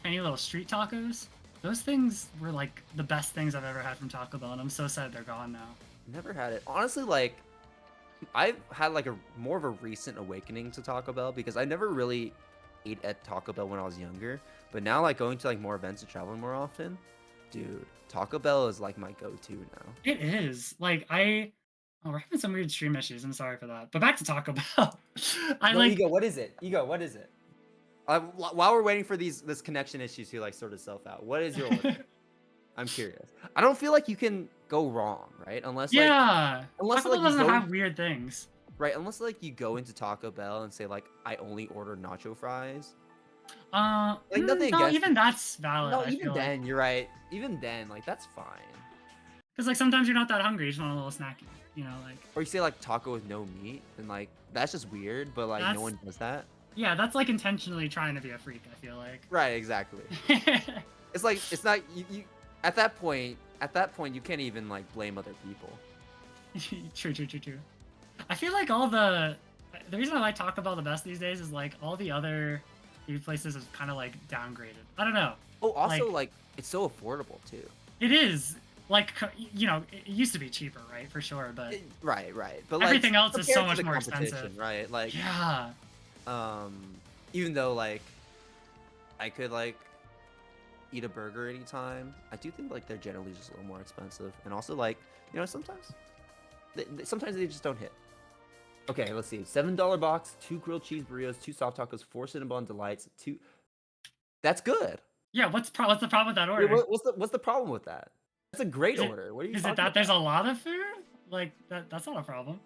Speaker 1: tiny little street tacos. Those things were like the best things I've ever had from Taco Bell, and I'm so sad they're gone now.
Speaker 2: Never had it. Honestly, like, I've had like a more of a recent awakening to Taco Bell because I never really ate at Taco Bell when I was younger. But now, like, going to like more events and traveling more often, dude, Taco Bell is like my go-to now.
Speaker 1: It is like Oh, we're having some weird stream issues. I'm sorry for that. But back to Taco Bell.
Speaker 2: Ego, what is it? Ego, what is it? While we're waiting for this connection issues to like sort itself out, what is your order? I'm curious. I don't feel like you can go wrong, right? Unless
Speaker 1: yeah,
Speaker 2: unless
Speaker 1: Taco
Speaker 2: like
Speaker 1: Bell
Speaker 2: you
Speaker 1: doesn't
Speaker 2: go
Speaker 1: have weird things.
Speaker 2: right, unless like you go into Taco Bell and say like I only order nacho fries. Like nothing
Speaker 1: No,
Speaker 2: against.
Speaker 1: even that's valid.
Speaker 2: No,
Speaker 1: I
Speaker 2: even
Speaker 1: feel
Speaker 2: then
Speaker 1: like.
Speaker 2: you're right. Even then, like that's fine.
Speaker 1: Because like sometimes you're not that hungry, you just want a little snacky, you know, like.
Speaker 2: Or you say like taco with no meat, and like that's just weird. But like no one does that.
Speaker 1: Yeah, that's like intentionally trying to be a freak. I feel like.
Speaker 2: Right, exactly. It's like it's not you at that point. At that point, you can't even like blame other people.
Speaker 1: True. I feel like all the reason I like Taco Bell the best these days is like all the other food places is kind of like downgraded. I don't know.
Speaker 2: Oh, also like it's so affordable too.
Speaker 1: It is like you know it used to be cheaper, right? For sure, but
Speaker 2: right. But
Speaker 1: everything
Speaker 2: like,
Speaker 1: else is so
Speaker 2: compared to
Speaker 1: much
Speaker 2: the
Speaker 1: more
Speaker 2: competition,
Speaker 1: expensive,
Speaker 2: right? Like
Speaker 1: yeah.
Speaker 2: Even though like I could like eat a burger anytime, I do think like they're generally just a little more expensive, and also like you know sometimes they just don't hit. Okay, let's see. $7 box, 2 grilled cheese burritos, 2 soft tacos, 4 Cinnabon delights, 2. That's good.
Speaker 1: Yeah, what's the problem with that order?
Speaker 2: Wait, what's the problem with that? That's a great order. What are you
Speaker 1: Is
Speaker 2: talking
Speaker 1: it that
Speaker 2: about?
Speaker 1: there's a lot of food? Like that's not a problem.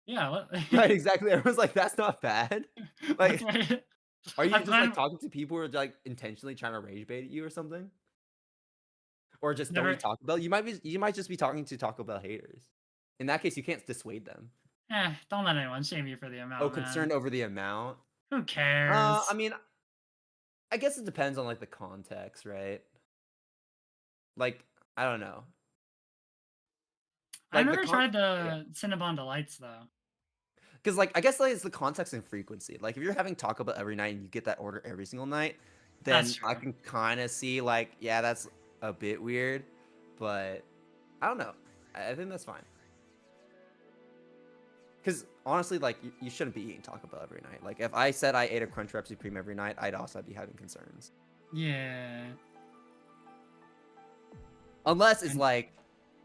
Speaker 1: Yeah. What?
Speaker 2: Right, exactly. Everyone's like, that's not bad. Like, are you
Speaker 1: I'm
Speaker 2: just like talking to people who are like intentionally trying to rage bait at you or something? Or just don't eat Taco Bell? You might just be talking to Taco Bell haters. In that case, you can't dissuade them.
Speaker 1: Don't let anyone shame you for the amount.
Speaker 2: Oh, concerned over the amount?
Speaker 1: Who cares?
Speaker 2: I mean, I guess it depends on like the context, right? Like, I don't know.
Speaker 1: I've
Speaker 2: Like
Speaker 1: never tried the Cinnabon delights though.
Speaker 2: Because like I guess like it's the context and frequency. Like if you're having Taco Bell every night and you get that order every single night, then I can kind of see like yeah, that's a bit weird, but I don't know. I think that's fine. Because honestly, like you shouldn't be eating Taco Bell every night. Like if I said I ate a Crunchwrap Supreme every night, I'd also be having concerns.
Speaker 1: Yeah.
Speaker 2: Unless it's like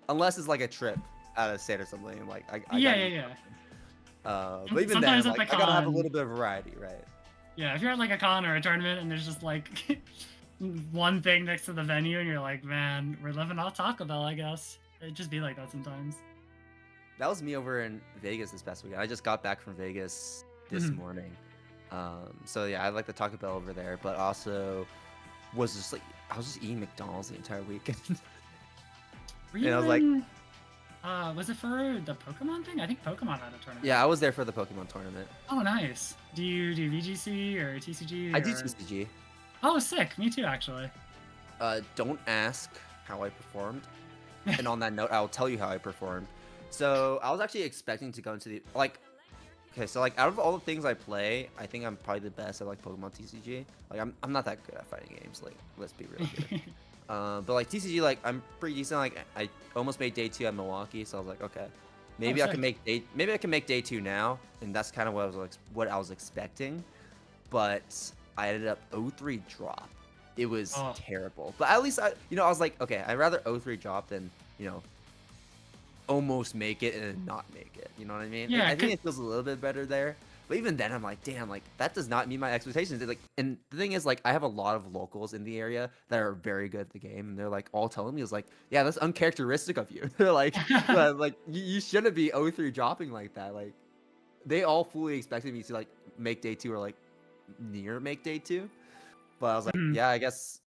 Speaker 2: a trip out of state or something. Like I
Speaker 1: yeah.
Speaker 2: But even then, like I gotta have a little bit of variety, right?
Speaker 1: Yeah, if you're at like a con or a tournament and there's just like one thing next to the venue and you're like, man, we're living off Taco Bell, I guess. It'd just be like that sometimes.
Speaker 2: That was me over in Vegas this past weekend. I just got back from Vegas this morning. So yeah, I like the Taco Bell over there, but also was just like I was just eating McDonald's the entire weekend.
Speaker 1: And I was like, was it for the Pokemon thing? I think Pokemon had a tournament.
Speaker 2: Yeah, I was there for the Pokemon tournament.
Speaker 1: Oh, nice. Do you do VGC or TCG?
Speaker 2: I do TCG.
Speaker 1: Oh, sick. Me too, actually.
Speaker 2: Don't ask how I performed. And on that note, I'll tell you how I performed. So I was actually expecting to go into the okay, so like out of all the things I play, I think I'm probably the best at like Pokemon TCG. Like I'm not that good at fighting games. Like let's be real here. But like TCG, like I'm pretty decent. Like I almost made day 2 at Milwaukee, so I was like, okay, maybe I can make day 2 now, and that's kind of what I was expecting. But I ended up 0-3 drop. It was terrible. But at least I was like, okay, I'd rather 0-3 drop than almost make it and then not make it. You know what I mean?
Speaker 1: Yeah,
Speaker 2: I think it feels a little bit better there. But even then, I'm like, damn, like that does not meet my expectations. Like, and the thing is, like, I have a lot of locals in the area that are very good at the game, and they're like all telling me is like, yeah, that's uncharacteristic of you. They're like, like you shouldn't be 0-3 dropping like that. Like, they all fully expected me to like make day 2 or like near make day 2. But I was like,
Speaker 1: Mhm.
Speaker 2: yeah, I guess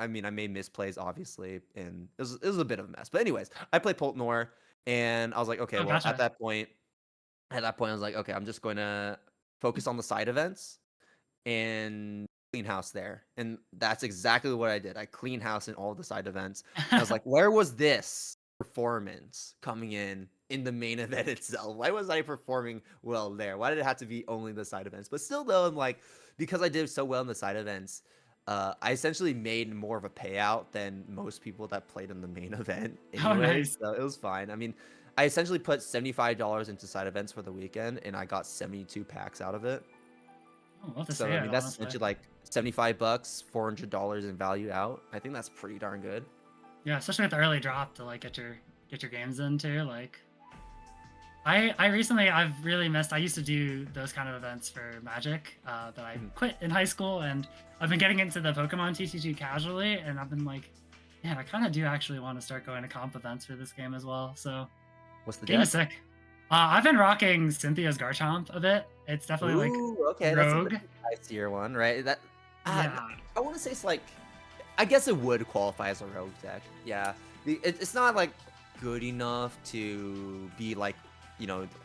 Speaker 2: I mean, I made misplays obviously, and it was a bit of a mess. But anyways, I played Poltnor, and I was like, okay,
Speaker 1: Oh,
Speaker 2: well,
Speaker 1: gotcha.
Speaker 2: at that point, I was like, okay, I'm just going to focus on the side events and clean house there. And that's exactly what I did. I clean house in all the side events. And I was like, where was this performance coming in the main event itself? Why was I performing well there? Why did it have to be only the side events? But still, though, I'm like, because I did so well in the side events, I essentially made more of a payout than most people that played in the main event
Speaker 1: Oh,
Speaker 2: anyways.
Speaker 1: nice.
Speaker 2: So it was fine. I mean, I essentially put $75 into side events for the weekend, and I got 72 packs out of it.
Speaker 1: Oh, love to see
Speaker 2: So I
Speaker 1: it,
Speaker 2: mean, that's
Speaker 1: honestly.
Speaker 2: essentially like $75, $400 in value out. I think that's pretty darn good.
Speaker 1: Yeah, especially with the early drop to like get your games in too. Like, I recently I've really missed. I used to do those kind of events for Magic, but I
Speaker 2: Mhm.
Speaker 1: quit in high school, and I've been getting into the Pokemon TCG casually, and I've been like, man, I kind of do actually want to start going to comp events for this game as well. So
Speaker 2: What's the
Speaker 1: game is
Speaker 2: deck?
Speaker 1: sick. I've been rocking Cynthia's Garchomp a bit. It's definitely like
Speaker 2: Ooh, okay, that's a bit
Speaker 1: rogue.
Speaker 2: of a spicier one, right?
Speaker 1: Yeah.
Speaker 2: I want to say it's like, I guess it would qualify as a rogue deck. Yeah, it's not like good enough to be like,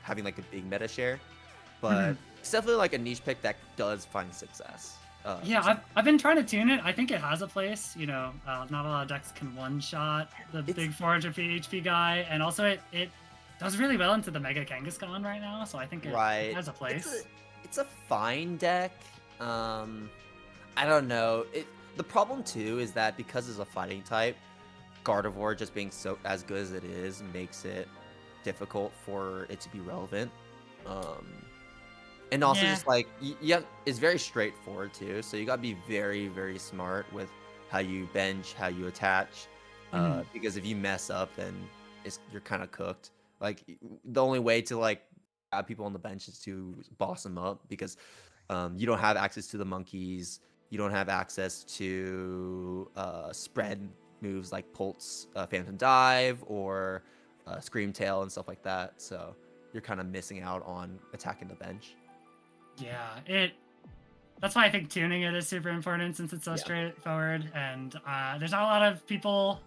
Speaker 2: having like a big meta share,
Speaker 1: Mhm.
Speaker 2: but it's definitely like a niche pick that does find success.
Speaker 1: Yeah,
Speaker 2: So
Speaker 1: I've been trying to tune it. I think it has a place. Not a lot of decks can one shot the
Speaker 2: it's
Speaker 1: big 400 HP guy, and also it does really well into the Mega Kangaskhan right now. So I think it
Speaker 2: right.
Speaker 1: has a place.
Speaker 2: It's a fine deck. I don't know. The problem too is that because it's a fighting type, Gardevoir just being so as good as it is makes it difficult for it to be relevant. Um, and also
Speaker 1: Yeah.
Speaker 2: just like yeah, it's very straightforward too. So you gotta be very very smart with how you bench, how you attach,
Speaker 1: Mhm.
Speaker 2: because if you mess up, then you're kind of cooked. Like the only way to like have people on the bench is to boss them up because you don't have access to the monkeys. You don't have access to spread moves like Pulse, Phantom Dive, or Scream Tail and stuff like that. So you're kind of missing out on attacking the bench.
Speaker 1: Yeah. That's why I think tuning it is super important since it's so
Speaker 2: Yeah.
Speaker 1: straightforward, and there's not a lot of people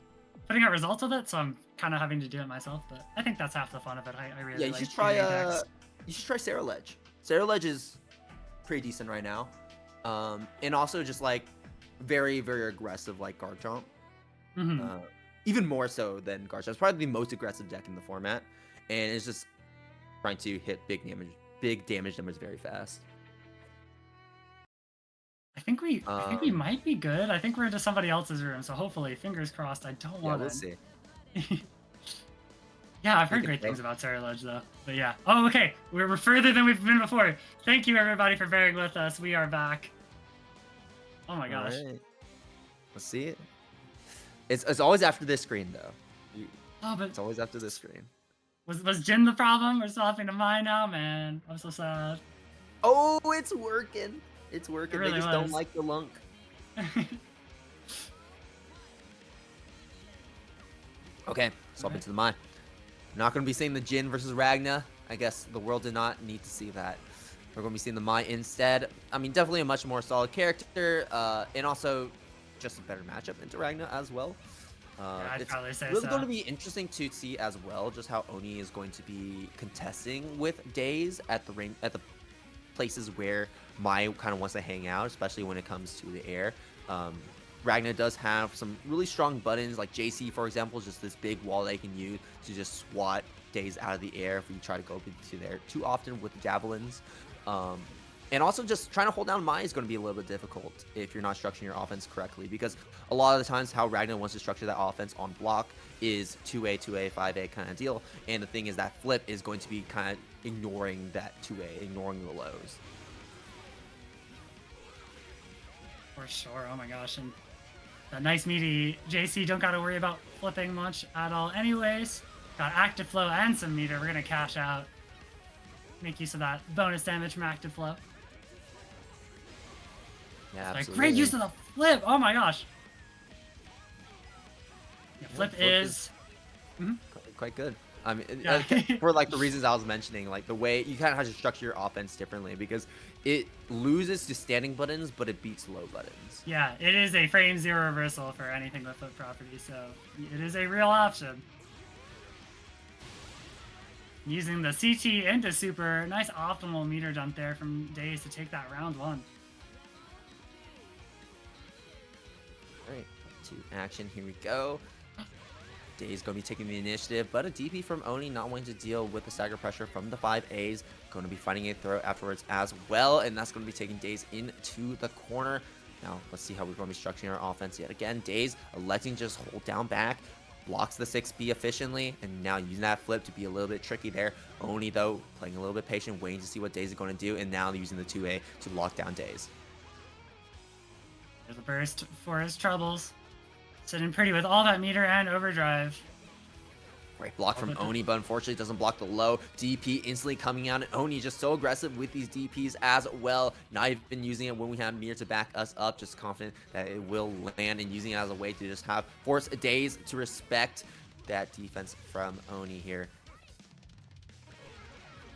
Speaker 1: putting out results with it, so I'm kind of having to do it myself. But I think that's half the fun of it. I
Speaker 2: Yeah,
Speaker 1: really like tuning decks.
Speaker 2: you should try Sarah Ledge. Sarah Ledge is pretty decent right now. And also just like very, very aggressive like Garchomp.
Speaker 1: Hmm.
Speaker 2: Uh, even more so than Garchomp. It's probably the most aggressive deck in the format. And it's just trying to hit big damage numbers very fast.
Speaker 1: I think we might be good. I think we're into somebody else's room, so hopefully, fingers crossed. I don't
Speaker 2: Yeah,
Speaker 1: want
Speaker 2: we'll see.
Speaker 1: to. Yeah, I've
Speaker 2: We
Speaker 1: heard
Speaker 2: can
Speaker 1: great
Speaker 2: throw.
Speaker 1: things about Sarah Ledge though. But yeah. Oh, okay. We're further than we've been before. Thank you everybody for bearing with us. We are back. Oh my
Speaker 2: All
Speaker 1: gosh.
Speaker 2: right. Let's see it. It's always after this screen though.
Speaker 1: Oh, but
Speaker 2: It's always after this screen.
Speaker 1: was Jin the problem? We're swapping to mine now, man. I'm so sad.
Speaker 2: Oh, it's working. It's
Speaker 1: It
Speaker 2: working. They
Speaker 1: really
Speaker 2: just don't
Speaker 1: was.
Speaker 2: like the lunk. Okay, swap into the mine. Not going to be seeing the Jin versus Ragna. I guess the world did not need to see that. We're going to be seeing the Mai instead. I mean, definitely a much more solid character, and also just a better matchup into Ragna as well.
Speaker 1: Yeah, I'd
Speaker 2: It's
Speaker 1: probably say
Speaker 2: really going
Speaker 1: so.
Speaker 2: to be interesting to see as well just how Oni is going to be contesting with Daze at the places where Mai kind of wants to hang out, especially when it comes to the air. Ragna does have some really strong buttons, like JC, for example, is just this big wall they can use to just swat Daze out of the air if we try to go into there too often with javelins. And also just trying to hold down Mai is going to be a little bit difficult if you're not structuring your offense correctly, because a lot of the times how Ragnar wants to structure that offense on block is 2A, 2A, 5A kind of deal. And the thing is that flip is going to be kind of ignoring that 2A, ignoring the lows.
Speaker 1: For sure. Oh my gosh. And that nice meaty JC don't got to worry about flipping much at all anyways. Got active flow and some meter. We're gonna cash out. Make use of that bonus damage from active flow.
Speaker 2: Yeah,
Speaker 1: Like,
Speaker 2: absolutely.
Speaker 1: great use of the flip. Oh my gosh. Yeah, flip
Speaker 2: is
Speaker 1: Mhm.
Speaker 2: quite good. I mean,
Speaker 1: Yeah.
Speaker 2: for like the reasons I was mentioning, like the way you kind of have to structure your offense differently because it loses to standing buttons, but it beats low buttons.
Speaker 1: Yeah, it is a frame zero reversal for anything with flip property, so it is a real option. Using the CT into super, nice optimal meter dump there from daze to take that round 1.
Speaker 2: Alright, to action, here we go. daze going to be taking the initiative, but a DP from Oni not wanting to deal with the stagger pressure from the 5As. Going to be finding a throw afterwards as well, and that's going to be taking daze into the corner. Now, let's see how we're going to be structuring our offense yet again. daze electing to just hold down back, blocks the 6B efficiently, and now using that flip to be a little bit tricky there. Oni, though, playing a little bit patient, waiting to see what daze is going to do, and now using the 2A to lock down daze.
Speaker 1: There's a burst for his troubles. Sitting pretty with all that meter and overdrive.
Speaker 2: Great block from Oni, but unfortunately doesn't block the low. DP instantly coming out, and Oni just so aggressive with these DPs as well. Not even using it when we have meter to back us up, just confident that it will land and using it as a way to just have force daze to respect that defense from Oni here.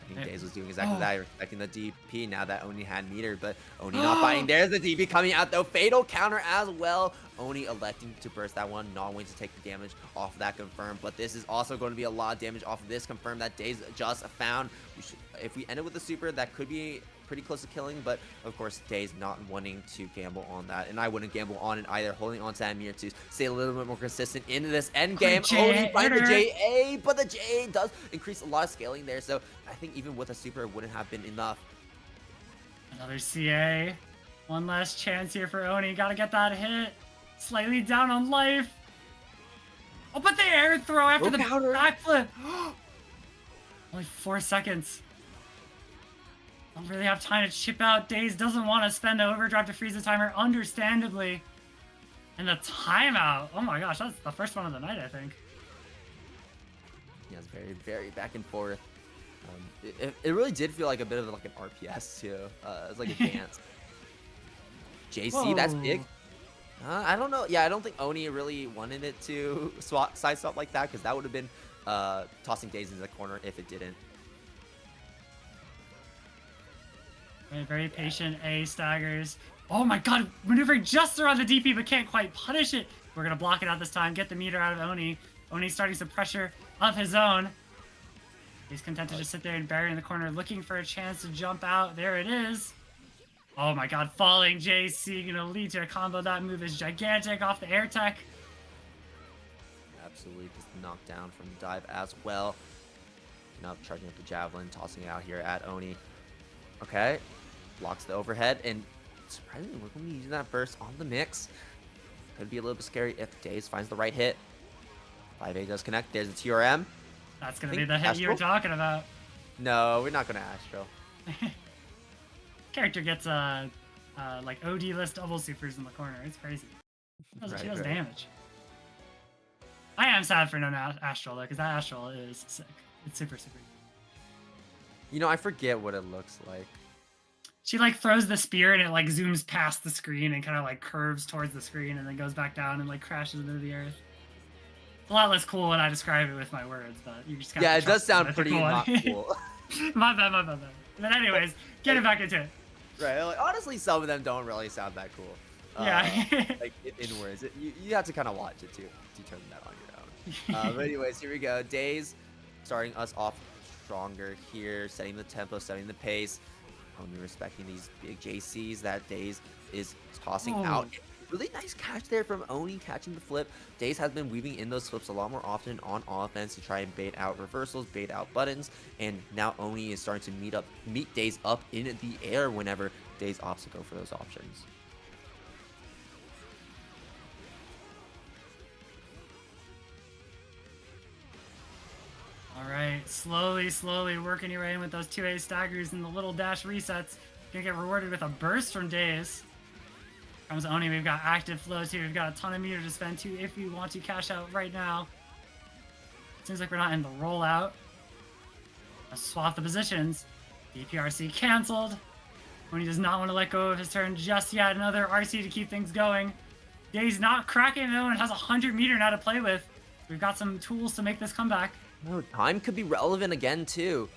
Speaker 2: I think daze was doing exactly that, respecting the DP now that Oni had meter, but Oni not fighting. There's the DP coming out though. Fatal counter as well. Oni electing to burst that one, not wanting to take the damage off of that confirm, but this is also going to be a lot of damage off of this confirm that daze just found. If we end it with a super, that could be pretty close to killing, but of course daze not wanting to gamble on that, and I wouldn't gamble on it either, holding on to that meter to stay a little bit more consistent into this end game. Oni find the JA, but the JA does increase a lot of scaling there, so I think even with a super it wouldn't have been enough.
Speaker 1: Another CA. One last chance here for Oni. Gotta get that hit. Slightly down on life. Oh, but the air throw after the backflip. Only 4 seconds. Don't really have time to chip out. daze doesn't want to spend the overdrive to freeze the timer, understandably. And the timeout. Oh my gosh, that's the first one of the night, I think.
Speaker 2: Yeah, it's very, very back and forth. It really did feel like a bit of like an RPS too. It's like a dance. JC, whoa. That's big. I don't know. Yeah, I don't think Oni really wanted it to side swap like that, because that would have been tossing daze into the corner if it didn't.
Speaker 1: Very patient. A staggers. Oh my god, maneuvering just around the DP but can't quite punish it. We're going to block it out this time. Get the meter out of Oni. Oni's starting some pressure of his own. He's content to just sit there and bury in the corner, looking for a chance to jump out. There it is. Oh my god, falling JC gonna lead to a combo. That move is gigantic off the air tech.
Speaker 2: Absolutely, just knocked down from dive as well. Now charging up the javelin, tossing it out here at Oni. Okay, blocks the overhead, and surprisingly, we're going to be using that burst on the mix. Could be a little bit scary if daze finds the right hit. 5A does connect. There's a TRM.
Speaker 1: That's gonna be the hit you were talking about.
Speaker 2: No, we're not gonna Astro.
Speaker 1: Character gets like OD list double supers in the corner. It's crazy. She does damage. I am sad for no Astral though, because that Astral is sick. It's super.
Speaker 2: You know, I forget what it looks like.
Speaker 1: She like throws the spear and it like zooms past the screen and kind of like curves towards the screen and then goes back down and like crashes into the earth. It's a lot less cool when I describe it with my words, but you just kind of
Speaker 2: it does sound pretty not cool.
Speaker 1: my bad. But anyways, getting back into it.
Speaker 2: Right, like, honestly, some of them don't really sound that cool.
Speaker 1: Yeah.
Speaker 2: Like in words, you have to kind of watch it to determine that on your own. But anyways, here we go. daze starting us off stronger here, setting the tempo, setting the pace. Only respecting these big JCs that daze is tossing out. Really nice catch there from Oni, catching the flip. daze has been weaving in those flips a lot more often on offense to try and bait out reversals, bait out buttons, and now Oni is starting to meet daze up in the air whenever daze opts to go for those options.
Speaker 1: All right, slowly working your way in with those 2A staggers and the little dash resets. Gonna get rewarded with a burst from daze. Comes Oni, we've got active flows here. We've got a ton of meter to spend too if we want to cash out right now. Seems like we're not in the rollout. Let's swap the positions. DPRC canceled. When he does not want to let go of his turn just yet. Another RC to keep things going. Daze not cracking though and has 100 meter now to play with. We've got some tools to make this comeback.
Speaker 2: No, time could be relevant again too.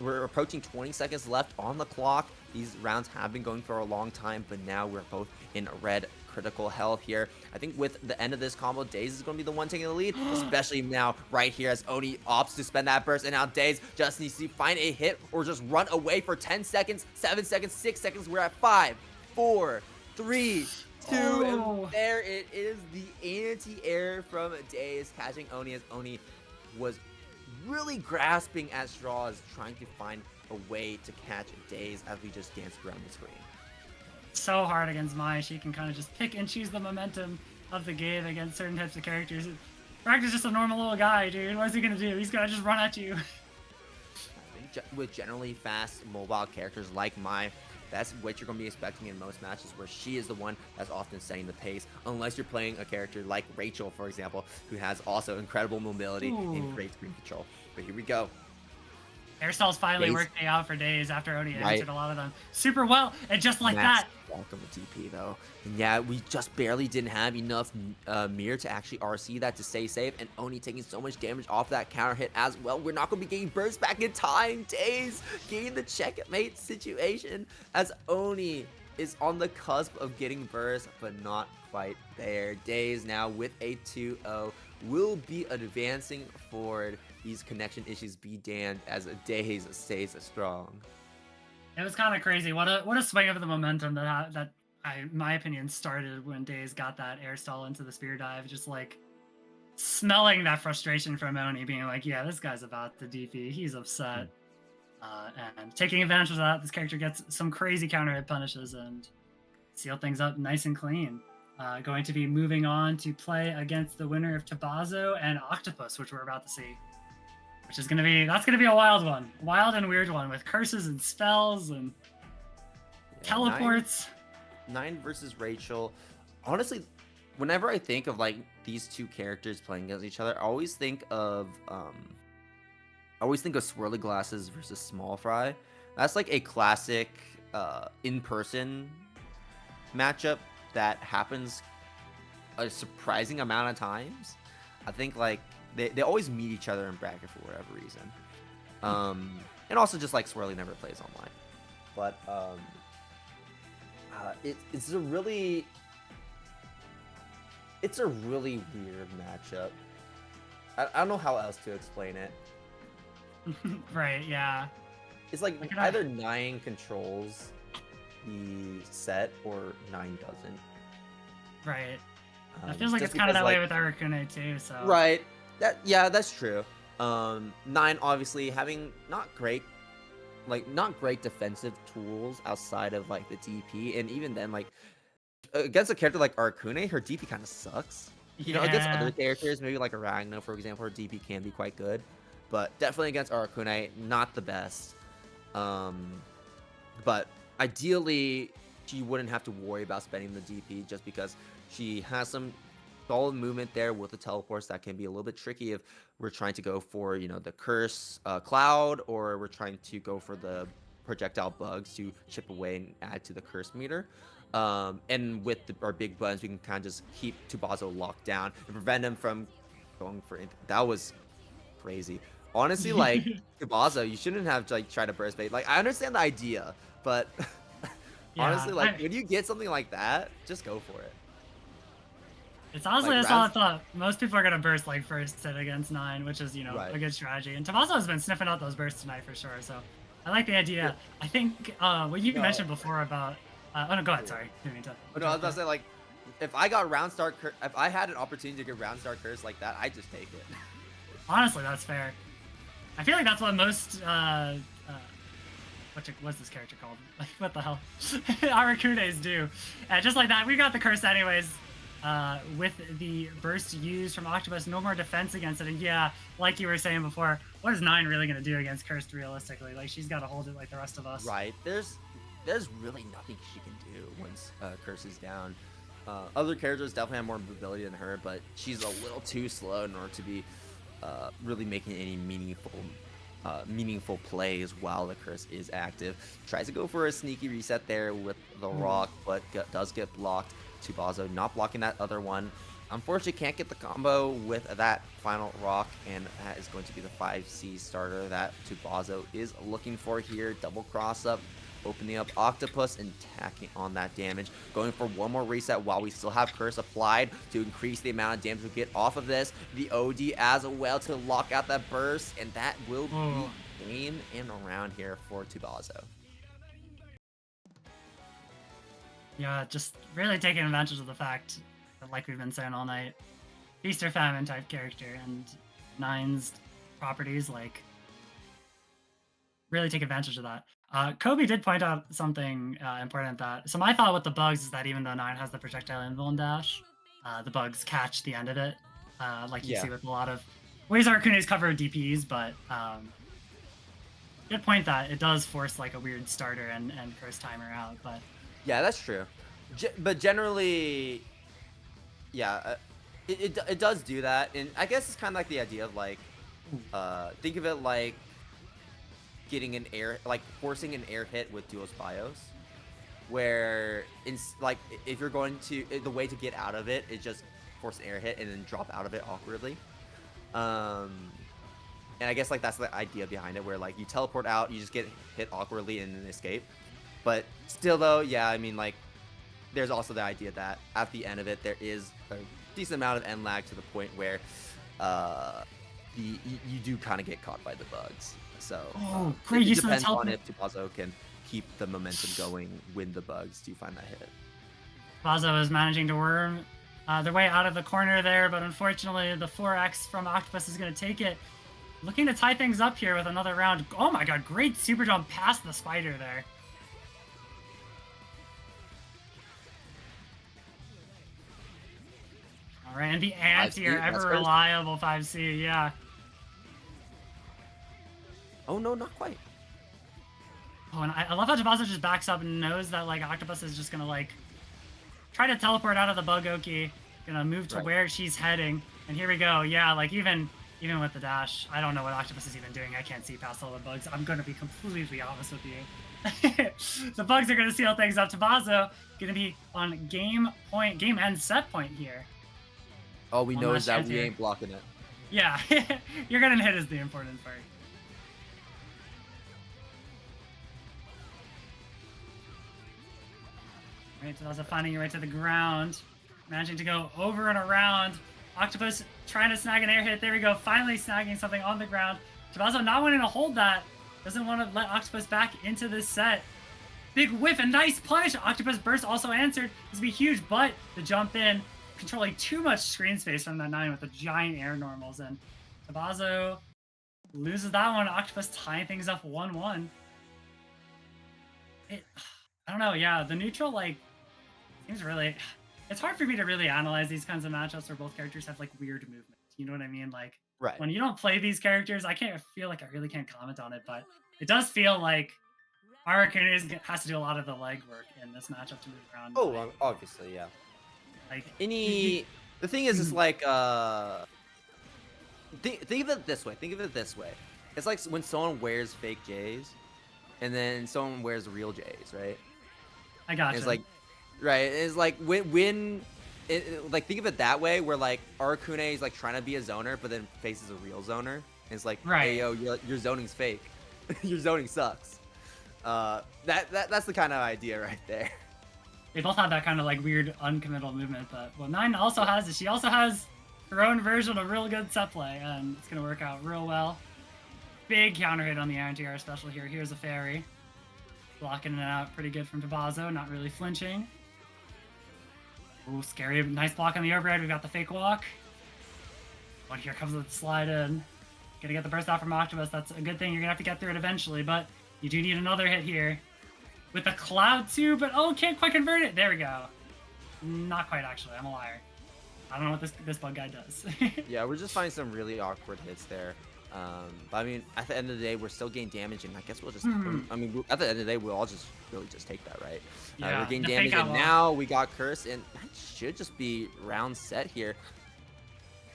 Speaker 2: We're approaching 20 seconds left on the clock. These rounds have been going for a long time, but now we're both in red critical health here. I think with the end of this combo, Daze is going to be the one taking the lead, especially now right here as Oni opts to spend that burst, and now Daze just needs to find a hit or just run away for 10 seconds, 7 seconds, 6 seconds. We're at 5, 4, 3, 2, and there it is, the anti-air from Daze catching Oni as Oni was really grasping at straws, trying to find a way to catch Daze as we just danced around the screen.
Speaker 1: So hard against Mai. She can kind of just pick and choose the momentum of the game against certain types of characters. Ragna's just a normal little guy, dude. What is he gonna do? He's gonna just run at you.
Speaker 2: I think with generally fast mobile characters like Mai, that's what you're going to be expecting in most matches, where she is the one that's often setting the pace, unless you're playing a character like Rachel, for example, who has also incredible mobility and great screen control. But here we go.
Speaker 1: Airstall's finally working out for Daze after Oni answered a lot of them super well, and just like that.
Speaker 2: Welcome to TP though. And yeah, we just barely didn't have enough mirror to actually RC that to stay safe, and Oni taking so much damage off that counter hit as well. We're not going to be getting burst back in time. Daze getting the checkmate situation as Oni is on the cusp of getting burst, but not quite there. Daze now with a 2-0 will be advancing forward. These connection issues be damned as Daze stays strong.
Speaker 1: It was kind of crazy. What a swing of the momentum that my opinion, started when Daze got that air stall into the spear dive. Just like smelling that frustration from Oni, being like, yeah, this guy's about to DP. He's upset. And taking advantage of that, this character gets some crazy counter hit punishes and seal things up nice and clean. Going to be moving on to play against the winner of Tabazo and Octopus, which we're about to see. Which is gonna be a wild one, wild and weird one with curses and spells and teleports.
Speaker 2: Nine versus Rachel. Honestly, whenever I think of like these two characters playing against each other, I always think of Swirly Glasses versus Small Fry. That's like a classic in-person matchup that happens a surprising amount of times. I think like they always meet each other in bracket for whatever reason. And also just like Swirly never plays online. But it's a really weird matchup. I don't know how else to explain it.
Speaker 1: Right, yeah.
Speaker 2: It's like either 9 controls the set or 9 doesn't.
Speaker 1: Right. It feels like it's kind of that way with Arakune too, so.
Speaker 2: Right. That's true. 9 obviously having not great defensive tools outside of like the DP, and even then like against a character like Arakune, her DP kind of sucks. You know, against other characters, maybe like a Ragna, for example, her DP can be quite good, but definitely against Arakune, not the best. But ideally, she wouldn't have to worry about spending the DP just because she has some solid movement there with the teleports that can be a little bit tricky if we're trying to go for, you know, the curse cloud, or we're trying to go for the projectile bugs to chip away and add to the curse meter. And with our big buttons, we can kind of just keep Tabazo locked down and prevent him from going for anything. That was crazy. Honestly, like, Tabazo, you shouldn't have like tried to burst bait. Like, I understand the idea, but honestly, like, when you get something like that, just go for it.
Speaker 1: It's honestly like, a solid thought. Most people are gonna burst like first hit against 9, which is, you know, a good strategy. And Tabazo has been sniffing out those bursts tonight for sure. So I like the idea. Yeah. I think what you mentioned before about oh no, go ahead. Sorry, didn't mean to.
Speaker 2: Oh, no, I was about to say, like, if I got round start, if I had an opportunity to get round start curse like that, I'd just take it.
Speaker 1: Honestly, that's fair. I feel like that's what most what's this character called? Like, what the hell? Arakunes do. And just like that, we got the curse anyways. With the burst used from Octopus, no more defense against it. And yeah, like you were saying before, what is 9 really going to do against Cursed realistically? Like, she's got to hold it like the rest of us.
Speaker 2: Right. There's really nothing she can do once Curse is down. Other characters definitely have more mobility than her, but she's a little too slow in order to be really making any meaningful plays while the curse is active. Tries to go for a sneaky reset there with the rock, but does get blocked. Tubazo not blocking that other one. Unfortunately, can't get the combo with that final rock, and that is going to be the 5C starter that Tubazo is looking for here. Double cross up, opening up Octopus and tacking on that damage. Going for one more reset while we still have Curse applied to increase the amount of damage we get off of this. The OD as well to lock out that burst, and that will be game and around here for Tubazo.
Speaker 1: Yeah, just really taking advantage of the fact that, like we've been saying all night, feast or famine type character, and Nine's properties like really take advantage of that. Kobe did point out something important that. So my thought with the bugs is that even though Nine has the projectile invuln dash, the bugs catch the end of it, like you see with a lot of ways Arcunes cover DPs. But good point that it does force like a weird starter and curse timer out. But
Speaker 2: yeah, that's true. But generally, yeah, it does do that, and I guess it's kind of like the idea of like, think of it like getting an air, like forcing an air hit with Duel's Bios, where like if you're going to, the way to get out of it is just force an air hit and then drop out of it awkwardly. And I guess like that's the idea behind it, where like you teleport out, you just get hit awkwardly and then escape. But still though, yeah, I mean like there's also the idea that at the end of it there is a decent amount of end lag to the point where you do kind of get caught by the bugs. So
Speaker 1: great
Speaker 2: it
Speaker 1: use of the
Speaker 2: depends on
Speaker 1: teleport.
Speaker 2: if Tubazo can keep the momentum going when the bugs do find that hit.
Speaker 1: Tubazo is managing to worm their way out of the corner there, but unfortunately the 4X from Octopus is going to take it. Looking to tie things up here with another round. Oh my god, great super jump past the spider there. Alright, and the anti-air, ever reliable 5C, yeah.
Speaker 2: Oh no, not quite.
Speaker 1: Oh, and I love how Tubazo just backs up and knows that like Octopus is just gonna like try to teleport out of the Bugoki, gonna move to where she's heading. And here we go. Yeah, like even with the dash, I don't know what Octopus is even doing. I can't see past all the bugs. I'm gonna be completely honest with you. The bugs are gonna seal things up. Tubazo gonna be on game end set point here.
Speaker 2: All we know is that we ain't blocking it.
Speaker 1: Yeah, you're gonna hit is the important part. Right, Tubazo finding your way to the ground. Managing to go over and around. Octopus trying to snag an air hit. There we go. Finally snagging something on the ground. Tubazo not wanting to hold that. Doesn't want to let Octopus back into this set. Big whiff and nice punish. Octopus burst also answered. This would be huge, but the jump in, controlling too much screen space from that 9 with the giant air normals. And Tubazo loses that one. Octopus tying things up 1-1. I don't know. Yeah, the neutral, like, seems really... It's hard for me to really analyze these kinds of matchups where both characters have, like, weird movement. You know what I mean? Like, when you don't play these characters, I feel like I really can't comment on it, but it does feel like Arcunes has to do a lot of the legwork in this matchup to move around.
Speaker 2: Oh, obviously, yeah.
Speaker 1: Like,
Speaker 2: the thing is, it's like, think of it this way. Think of it this way. It's like when someone wears fake J's, and then someone wears real J's, right?
Speaker 1: I got you.
Speaker 2: It's like, it's like when like think of it that way, where like Arcune is like trying to be a zoner, but then faces a real zoner. And it's like, hey yo, your zoning's fake. Your zoning sucks. That's the kind of idea right there.
Speaker 1: They both have that kind of like weird uncommittal movement, but what Nine also has is she also has her own version of real good set play, and it's gonna work out real well. Big counter hit on the anti-air special here. Here's a fairy. Blocking it out pretty good from Tubazo, not really flinching. Ooh, scary. Nice block on the overhead. We've got the fake walk. But here comes the slide in. Gonna get the burst out from Octopus. That's a good thing. You're gonna have to get through it eventually, but you do need another hit here. With the cloud too, but oh, can't quite convert it. There we go. Not quite, actually. I'm a liar. I don't know what this bug guy does.
Speaker 2: Yeah, we're just finding some really awkward hits there. But I mean, at the end of the day, we're still getting damage, and I guess we'll just. I mean, at the end of the day, we'll all just really just take that, right?
Speaker 1: Yeah,
Speaker 2: we're getting damage, and now we got curse, and that should just be round set here.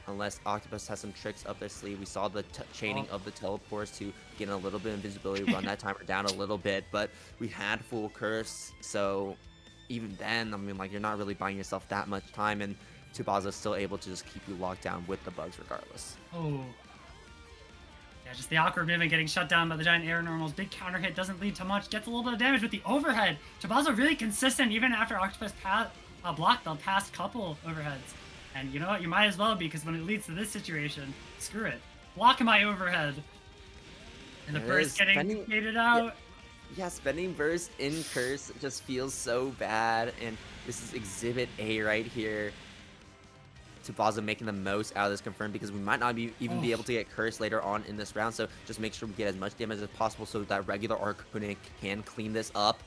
Speaker 2: unless Octopus has some tricks up their sleeve. We saw the chaining of the teleports to get a little bit of invisibility, run that timer down a little bit, but we had full curse, so even then, I mean, like, you're not really buying yourself that much time, and Tsubasa still able to just keep you locked down with the bugs regardless.
Speaker 1: Oh. Yeah, just the awkward movement getting shut down by the giant air normals. Big counter hit doesn't lead to much. Gets a little bit of damage with the overhead. Tsubasa really consistent even after Octopus blocked the past couple overheads. And you know what? You might as well, because when it leads to this situation, screw it. Block my overhead. And the burst getting faded out.
Speaker 2: Yeah, spending burst in curse just feels so bad. And this is Exhibit A right here. Tsubasa making the most out of this confirm, because we might not even be able to get curse later on in this round. So just make sure we get as much damage as possible so that regular Arcunic can clean this up.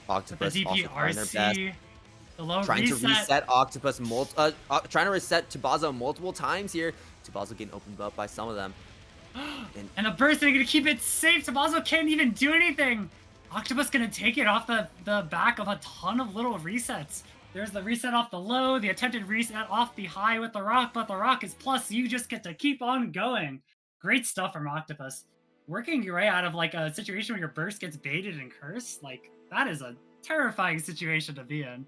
Speaker 2: Octopus
Speaker 1: the DP
Speaker 2: also trying their best.
Speaker 1: The low
Speaker 2: trying to reset Octopus, trying to reset Tsubasa multiple times here. Tsubasa getting opened up by some of them.
Speaker 1: And the burst is going to keep it safe. Tsubasa can't even do anything. Octopus going to take it off the back of a ton of little resets. There's the reset off the low, the attempted reset off the high with the rock, but the rock is plus. You just get to keep on going. Great stuff from Octopus. Working your way out of like a situation where your burst gets baited and cursed, like that is a terrifying situation to be in.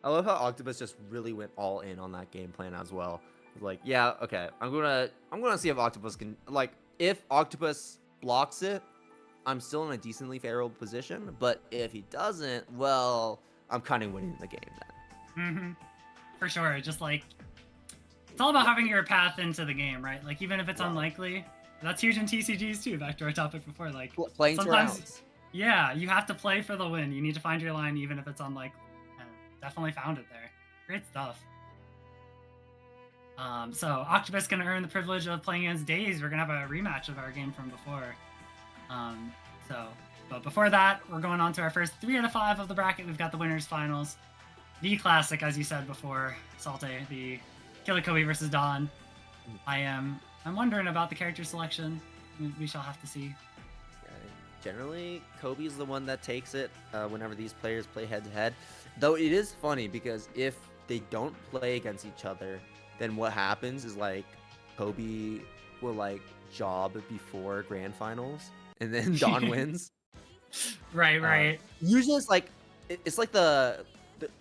Speaker 2: I love how Octopus just really went all in on that game plan as well. Like, yeah, okay, I'm gonna see if Octopus can, like, if Octopus blocks it, I'm still in a decently favorable position, but if he doesn't, well, I'm kind of winning the game then.
Speaker 1: For sure. Just like, it's all about having your path into the game, right? Like, even if it's unlikely, that's huge in TCGs too. Back to our topic before, like,
Speaker 2: playing sometimes,
Speaker 1: yeah, you have to play for the win. You need to find your line, even if it's unlikely. And definitely found it there. Great stuff. So Octopus gonna earn the privilege of playing against daze. We're gonna have a rematch of our game from before. But before that, we're going on to our first 3 out of 5 of the bracket. We've got the winners finals. The classic, as you said before, Salte, the KillaKobes versus Dawn. I'm wondering about the character selection. We shall have to see.
Speaker 2: Generally, Kobe is the one that takes it whenever these players play head-to-head. Though it is funny, because if they don't play against each other, then what happens is, like, Kobe will, like, job before grand finals, and then Dawn wins.
Speaker 1: Right.
Speaker 2: Usually it's like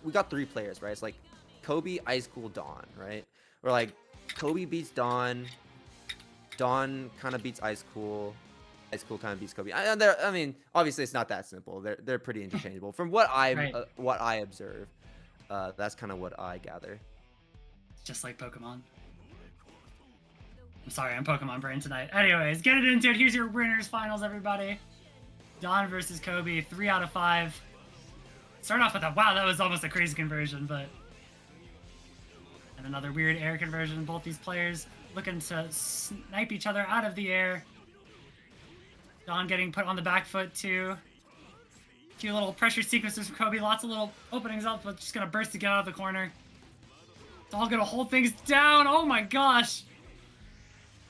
Speaker 2: we got 3 players, right? It's like Kobe, Ice Cool, Dawn, right? Or like Kobe beats Dawn kind of beats Ice Cool kind of beats Kobe. I mean, obviously it's not that simple. They're pretty interchangeable from what I observe. That's kind of what I gather.
Speaker 1: Just like Pokemon. I'm sorry, I'm Pokemon brain tonight. Anyways, get it into it. Here's your winners finals, everybody. Dawn versus Kobe, 3 out of 5. Start off with a wow, that was almost a crazy conversion, but and another weird air conversion. Both these players looking to snipe each other out of the air. Dawn getting put on the back foot too. Cute little pressure sequences from Kobe. Lots of little openings up, but just gonna burst to get out of the corner. It's all gonna hold things down. Oh my gosh.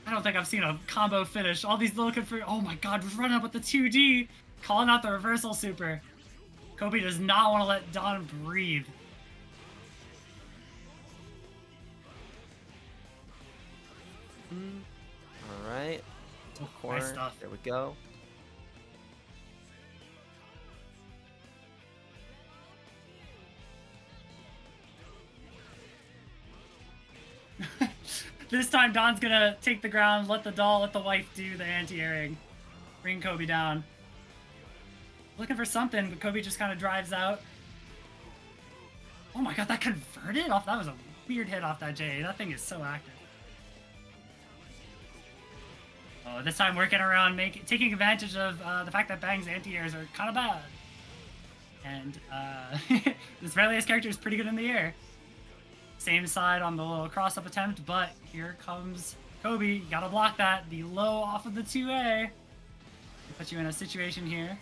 Speaker 1: I don't think I've seen a combo finish. All these little oh my god, was running up with the 2D. Calling out the reversal super. Kobe does not want to let Dawn breathe.
Speaker 2: Alright. Corner.
Speaker 1: Nice stuff.
Speaker 2: There we go.
Speaker 1: This time Dawn's gonna take the ground, let the wife do the anti-airing. Bring Kobe down. Looking for something, but Kobe just kind of drives out. Oh my god, that converted off. That was a weird hit off that J. That thing is so active. Oh, this time working around, taking advantage of the fact that Bang's anti-airs are kind of bad. And this Relius character is pretty good in the air. Same side on the little cross-up attempt, but here comes Kobe. You gotta block that. The low off of the 2A. Put you in a situation here.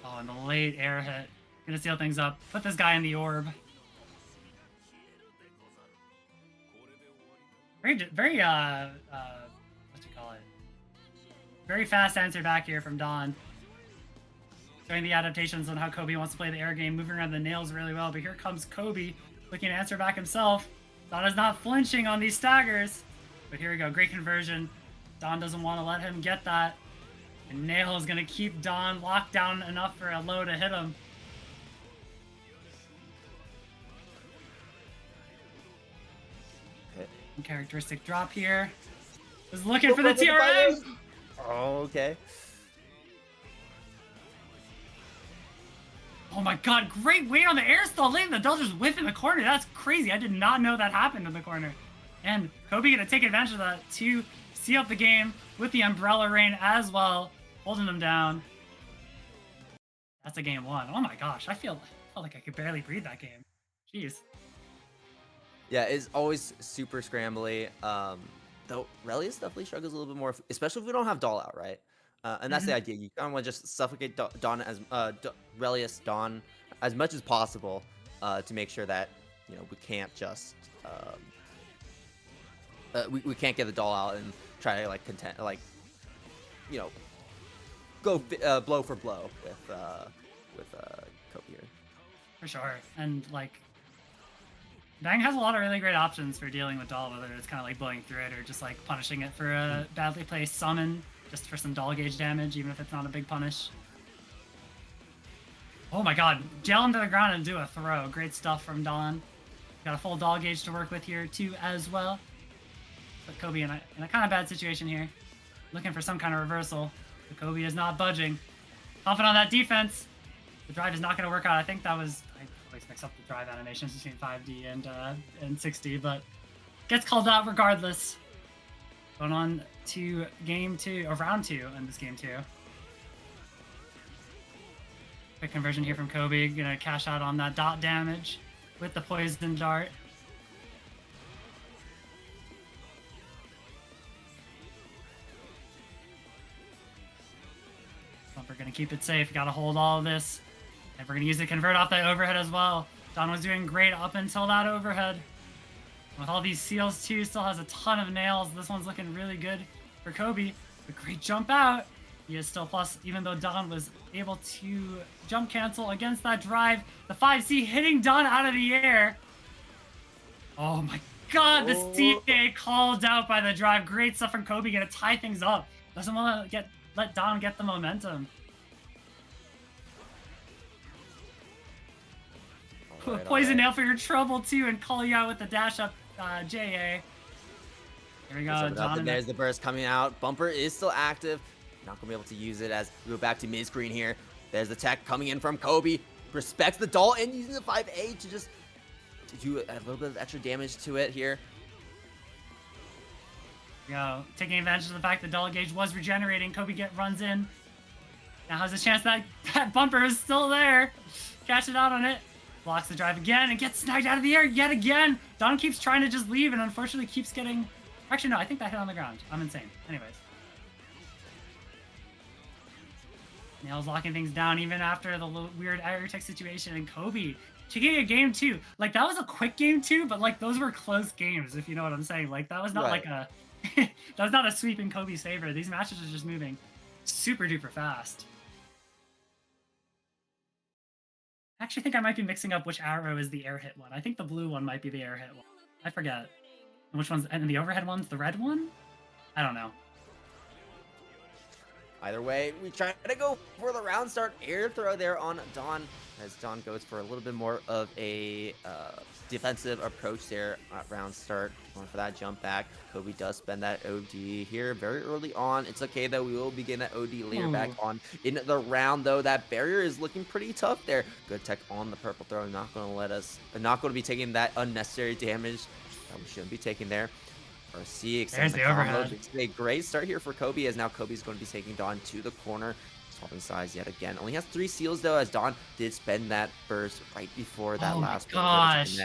Speaker 1: Oh, and the late air hit. Gonna seal things up. Put this guy in the orb. Very, what you call it? Very fast answer back here from Dawn. Showing the adaptations on how Kobe wants to play the air game, moving around the nails really well. But here comes Kobe, looking to answer back himself. Don is not flinching on these staggers. But here we go. Great conversion. Don doesn't want to let him get that. And Nail is going to keep Don locked down enough for a low to hit him. Characteristic drop here. Was looking for the TRM.
Speaker 2: Oh, okay.
Speaker 1: Oh my god, great weight on the air stall. Letting the Dodgers whiff in the corner. That's crazy. I did not know that happened in the corner. And Kobe gonna take advantage of that to see up the game with the Umbrella Rain as well, holding them down. That's a game one. Oh my gosh, I felt like I could barely breathe that game. Jeez.
Speaker 2: Yeah, it's always super scrambly. Though Relius definitely struggles a little bit more, especially if we don't have Doll out, right? And that's the idea. You kind of want to just suffocate Dawn as Relius Dawn as much as possible to make sure that we can't just we can't get the Doll out and try to go blow for blow with Kobe here.
Speaker 1: For sure, and Bang has a lot of really great options for dealing with Doll, whether it's kind of like blowing through it or just punishing it for a badly placed summon, just for some Doll gauge damage, even if it's not a big punish. Oh my god, gel him to the ground and do a throw. Great stuff from Don. Got a full Doll gauge to work with here too as well. But Kobe in a kind of bad situation here. Looking for some kind of reversal. But Kobe is not budging. Confident on that defense. The drive is not going to work out. I think that was... I always mix up the drive animations between 5D and 6D, but gets called out regardless. Going on to game two, or round two in this game too. Quick conversion here from Kobe. Gonna cash out on that dot damage with the poison dart. We're gonna keep it safe. Gotta hold all of this. And we're going to use it to convert off that overhead as well. Don was doing great up until that overhead. With all these seals too, still has a ton of nails. This one's looking really good for Kobe. A great jump out. He is still plus, even though Don was able to jump cancel against that drive. The 5C hitting Don out of the air. Oh my god, the CA called out by the drive. Great stuff from Kobe, going to tie things up. Doesn't want to let Don get the momentum.
Speaker 2: Right,
Speaker 1: poison nail for your trouble too, and call you out with the dash up JA. Here we go, Don.
Speaker 2: There's the burst coming out. Bumper is still active. Not gonna be able to use it as we go back to mid screen here. There's the tech coming in from Kobe. Respects the Doll and using the 5A to just do a little bit of extra damage to it here.
Speaker 1: Here we go, taking advantage of the fact that Doll gauge was regenerating. Kobe runs in. Now has a chance that bumper is still there. Catch it out on it. Blocks the drive again and gets snagged out of the air yet again. Don keeps trying to just leave and unfortunately keeps getting... Actually, no, I think that hit on the ground. I'm insane. Anyways. Nail's locking things down even after the weird air tech situation. And Kobe taking a game two. That was a quick game two, but those were close games, if you know what I'm saying. That was not that was not a sweep in Kobe's favor. These matches are just moving super duper fast. I actually think I might be mixing up which arrow is the air hit one. I think the blue one might be the air hit one. I forget. And which one's... And the overhead one's the red one? I don't know.
Speaker 2: Either way, we try to go for the round start. Air throw there on Don, as Don goes for a little bit more of a defensive approach there at round start. Going for that jump back. Kobe does spend that OD here very early on. It's okay though, we will begin that OD later back on in the round though. That barrier is looking pretty tough there. Good tech on the purple throw. Not going to be taking that unnecessary damage that we shouldn't be taking there. RC extends the overhead. It's a great start here for Kobe, as now Kobe's going to be taking Don to the corner. Swapping sides yet again. Only has 3 seals though, as Don did spend that burst right before that last one.
Speaker 1: Gosh.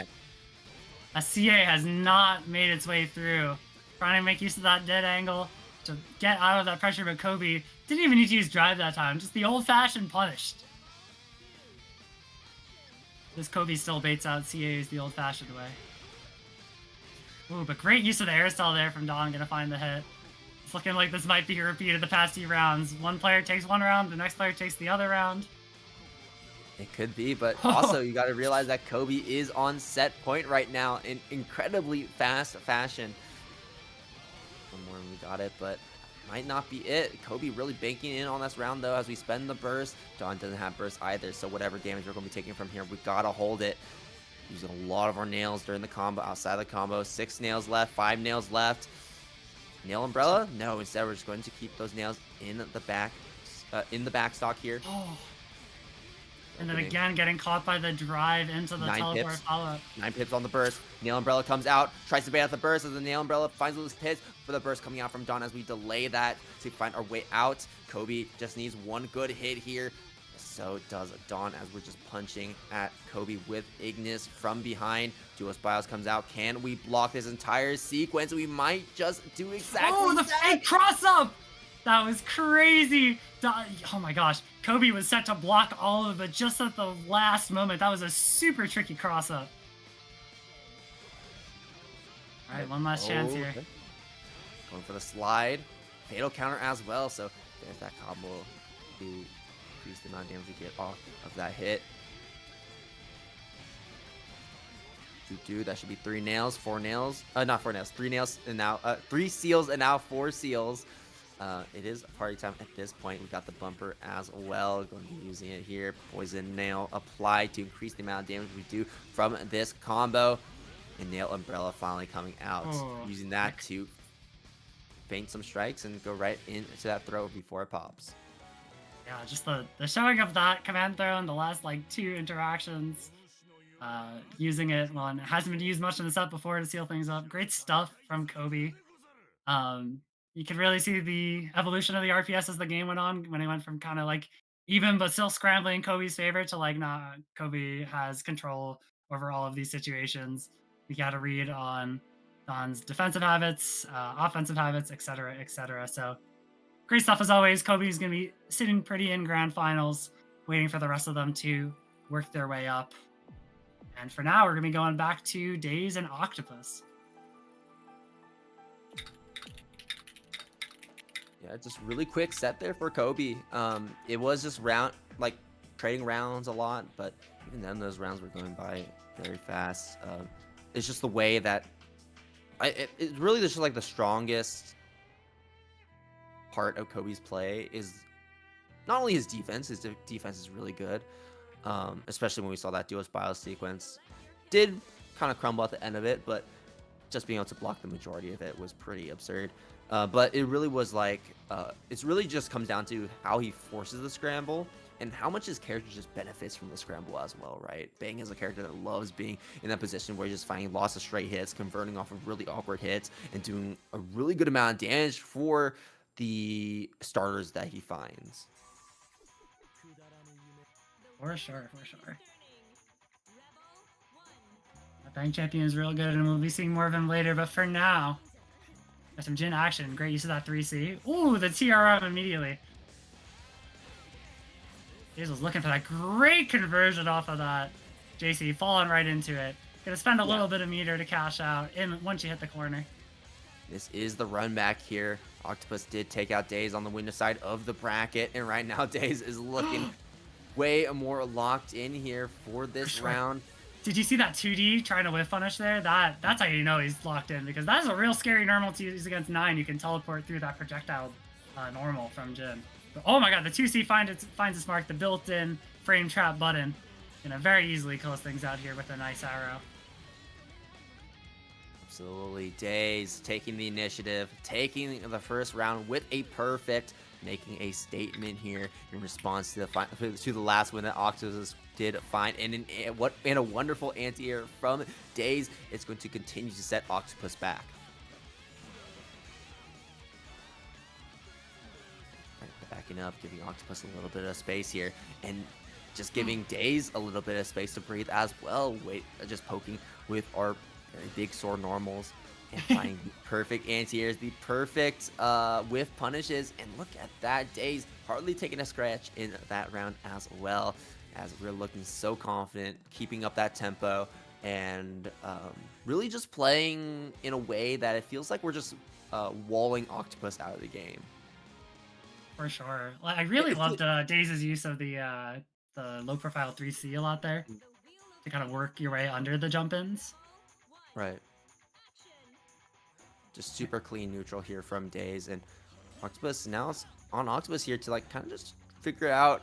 Speaker 1: A CA has not made its way through. Trying to make use of that dead angle to get out of that pressure, but Kobe didn't even need to use drive that time. Just the old-fashioned punished. This Kobe still baits out CAs the old-fashioned way. Ooh, but great use of the air stall there from Don. Gonna find the hit. It's looking like this might be a repeat of the past few rounds. One player takes one round, the next player takes the other round.
Speaker 2: It could be, but
Speaker 1: Oh,
Speaker 2: also you got to realize that Kobe is on set point right now in incredibly fast fashion. One more and we got it, but might not be it. Kobe really banking in on this round though as we spend the burst. Dawn doesn't have burst either, so whatever damage we're going to be taking from here, we got to hold it. Using a lot of our nails during the combo, outside the combo. 6 nails left, 5 nails left. Nail umbrella? No, instead we're just going to keep those nails in the back stock here.
Speaker 1: oh. And then
Speaker 2: Opening.
Speaker 1: again, getting caught by the drive into the
Speaker 2: 9
Speaker 1: teleport
Speaker 2: pips.
Speaker 1: follow-up.
Speaker 2: 9 pips on the burst. Nail umbrella comes out, tries to bait out the burst as the nail umbrella finds those hits for the burst coming out from Dawn as we delay that to find our way out. Kobe just needs one good hit here. So does Dawn as we're just punching at Kobe with Ignis from behind. Duos Bios comes out. Can we block this entire sequence? We might just do exactly
Speaker 1: Oh, the fake cross-up! That was crazy. Oh my gosh. Kobe was set to block all of it just at the last moment. That was a super tricky cross-up. All right, one last chance here.
Speaker 2: Okay. Going for the slide. Fatal counter as well. So there's that combo to increase the amount of damage we get off of that hit. That should be 3 nails, 4 nails. Not 4 nails, 3 nails, and now 3 seals, and now 4 seals. It is party time at this point. We got the bumper as well. Going to be using it here. Poison nail applied to increase the amount of damage we do from this combo. And nail umbrella finally coming out. Using that to feint some strikes and go right into that throw before it pops.
Speaker 1: Yeah, just the showing of that command throw in the last like 2 interactions. Using it when it hasn't been used much in the set before to seal things up. Great stuff from Kobe. You could really see the evolution of the RPS as the game went on, when it went from kind of like even but still scrambling in Kobe's favor to like, nah, Kobe has control over all of these situations. We got a read on Don's defensive habits, offensive habits, etc., etc. So great stuff as always. Kobe's going to be sitting pretty in grand finals, waiting for the rest of them to work their way up. And for now, we're going to be going back to Daze and Octopus.
Speaker 2: Yeah, just really quick set there for Kobe. It was just trading rounds a lot, but even then those rounds were going by very fast. It's just the way that it really just like the strongest part of Kobe's play is not only his defense is really good, especially when we saw that Duos Bios sequence did kind of crumble at the end of it, but just being able to block the majority of it was pretty absurd. But it really was like, it's really just comes down to how he forces the scramble and how much his character just benefits from the scramble as well, right? Bang is a character that loves being in that position where he's just finding lots of straight hits, converting off of really awkward hits, and doing a really good amount of damage for the starters that he finds.
Speaker 1: For sure, for sure. The Bang Champion is real good, and we'll be seeing more of him later, but for now, got some Jin action. Great use of that 3C. Ooh, the TRM immediately. Daze was looking for that great conversion off of that. JC falling right into it. Gonna spend a little bit of meter to cash out once you hit the corner.
Speaker 2: This is the run back here. Octopus did take out Daze on the winner side of the bracket, and right now Daze is looking way more locked in here for this round.
Speaker 1: Did you see that 2D trying to whiff punish there? That's how you know he's locked in, because that's a real scary normal to use against 9. You can teleport through that projectile normal from Jin. But, oh my god, the 2C finds its mark, the built-in frame trap button. Gonna very easily close things out here with a nice arrow.
Speaker 2: Absolutely. Daze taking the initiative, taking the first round with a perfect, making a statement here in response to the last win that Octopus did find. And in a wonderful anti-air from Daze, it's going to continue to set Octopus back. Backing up, giving Octopus a little bit of space here, and just giving Daze a little bit of space to breathe as well. Just poking with our very big sword normals and finding the perfect anti-airs, the perfect whiff punishes, and look at that, Daze hardly taking a scratch in that round as well, as we're looking so confident, keeping up that tempo, and really just playing in a way that it feels like we're just walling Octopus out of the game.
Speaker 1: For sure. I really loved Daze's use of the the low profile 3C a lot there to kind of work your way under the jump ins.
Speaker 2: Right. Just super clean neutral here from daze, and Octopus now it's on Octopus here to like kind of just figure out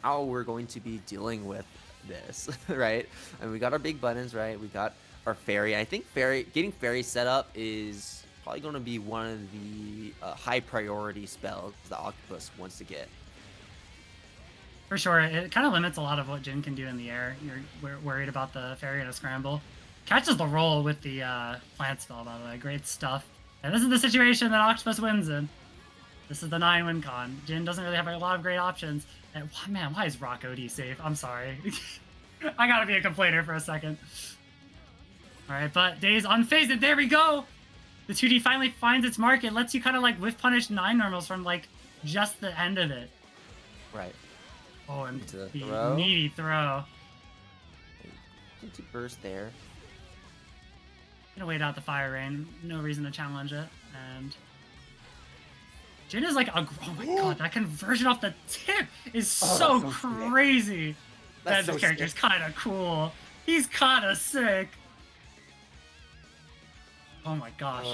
Speaker 2: how we're going to be dealing with this, right? And we got our big buttons, right? We got our fairy. I think getting fairy set up is probably going to be one of the high priority spells the Octopus wants to get.
Speaker 1: For sure, it kind of limits a lot of what Jin can do in the air. You're worried about the fairy in a scramble. Catches the roll with the plant spell, by the way. Great stuff. And this is the situation that Octopus wins in. This is the 9-win con. Jin doesn't really have a lot of great options. And man, why is Rock OD safe? I'm sorry. I gotta be a complainer for a second. Alright, but daze unfazed, and there we go! The 2D finally finds its mark. It lets you kind of like whiff punish 9 normals from like just the end of it.
Speaker 2: Right.
Speaker 1: Oh, and
Speaker 2: the
Speaker 1: throw. Meaty throw.
Speaker 2: Into burst there.
Speaker 1: Gonna wait out the fire rain. No reason to challenge it. And Jin is like a, oh my god, that conversion off the tip is so crazy. That so character's kind of cool. He's kind of sick. Oh my gosh.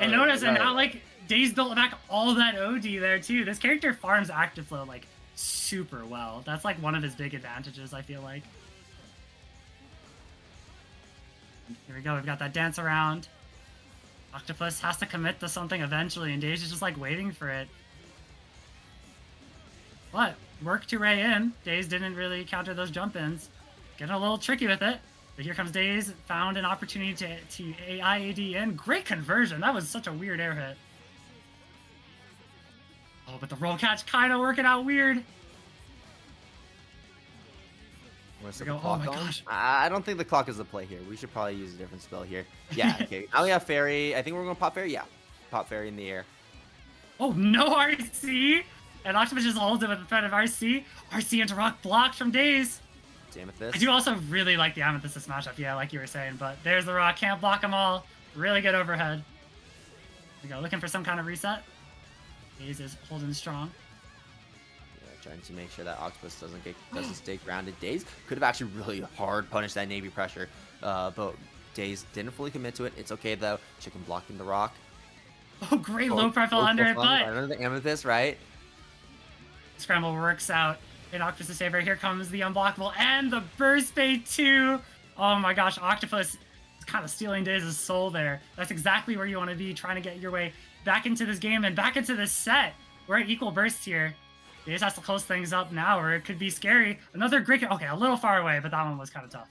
Speaker 1: And notice, and now like daze built back all that OD there too. This character farms active flow like super well. That's like one of his big advantages, I feel like. Here we go, we've got that dance around. Octopus has to commit to something eventually, and daze is just like waiting for it. But work to Ray in. Daze didn't really counter those jump ins. Getting a little tricky with it. But here comes daze, found an opportunity to AI AD in. Great conversion. That was such a weird air hit. Oh, but the roll catch kind of working out weird.
Speaker 2: Oh my gosh. I don't think the clock is the play here. We should probably use a different spell here. Yeah, okay. Now we have fairy. I think we're going to pop fairy. Yeah. Pop fairy in the air.
Speaker 1: Oh, no RC. And Octopus just holds it with the threat of RC. RC into rock blocked from daze.
Speaker 2: Amethyst.
Speaker 1: I do also really like the Amethyst matchup. Yeah, like you were saying. But there's the rock. Can't block them all. Really good overhead. Here we go. Looking for some kind of reset. Daze is holding strong.
Speaker 2: Trying to make sure that Octopus doesn't stay grounded. Daze could have actually really hard punished that Navy pressure, but Daze didn't fully commit to it. It's okay though. Chicken blocking the rock.
Speaker 1: Oh, great low profile under it, but
Speaker 2: under the Amethyst, right?
Speaker 1: Scramble works out in Octopus's favor. Here comes the unblockable and the burst bait too. Oh my gosh, Octopus is kind of stealing Daze's soul there. That's exactly where you want to be, trying to get your way back into this game and back into this set. We're at equal bursts here. Daze has to close things up now, or it could be scary. Another great... Okay, a little far away, but that one was kind of tough.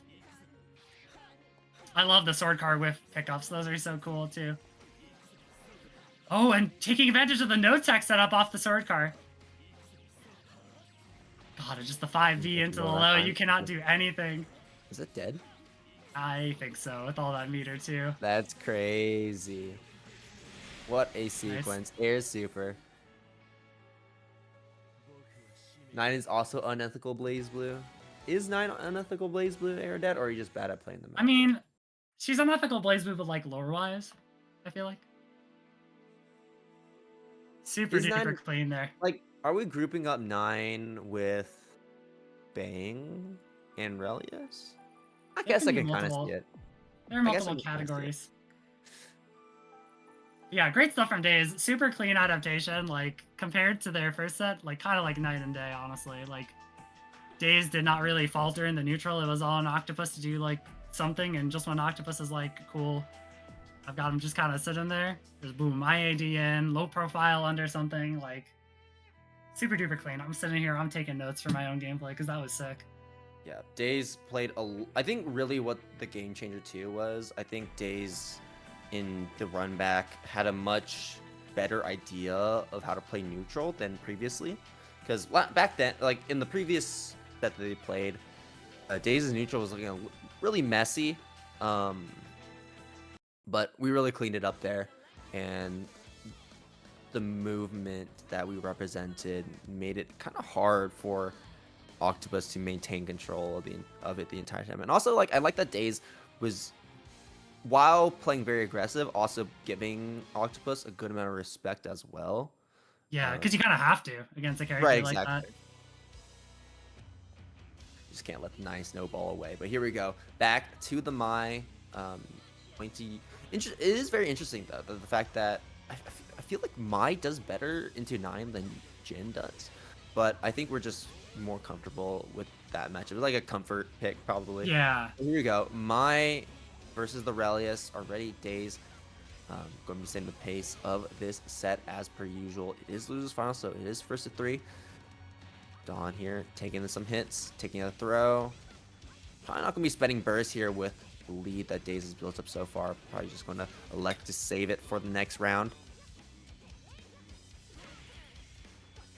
Speaker 1: I love the sword card whiff pickups. Those are so cool, too. Oh, and taking advantage of the no tech setup off the sword card. God, it's just the 5V into the low. You cannot do anything.
Speaker 2: Is it dead?
Speaker 1: I think so, with all that meter, too.
Speaker 2: That's crazy. What a sequence. Nice. Air super. 9 is also unethical BlazBlue. Is 9 unethical BlazBlue Aerodat, or are you just bad at playing them?
Speaker 1: I mean, she's unethical BlazBlue, but like lore-wise, I feel like. Super duper clean there.
Speaker 2: Like, are we grouping up 9 with Bang and Relius? I guess I can kind of see it.
Speaker 1: There are multiple categories. Yeah, great stuff from daze. Super clean adaptation, like, compared to their first set, like, kind of like night and day, honestly. Like, daze did not really falter in the neutral. It was all on Octopus to do, like, something, and just when Octopus is like, cool, I've got him just kind of sitting there, there's boom, IAD in, low profile under something, like, super duper clean. I'm sitting here, I'm taking notes for my own gameplay, because that was sick.
Speaker 2: Yeah, daze played I think really what the game changer, too, was, I think daze... in the run back had a much better idea of how to play neutral than previously, because back then, like in the previous set that they played, daze's neutral was looking really messy, but we really cleaned it up there, and the movement that we represented made it kind of hard for Octopus to maintain control of it the entire time. And also, like, I like that daze was, while playing very aggressive, also giving Octopus a good amount of respect as well.
Speaker 1: Yeah, because you kind of have to against a character like that.
Speaker 2: Just can't let the 9 snowball away. But here we go. Back to the Mai. It is very interesting, though, the fact that I feel like Mai does better into 9 than Jin does. But I think we're just more comfortable with that matchup. It's like a comfort pick, probably.
Speaker 1: Yeah.
Speaker 2: Here we go. Mai versus the Relius. Already daze. Going to be setting the pace of this set as per usual. It is losers final, so it is first to 3. Dawn here taking some hits, taking a throw. Probably not going to be spending burst here with the lead that daze has built up so far. Probably just going to elect to save it for the next round.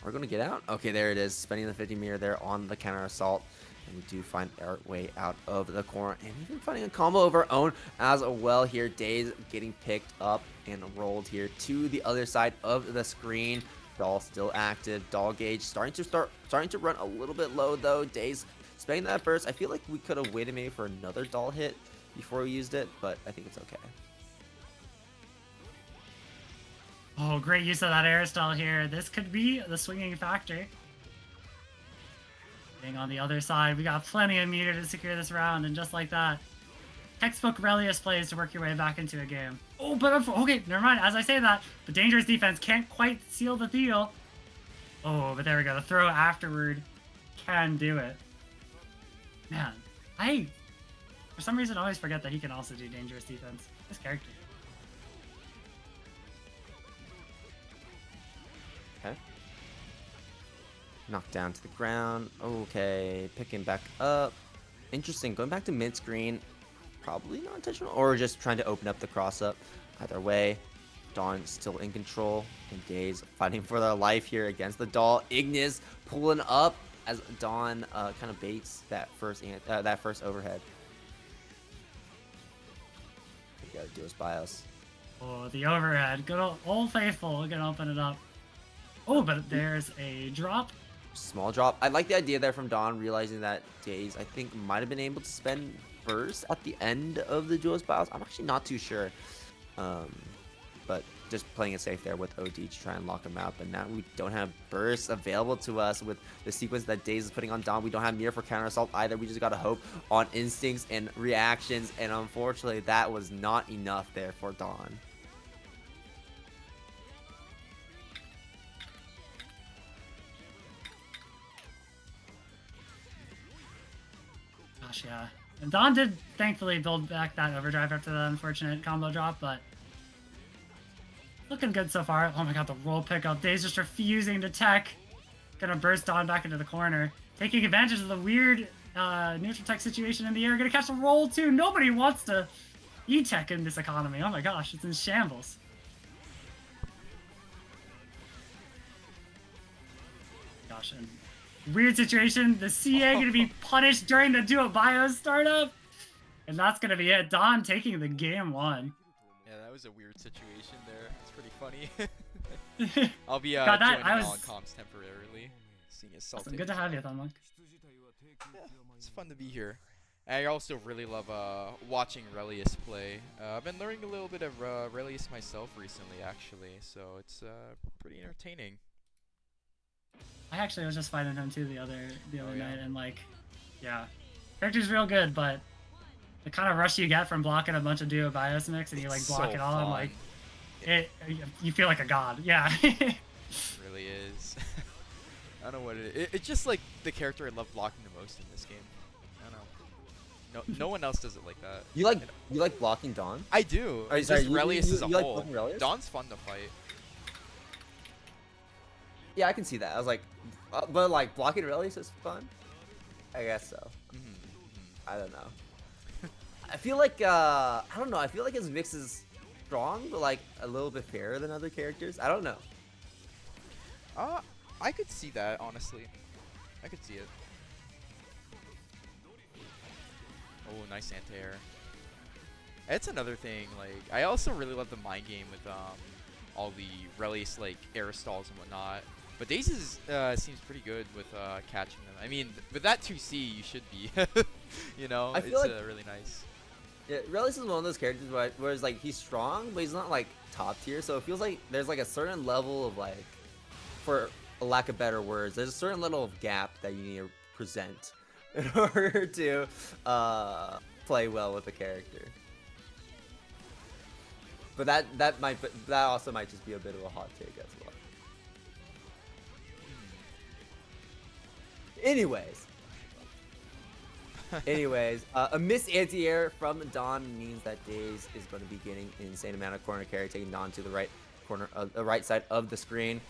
Speaker 2: We're going to get out. Okay, there it is. Spending the 50 meter there on the counter assault. And we do find our way out of the corner. And even finding a combo of our own as well here. daze getting picked up and rolled here to the other side of the screen. Doll still active. Doll gauge starting to run a little bit low though. daze spending that burst. I feel like we could have waited maybe for another doll hit before we used it, but I think it's okay.
Speaker 1: Oh, great use of that air style here. This could be the swinging factor. Being on the other side, we got plenty of meter to secure this round, and just like that, textbook Relius plays to work your way back into a game. Oh, but okay, never mind. As I say that, the dangerous defense can't quite seal the deal. Oh, but there we go. The throw afterward can do it. Man, I for some reason always forget that he can also do dangerous defense. This character.
Speaker 2: Okay. Knocked down to the ground. Okay, picking back up. Interesting. Going back to mid screen. Probably not intentional, or just trying to open up the cross up. Either way, Dawn still in control, and daze fighting for their life here against the doll. Ignis pulling up as Dawn kind of baits that first overhead. We gotta do his bios.
Speaker 1: Oh, the overhead. Good old faithful. Gonna open it up. Oh, but there's a drop.
Speaker 2: Small drop. I like the idea there from Dawn, realizing that daze, I think, might have been able to spend burst at the end of the duelist bios. I'm actually not too sure. But just playing it safe there with OD to try and lock him out. But now we don't have burst available to us with the sequence that daze is putting on Dawn. We don't have mirror for counter assault either. We just gotta hope on instincts and reactions. And unfortunately, that was not enough there for Dawn.
Speaker 1: Gosh, yeah. And Dawn did thankfully build back that overdrive after that unfortunate combo drop, but looking good so far. Oh my god, the roll pickup. daze just refusing to tech. Gonna burst Dawn back into the corner. Taking advantage of the weird neutral tech situation in the air. Gonna catch the roll too. Nobody wants to E-tech in this economy. Oh my gosh, it's in shambles. Gosh, and weird situation. The CA gonna be punished during the duo bios startup. And that's gonna be it. Dawn taking the game 1.
Speaker 3: Yeah, that was a weird situation there. It's pretty funny. I'll be
Speaker 1: God,
Speaker 3: joining on comms temporarily. Seeing as
Speaker 1: awesome. Good to have you, Thunlock.
Speaker 3: Yeah, it's fun to be here. I also really love watching Relius play. I've been learning a little bit of Relius myself recently, actually, so it's pretty entertaining.
Speaker 1: I actually was just fighting him too the other
Speaker 3: yeah.
Speaker 1: night, and like, yeah, character's real good, but the kind of rush you get from blocking a bunch of duo bios mix and you like block
Speaker 3: so
Speaker 1: it all,
Speaker 3: fun.
Speaker 1: and like, you feel like a god. Yeah.
Speaker 3: It really is. I don't know what it is. It's just like the character I love blocking the most in this game. I don't know. No one else does it like that.
Speaker 2: You like blocking Dawn?
Speaker 3: I do.
Speaker 2: Are you,
Speaker 3: just
Speaker 2: sorry,
Speaker 3: Relius as a
Speaker 2: like
Speaker 3: whole.
Speaker 2: blocking Relius?
Speaker 3: Dawn's fun to fight.
Speaker 2: Yeah, I can see that. I was like, but like blocking Relius is fun. I guess so. I don't know. I feel like I don't know. I feel like his mix is strong, but like a little bit fairer than other characters. I don't know.
Speaker 3: I could see that, honestly. I could see it. Oh, nice anti-air. That's another thing. Like, I also really love the mind game with all the Relius like air stalls and whatnot. But daze seems pretty good with catching them. I mean, with that 2C, you should be. You know,
Speaker 2: I feel like
Speaker 3: really nice.
Speaker 2: Yeah, Relius is one of those characters where it's like he's strong, but he's not like top tier. So it feels like there's like a certain level of like, for a lack of better words, there's a certain level of gap that you need to present in order to play well with the character. But that also might just be a bit of a hot take as well. Anyways, a missed anti-air from Dawn means that daze is going to be getting an insane amount of corner carry, taking Dawn to the right corner, the right side of the screen.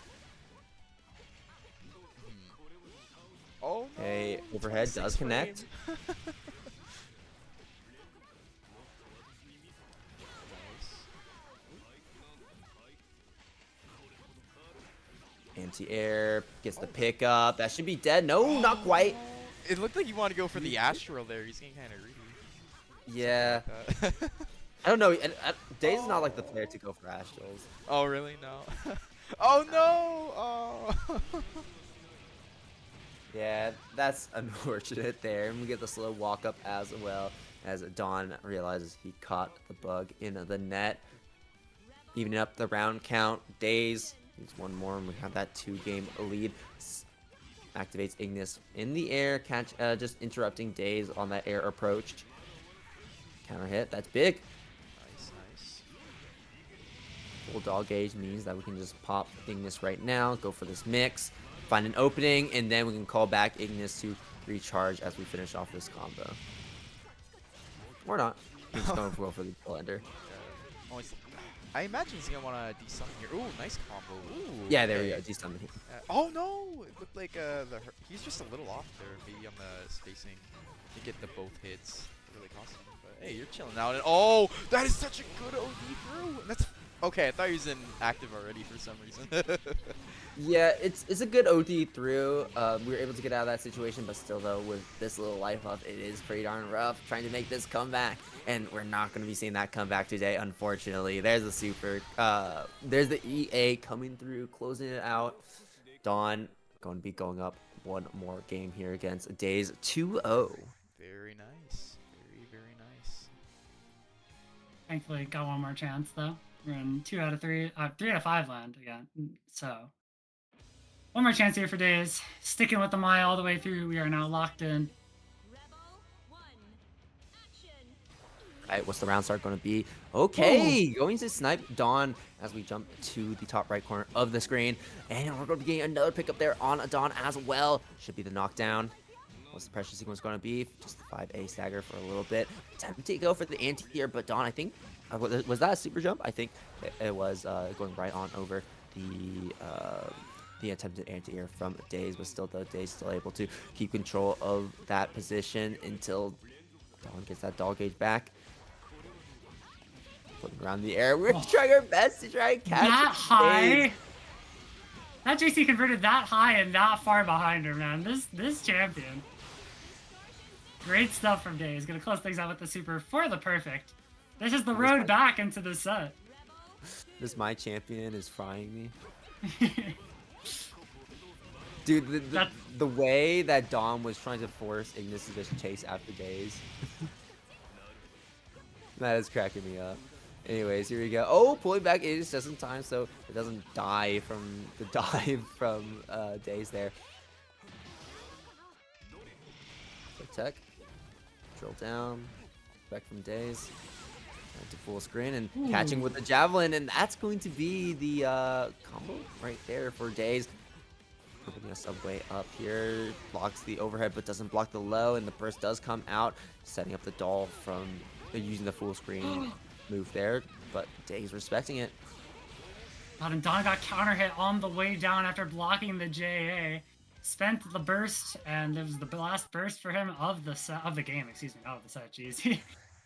Speaker 3: Oh, no.
Speaker 2: Hey, overhead does connect. Anti-air gets the pickup. That should be dead. No, not quite.
Speaker 3: It looked like you wanted to go for the astral there. He's getting kind of greedy.
Speaker 2: Yeah.
Speaker 3: Like
Speaker 2: I don't know. Daze is not like the player to go for astrals.
Speaker 3: Oh, really? No. Oh, no. Oh.
Speaker 2: Yeah, that's unfortunate there. And we get the slow walk up as well as Dawn realizes he caught the bug in the net. Evening up the round count. Daze needs one more and we have that 2-game lead. Activates Ignis in the air, just interrupting Daze on that air approach. Counter hit, that's big.
Speaker 3: Nice.
Speaker 2: Full dog gauge means that we can just pop Ignis right now, go for this mix, find an opening, and then we can call back Ignis to recharge as we finish off this combo. Or not. We're just going for the blender.
Speaker 3: I imagine he's gonna want to de-summon here. Ooh, nice combo. Ooh,
Speaker 2: Yeah, there we go. De-summon.
Speaker 3: Oh no! It looked like he's just a little off there, maybe on the spacing. To get the both hits, it really cost him. But hey, you're chilling out, and oh, that is such a good OD through. And that's okay. I thought he was inactive already for some reason.
Speaker 2: Yeah, it's a good OD through. We were able to get out of that situation, but still though, with this little life up, it is pretty darn rough trying to make this comeback. And we're not going to be seeing that comeback today, unfortunately. There's the super, there's the EA coming through, closing it out. Dawn going to be going up one more game here against daze 2-0.
Speaker 3: Very nice. Very nice.
Speaker 1: Thankfully, got one more chance though. We're in 2 out of 3, 3 out of 5 land again. So, one more chance here for daze. Sticking with the Mai all the way through. We are now locked in.
Speaker 2: Right, what's the round start going to be? Okay, going to snipe Dawn as we jump to the top right corner of the screen. And we're going to be getting another pickup there on Dawn as well. Should be the knockdown. What's the pressure sequence going to be? Just the 5A stagger for a little bit. Tempted to go for the anti-air, but Dawn, I think, was that a super jump? I think it was going right on over the attempted anti-air from daze, but still, though, daze still able to keep control of that position until Dawn gets that dog gauge back. Flipping around the air. We're trying our best to try and catch
Speaker 1: that high.
Speaker 2: daze.
Speaker 1: That JC converted that high and that far behind her, man. This champion. Great stuff from daze. Gonna close things out with the super for the perfect. This is the road back into the set.
Speaker 2: This my champion is frying me. Dude, the way that Dom was trying to force Ignis to just chase after daze. That is cracking me up. Anyways, here we go. Oh, pulling back Ignis just in time so it doesn't die from the dive from daze there. Tech. Drill down. Back from daze. To full screen and catching with the javelin, and that's going to be the combo right there for daze. Putting a subway up here, blocks the overhead but doesn't block the low, and the burst does come out, setting up the doll from using the full screen move there, but daze respecting it.
Speaker 1: And Don got counter hit on the way down after blocking the JA. Spent the burst, and it was the last burst for him of the game. Excuse me, not of the set. Jeez,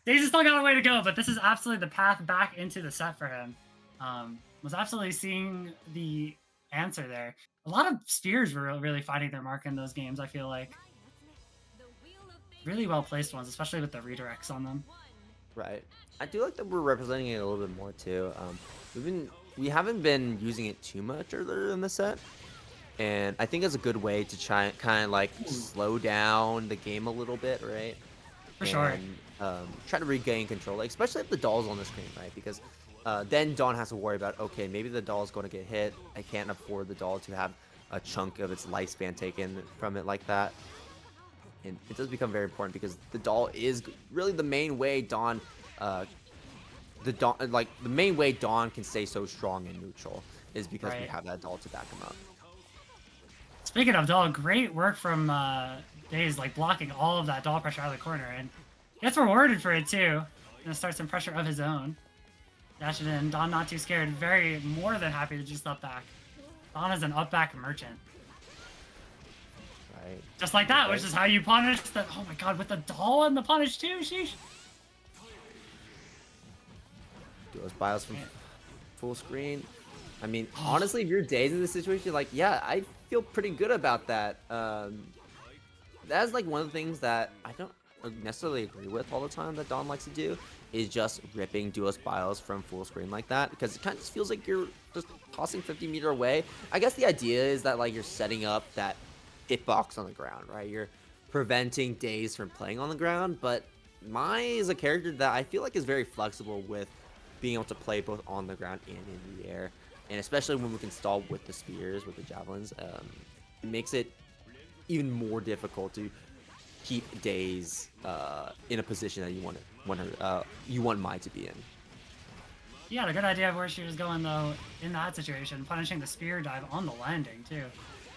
Speaker 1: daze has still got a way to go, but this is absolutely the path back into the set for him. Was absolutely seeing the answer there. A lot of spears were really finding their mark in those games. I feel like really well placed ones, especially with the redirects on them.
Speaker 2: Right. I do like that we're representing it a little bit more too. We haven't been using it too much earlier in the set. And I think it's a good way to try kind of like slow down the game a little bit, right?
Speaker 1: For sure.
Speaker 2: Try to regain control, like, especially if the doll's on the screen, right? Because then Dawn has to worry about, okay, maybe the doll's going to get hit. I can't afford the doll to have a chunk of its lifespan taken from it like that. And it does become very important because the doll is really the main way Dawn, the main way Dawn can stay so strong and neutral is because we have that doll to back him up.
Speaker 1: Speaking of doll, great work from daze, like blocking all of that doll pressure out of the corner, and gets rewarded for it too. Gonna start some pressure of his own. Dash it in. Dawn not too scared. Very more than happy to just up back. Dawn is an up back merchant.
Speaker 2: Right.
Speaker 1: Just like that, which is how you punish the. Oh my god, with the doll and the punish too. Sheesh.
Speaker 2: Duos bios from full screen. I mean, honestly, if you're dazed in this situation, like, yeah, I feel pretty good about that. That's like one of the things that I don't necessarily agree with all the time that Dawn likes to do, is just ripping Duos bios from full screen like that, because it kind of just feels like you're just tossing 50 meter away. I guess the idea is that like you're setting up that hitbox on the ground, right? You're preventing daze from playing on the ground, but Mai is a character that I feel like is very flexible with being able to play both on the ground and in the air, and especially when we can stall with the spears, with the javelins, it makes it even more difficult to keep daze in a position that you want Mai to be in.
Speaker 1: You had a good idea of where she was going though in that situation, punishing the spear dive on the landing too.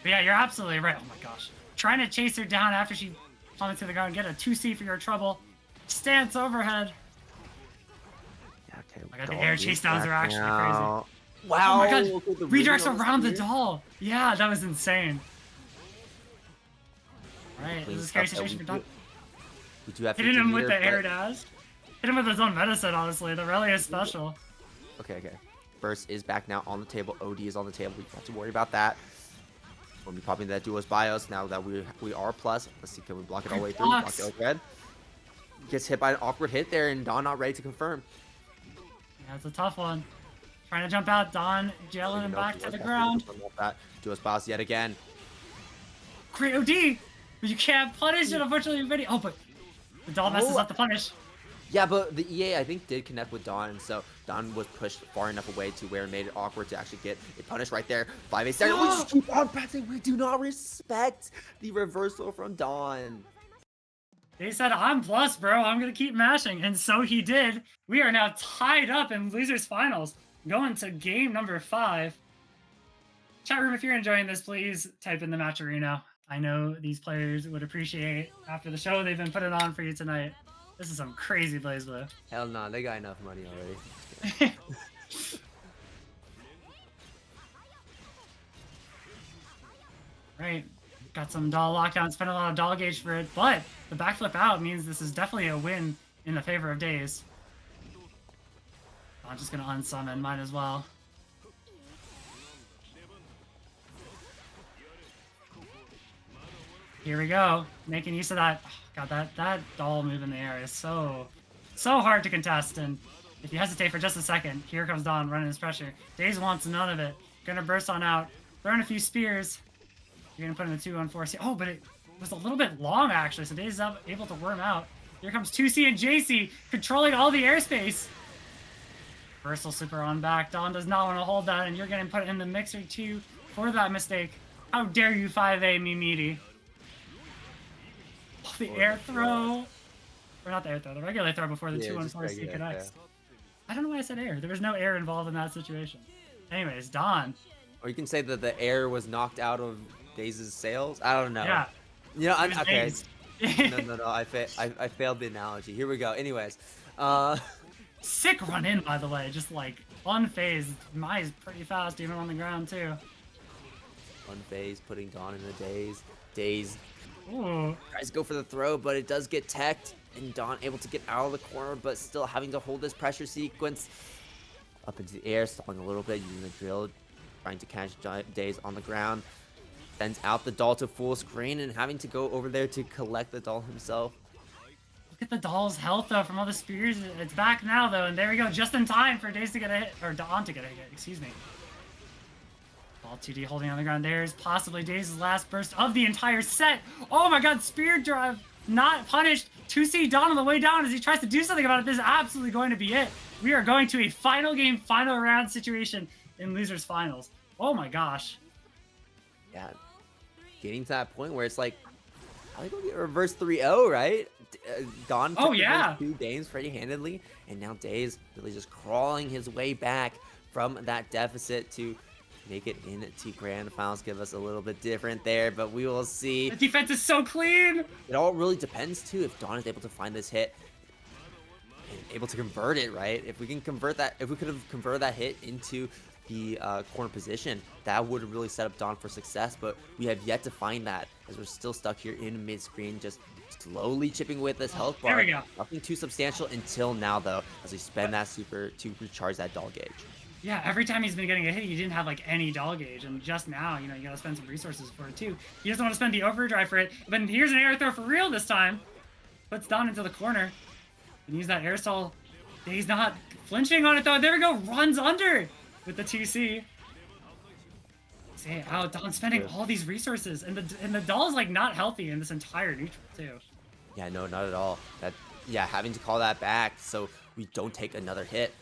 Speaker 1: But yeah, you're absolutely right. Oh my gosh. Trying to chase her down after she plummets to the ground, get a 2C for your trouble. Stance overhead.
Speaker 2: Yeah, okay.
Speaker 1: Oh my god, the air chase downs are actually crazy.
Speaker 2: Wow.
Speaker 1: Oh my god, redirects around the doll. Yeah, that was insane. Alright, this is a scary situation for Dawn.
Speaker 2: We do have
Speaker 1: hitting him with the Aerodat. Hit him with his own medicine, honestly. The rally is special.
Speaker 2: Okay. Burst is back now on the table. OD is on the table. We don't have to worry about that. We'll be popping that Duos bios now that we are plus. Let's see, can we block it all the way through? Block it overhead. Gets hit by an awkward hit there, and Dawn not ready to confirm.
Speaker 1: Yeah, it's a tough one. Trying to jump out, Dawn jailing him back to the ground.
Speaker 2: Duos bios yet again.
Speaker 1: Great OD! But you can't punish it, unfortunately. Oh, but the doll messes up the punish.
Speaker 2: Yeah, but the EA, I think, did connect with Dawn, and so Dawn was pushed far enough away to where it made it awkward to actually get a punish right there. 5A second. We just keep on pressing. We do not respect the reversal from Dawn.
Speaker 1: They said, I'm plus, bro. I'm going to keep mashing. And so he did. We are now tied up in Losers Finals, going to game number 5. Chat room, if you're enjoying this, please type in the match arena. I know these players would appreciate after the show they've been putting on for you tonight. This is some crazy BlazBlue.
Speaker 2: Hell no, they got enough money already.
Speaker 1: Right. Got some doll lockdown, spent a lot of doll gauge for it, but the backflip out means this is definitely a win in the favor of daze. I'm just gonna unsummon mine as well. Here we go, making use of that. Oh, God, that doll move in the air is so hard to contest, and if you hesitate for just a second, here comes Dawn running his pressure. daze wants none of it. Gonna burst on out, throwing a few spears. You're gonna put in a 2-on-4C. Oh, but it was a little bit long actually, so daze is able to worm out. Here comes 2C and JC controlling all the airspace. Versal super on back. Dawn does not want to hold that, and you're getting put in the mixer too for that mistake. How dare you 5A me meaty? Oh, the air throw. Or not the air throw, the regular throw before the 2-on-4C connects. I don't know why I said air. There was no air involved in that situation. Anyways, Dawn.
Speaker 2: Or you can say that the air was knocked out of daze's sails. I don't know.
Speaker 1: Yeah.
Speaker 2: You know, okay. No. I failed the analogy. Here we go. Anyways,
Speaker 1: sick run in, by the way. Just like unfazed. Mai's pretty fast even on the ground too.
Speaker 2: Unfazed, putting Dawn in the daze. Daze
Speaker 1: Ooh.
Speaker 2: tries to go for the throw, but it does get teched, and Dawn able to get out of the corner, but still having to hold this pressure sequence up into the air, stalling a little bit, using the drill, trying to catch daze on the ground. Sends out the doll to full screen and having to go over there to collect the doll himself.
Speaker 1: Look at the doll's health though from all the spears. It's back now though, and there we go, just in time for daze to get a hit, or Dawn to get a hit, excuse me. Ball 2D holding on the ground. There's possibly daze's last burst of the entire set. Oh my god, spear drive not punished. 2C Dawn on the way down as he tries to do something about it. This is absolutely going to be it. We are going to a final game, final round situation in Losers Finals. Oh my gosh.
Speaker 2: Yeah. Getting to that point where it's like, probably gonna get a reverse 3-0, right? Don
Speaker 1: Oh,
Speaker 2: took the
Speaker 1: yeah.
Speaker 2: first 2 games pretty handedly, and now Daze really just crawling his way back from that deficit to make it into grand finals. Give us a little bit different there, but we will see.
Speaker 1: The defense is so clean.
Speaker 2: It all really depends too if Don is able to find this hit and able to convert it, right? If we can convert that, if we could have converted that hit into the corner position, that would really set up Don for success, but we have yet to find that as we're still stuck here in mid-screen, just slowly chipping with this health bar.
Speaker 1: There we go.
Speaker 2: Nothing too substantial until now, though, as we spend that super to recharge that doll gauge.
Speaker 1: Yeah, every time he's been getting a hit, he didn't have like any doll gauge, and just now, you know, you gotta spend some resources for it too. He doesn't want to spend the overdrive for it, but here's an air throw for real this time. Puts Don into the corner. And use that air stall. He's not flinching on it though. There we go, runs under with the 2C. See, oh, Don's spending all these resources, and the doll is like not healthy in this entire neutral too.
Speaker 2: Yeah, no, not at all. That, yeah, having to call that back so we don't take another hit.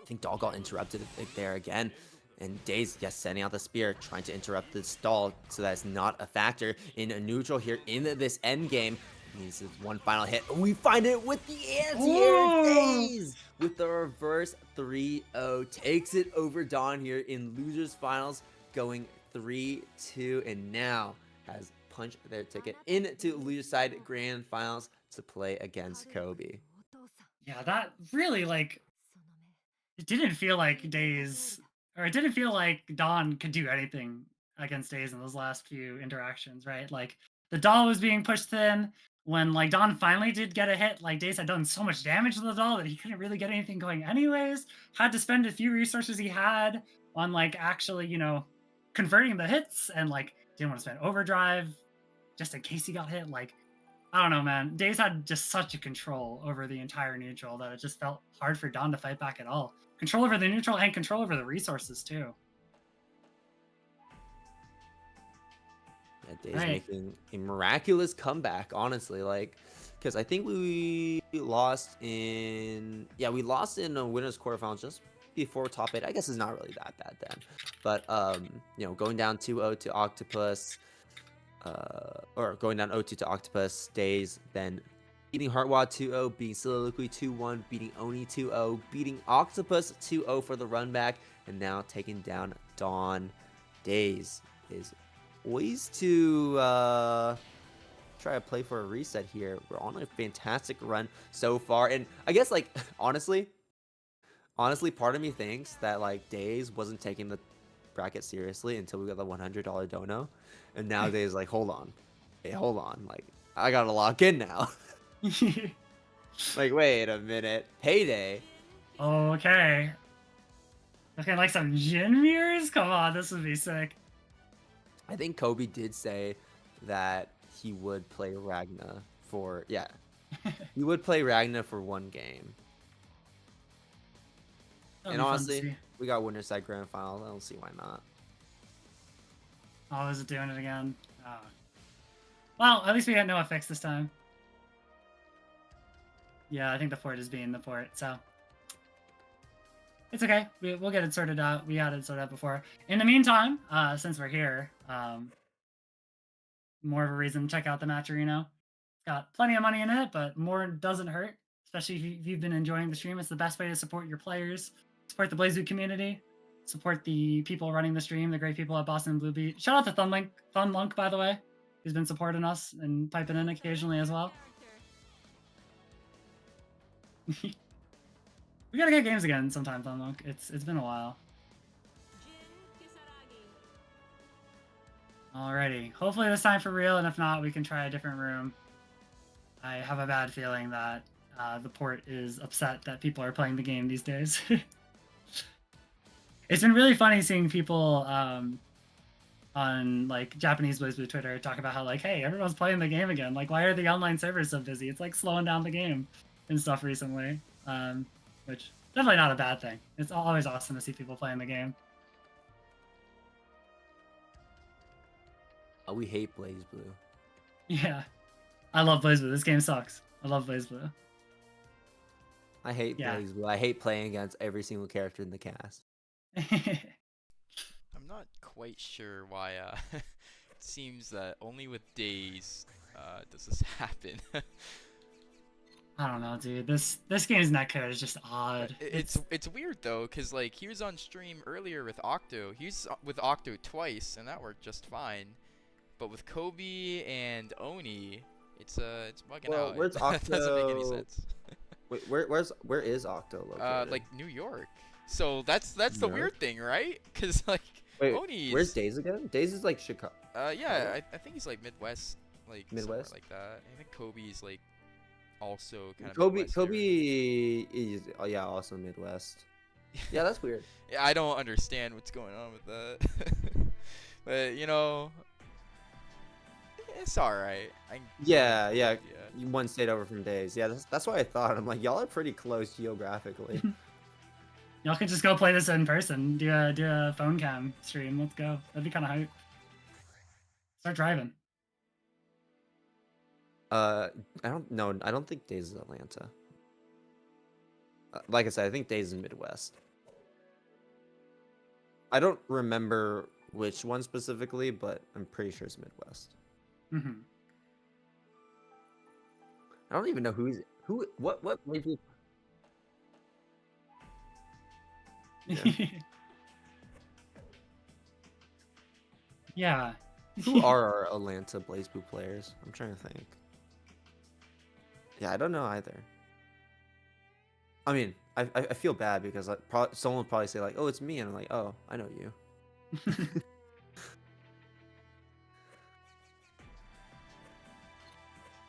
Speaker 2: I think Doll got interrupted there again. And Daze, yes, sending out the spear, trying to interrupt the stall so that's not a factor in a neutral here in this end game. Needs one final hit. We find it with the anti-air. Daze with the reverse 3-0 takes it over Don here in losers finals, going 3-2, and now has punched their ticket into loser side grand finals to play against Kobe.
Speaker 1: Yeah, that really like. It didn't feel like Daze, or it didn't feel like Don could do anything against Daze in those last few interactions, right? Like, the doll was being pushed thin. When, like, Don finally did get a hit, like, Daze had done so much damage to the doll that he couldn't really get anything going anyways. Had to spend a few resources he had on, like, actually, you know, converting the hits, and, like, didn't want to spend overdrive just in case he got hit. Like, I don't know, man. Daze had just such a control over the entire neutral that it just felt hard for Don to fight back at all. Control over the neutral and control over the resources too.
Speaker 2: Yeah, Daze making a miraculous comeback, honestly. Like, because I think we lost in a winners quarterfinals just before top 8. I guess it's not really that bad then. But you know, going down 2-0 to Octopus, or going down 0-2 to Octopus, Daze, then beating Heartwad 2-0, beating Soliloquy 2-1, beating Oni 2-0, beating Octopus 2-0 for the run back, and now taking down Dawn. Daze is poised to try to play for a reset here. We're on a fantastic run so far, and I guess, like, honestly, part of me thinks that, like, Daze wasn't taking the bracket seriously until we got the $100 dono, and now Daze like, hold on, like, I gotta lock in now. Like, wait a minute, payday.
Speaker 1: Okay. Looking like some Jin mirrors? Come on, this would be sick.
Speaker 2: I think Kobe did say that he would play Ragna for, he would play Ragna for one game.
Speaker 1: That'd
Speaker 2: And
Speaker 1: be fun to
Speaker 2: honestly,
Speaker 1: see.
Speaker 2: we got winner side grand finals. I don't see why not.
Speaker 1: Oh, is it doing it again? Oh. Well, at least we had no effects this time. Yeah, I think the port is being the port, so it's okay. We'll get it sorted out. We had it sorted out before. In the meantime, since we're here, more of a reason to check out the Matcherino. It's got plenty of money in it, but more doesn't hurt. Especially if you've been enjoying the stream. It's the best way to support your players, support the BlazBlue community, support the people running the stream, the great people at Boston Blue Beat. Shout out to Thunlunk, by the way, who's been supporting us and piping in occasionally as well. We gotta get games again sometime, Thunlunk. It's been a while. Alrighty. Hopefully this time for real, and if not, we can try a different room. I have a bad feeling that the port is upset that people are playing the game these days. It's been really funny seeing people on like Japanese BlazBlue Twitter talk about how, like, hey, everyone's playing the game again. Like, why are the online servers so busy? It's like slowing down the game and stuff recently. Which definitely not a bad thing. It's always awesome to see people playing the game.
Speaker 2: Oh, we hate BlazBlue.
Speaker 1: Yeah, I love BlazBlue. This game sucks. I love BlazBlue.
Speaker 2: I hate BlazBlue. I hate playing against every single character in the cast.
Speaker 3: I'm not quite sure why seems that only with daze does this happen.
Speaker 1: I don't know, dude. This game's netcode is just odd.
Speaker 3: It's weird though, cause like he was on stream earlier with Octo. He's with Octo twice, and that worked just fine. But with Kobe and Oni, it's bugging
Speaker 2: Well,
Speaker 3: out.
Speaker 2: where's
Speaker 3: That doesn't make any
Speaker 2: Octo?
Speaker 3: sense.
Speaker 2: Wait, where is Octo located?
Speaker 3: Like New York. So that's the
Speaker 2: New York?
Speaker 3: weird thing, right? Cause like
Speaker 2: Wait,
Speaker 3: Oni's.
Speaker 2: where's Daze again? Daze is like Chicago.
Speaker 3: Yeah, I think he's like Midwest, like somewhere
Speaker 2: Midwest?
Speaker 3: like that. I think Kobe's like also kind of
Speaker 2: Kobe
Speaker 3: Midwest area.
Speaker 2: Kobe is yeah, also Midwest. Yeah, that's weird.
Speaker 3: Yeah, I don't understand what's going on with that. But you know, it's all right.
Speaker 2: Yeah. You one state over from Daze. Yeah, that's what I thought. I'm like, y'all are pretty close geographically.
Speaker 1: Y'all could just go play this in person. Do a phone cam stream. Let's go. That'd be kind of hype. Start driving.
Speaker 2: I don't think Daze is Atlanta. Like I said, I think Daze is Midwest. I don't remember which one specifically, but I'm pretty sure it's Midwest.
Speaker 1: Mm-hmm.
Speaker 2: I don't even know what made you. Yeah.
Speaker 1: Yeah.
Speaker 2: Who are our Atlanta BlazBlue players? I'm trying to think. Yeah, I don't know either. I mean, I feel bad because someone will probably say like, "Oh, it's me," and I'm like, "Oh, I know you."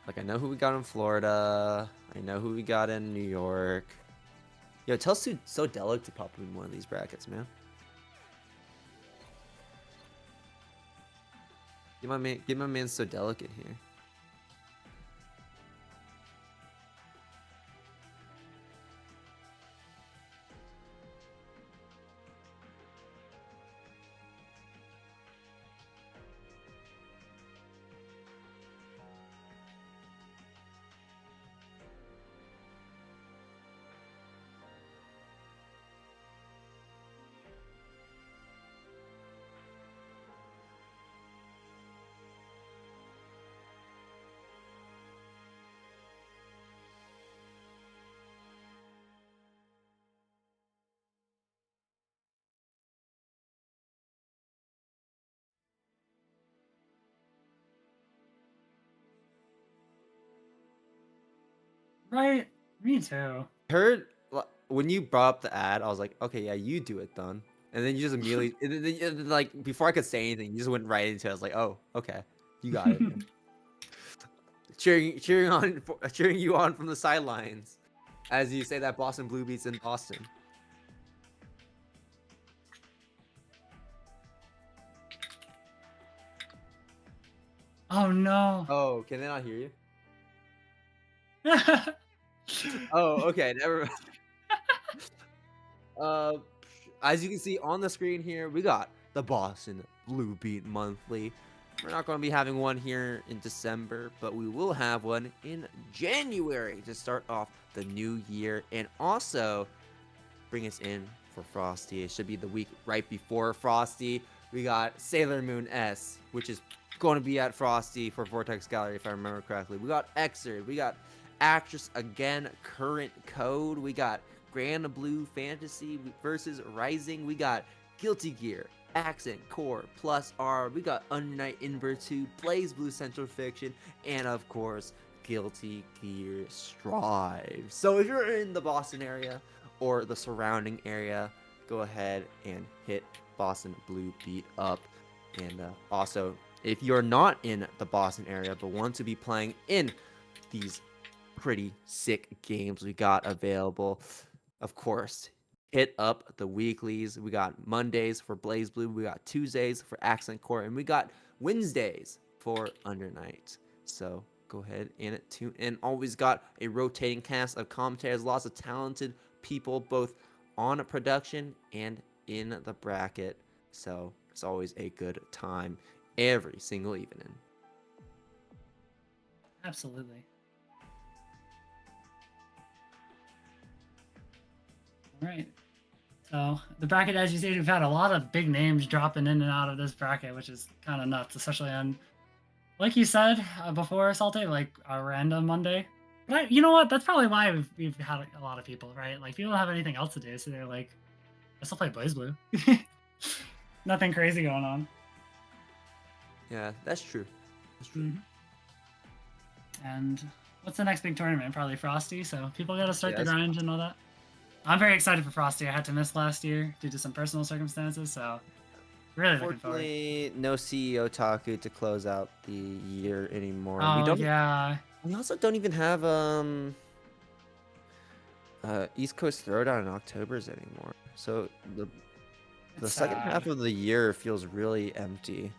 Speaker 2: Like, I know who we got in Florida. I know who we got in New York. Yo, tell Seudo to pop in one of these brackets, man. Get my man Seudo in here.
Speaker 1: Right. Me too.
Speaker 2: Heard when you brought up the ad, I was like, okay, yeah, you do it, then. And then you just immediately, like, before I could say anything, you just went right into it. I was like, oh, okay, you got it. Man. cheering you on from the sidelines, as you say that Boston Blue beats in Boston.
Speaker 1: Oh no.
Speaker 2: Oh, can they not hear you? Oh, okay, never. As you can see on the screen here, we got the Boston Blue Beat Monthly. We're not going to be having one here in December, but we will have one in January to start off the new year and also bring us in for Frosty. It should be the week right before Frosty. We got Sailor Moon S, which is going to be at Frosty for Vortex Gallery, if I remember correctly. We got Xrd. We got Actress Again, Current Code. We got Grand Blue Fantasy versus Rising. We got Guilty Gear, Accent Core Plus R. We got OniNYC Invert 2, BlazBlue Central Fiction, and of course, Guilty Gear Strive. So if you're in the Boston area or the surrounding area, go ahead and hit Boston Blue Beat up. And also, if you're not in the Boston area but want to be playing in these pretty sick games we got available, of course, hit up the weeklies. We got Mondays for BlazBlue, we got Tuesdays for Accent Core, and we got Wednesdays for OniNYC. So go ahead and tune in. Always got a rotating cast of commentators, lots of talented people, both on production and in the bracket. So it's always a good time every single evening.
Speaker 1: Absolutely. All right. So the bracket, as you see, we've had a lot of big names dropping in and out of this bracket, which is kind of nuts, especially on, like you said before, Salte, like a random Monday. But you know what? That's probably why we've had a lot of people, right? Like people don't have anything else to do, so they're like, I still play BlazBlue. Nothing crazy going on.
Speaker 2: Yeah, that's true. That's true.
Speaker 1: And what's the next big tournament? Probably Frosty. So people got to start
Speaker 2: Yeah,
Speaker 1: the grind and all that. I'm very excited for Frosty. I had to miss last year due to some personal circumstances, so really looking forward.
Speaker 2: Unfortunately, no CEO Taku to close out the year anymore.
Speaker 1: Oh yeah.
Speaker 2: We also don't even have East Coast Throwdown in October's anymore. So the
Speaker 1: It's
Speaker 2: second
Speaker 1: sad.
Speaker 2: half of the year feels really empty.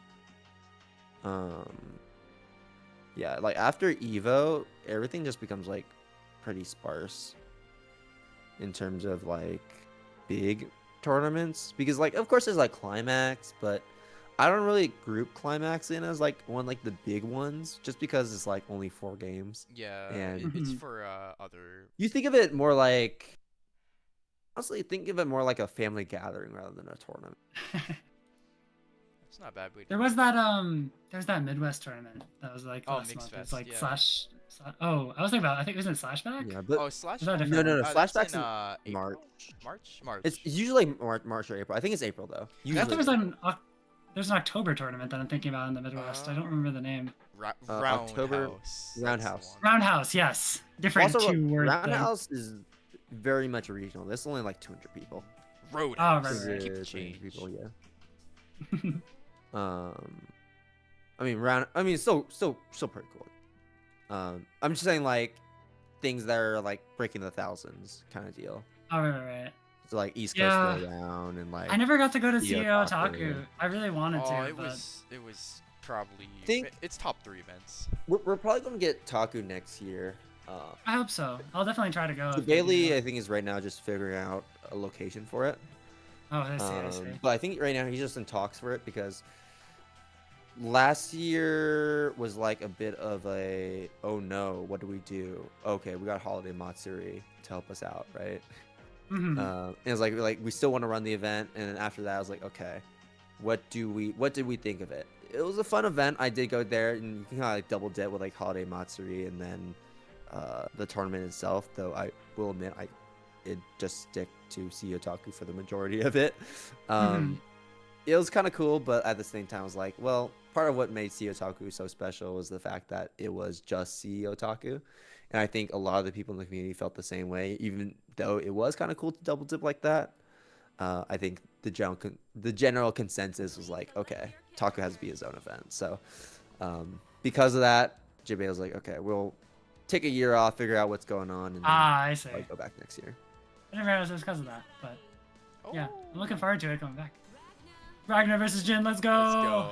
Speaker 2: Yeah, like after Evo, everything just becomes like pretty sparse in terms of like big tournaments, because like of course there's like Climax, but I don't really group Climax in as like like the big ones, just because it's like only 4 games.
Speaker 3: Yeah,
Speaker 2: And
Speaker 3: it's
Speaker 1: Mhm.
Speaker 3: for other.
Speaker 2: you think of it more like, honestly, think of it more like a family gathering rather than a tournament.
Speaker 3: It's not a bad way.
Speaker 1: There was that Midwest tournament that was like
Speaker 3: Oh,
Speaker 1: last
Speaker 3: Mixed
Speaker 1: month. It's
Speaker 3: Fest,
Speaker 1: like
Speaker 3: yeah.
Speaker 1: slash. Oh, I was thinking about. I think it was in Slashback.
Speaker 2: Yeah, but
Speaker 3: Oh, Slash.
Speaker 1: Is that
Speaker 2: no,
Speaker 1: different?
Speaker 2: no, no.
Speaker 3: That's
Speaker 2: Flashbacks
Speaker 3: in
Speaker 2: in
Speaker 3: April?
Speaker 2: March.
Speaker 3: March.
Speaker 2: It's usually March or April. I think it's April though.
Speaker 1: I thought there
Speaker 2: Usually.
Speaker 1: was there's an October tournament that I'm thinking about in the Midwest. I don't remember the name.
Speaker 2: October
Speaker 3: Roundhouse.
Speaker 2: Roundhouse.
Speaker 1: Roundhouse, yes. Different
Speaker 2: Also,
Speaker 1: two-word thing.
Speaker 2: Roundhouse is very much regional. There's only like 200 people.
Speaker 3: Roadhouse.
Speaker 1: Oh, right.
Speaker 3: Keep the
Speaker 2: 200
Speaker 3: change.
Speaker 2: people, yeah. I mean, still pretty cool. I'm just saying like things that are like breaking the thousands kind of deal.
Speaker 1: Oh, right.
Speaker 2: So like East Coast
Speaker 1: Yeah.
Speaker 2: Throwdown and like.
Speaker 1: I never got to go to
Speaker 2: CEO
Speaker 1: CEO
Speaker 2: Taku.
Speaker 1: Taku. I really wanted
Speaker 3: Oh,
Speaker 1: to,
Speaker 3: it
Speaker 1: but
Speaker 3: was probably.
Speaker 2: Think-
Speaker 3: It's top 3 events.
Speaker 2: We're probably gonna get Taku next year.
Speaker 1: I hope so. I'll definitely try to go.
Speaker 2: So
Speaker 1: if they do
Speaker 2: Bailey,
Speaker 1: that.
Speaker 2: I think, is right now just figuring out a location for it.
Speaker 1: Oh, I see.
Speaker 2: But I think right now he's just in talks for it, because last year was like a bit of a, oh no, what do we do? Okay, we got Holiday Matsuri to help us out, right?
Speaker 1: Mhm.
Speaker 2: And it's like we still want to run the event, and then after that I was like, okay, what did we think of it? It was a fun event. I did go there, and you can kind of like double dip with like Holiday Matsuri and then the tournament itself, though I will admit I did just stick to CEO Taku for the majority of it. It was kind of cool, but at the same time I was like, well, part of what made CEO Taku so special was the fact that it was just CEO Taku. And I think a lot of the people in the community felt the same way, even though it was kind of cool to double dip like that. I think the general consensus was like, okay, Taku has to be his own event. So because of that, Jibe was like, okay, we'll take a year off, figure out what's going on, and then
Speaker 1: I see.
Speaker 2: like, go back next year.
Speaker 1: I didn't realize it was because of that, but yeah,
Speaker 3: Oh.
Speaker 1: I'm looking forward to it coming back. Ragnar versus Jin, let's go!
Speaker 3: Let's go.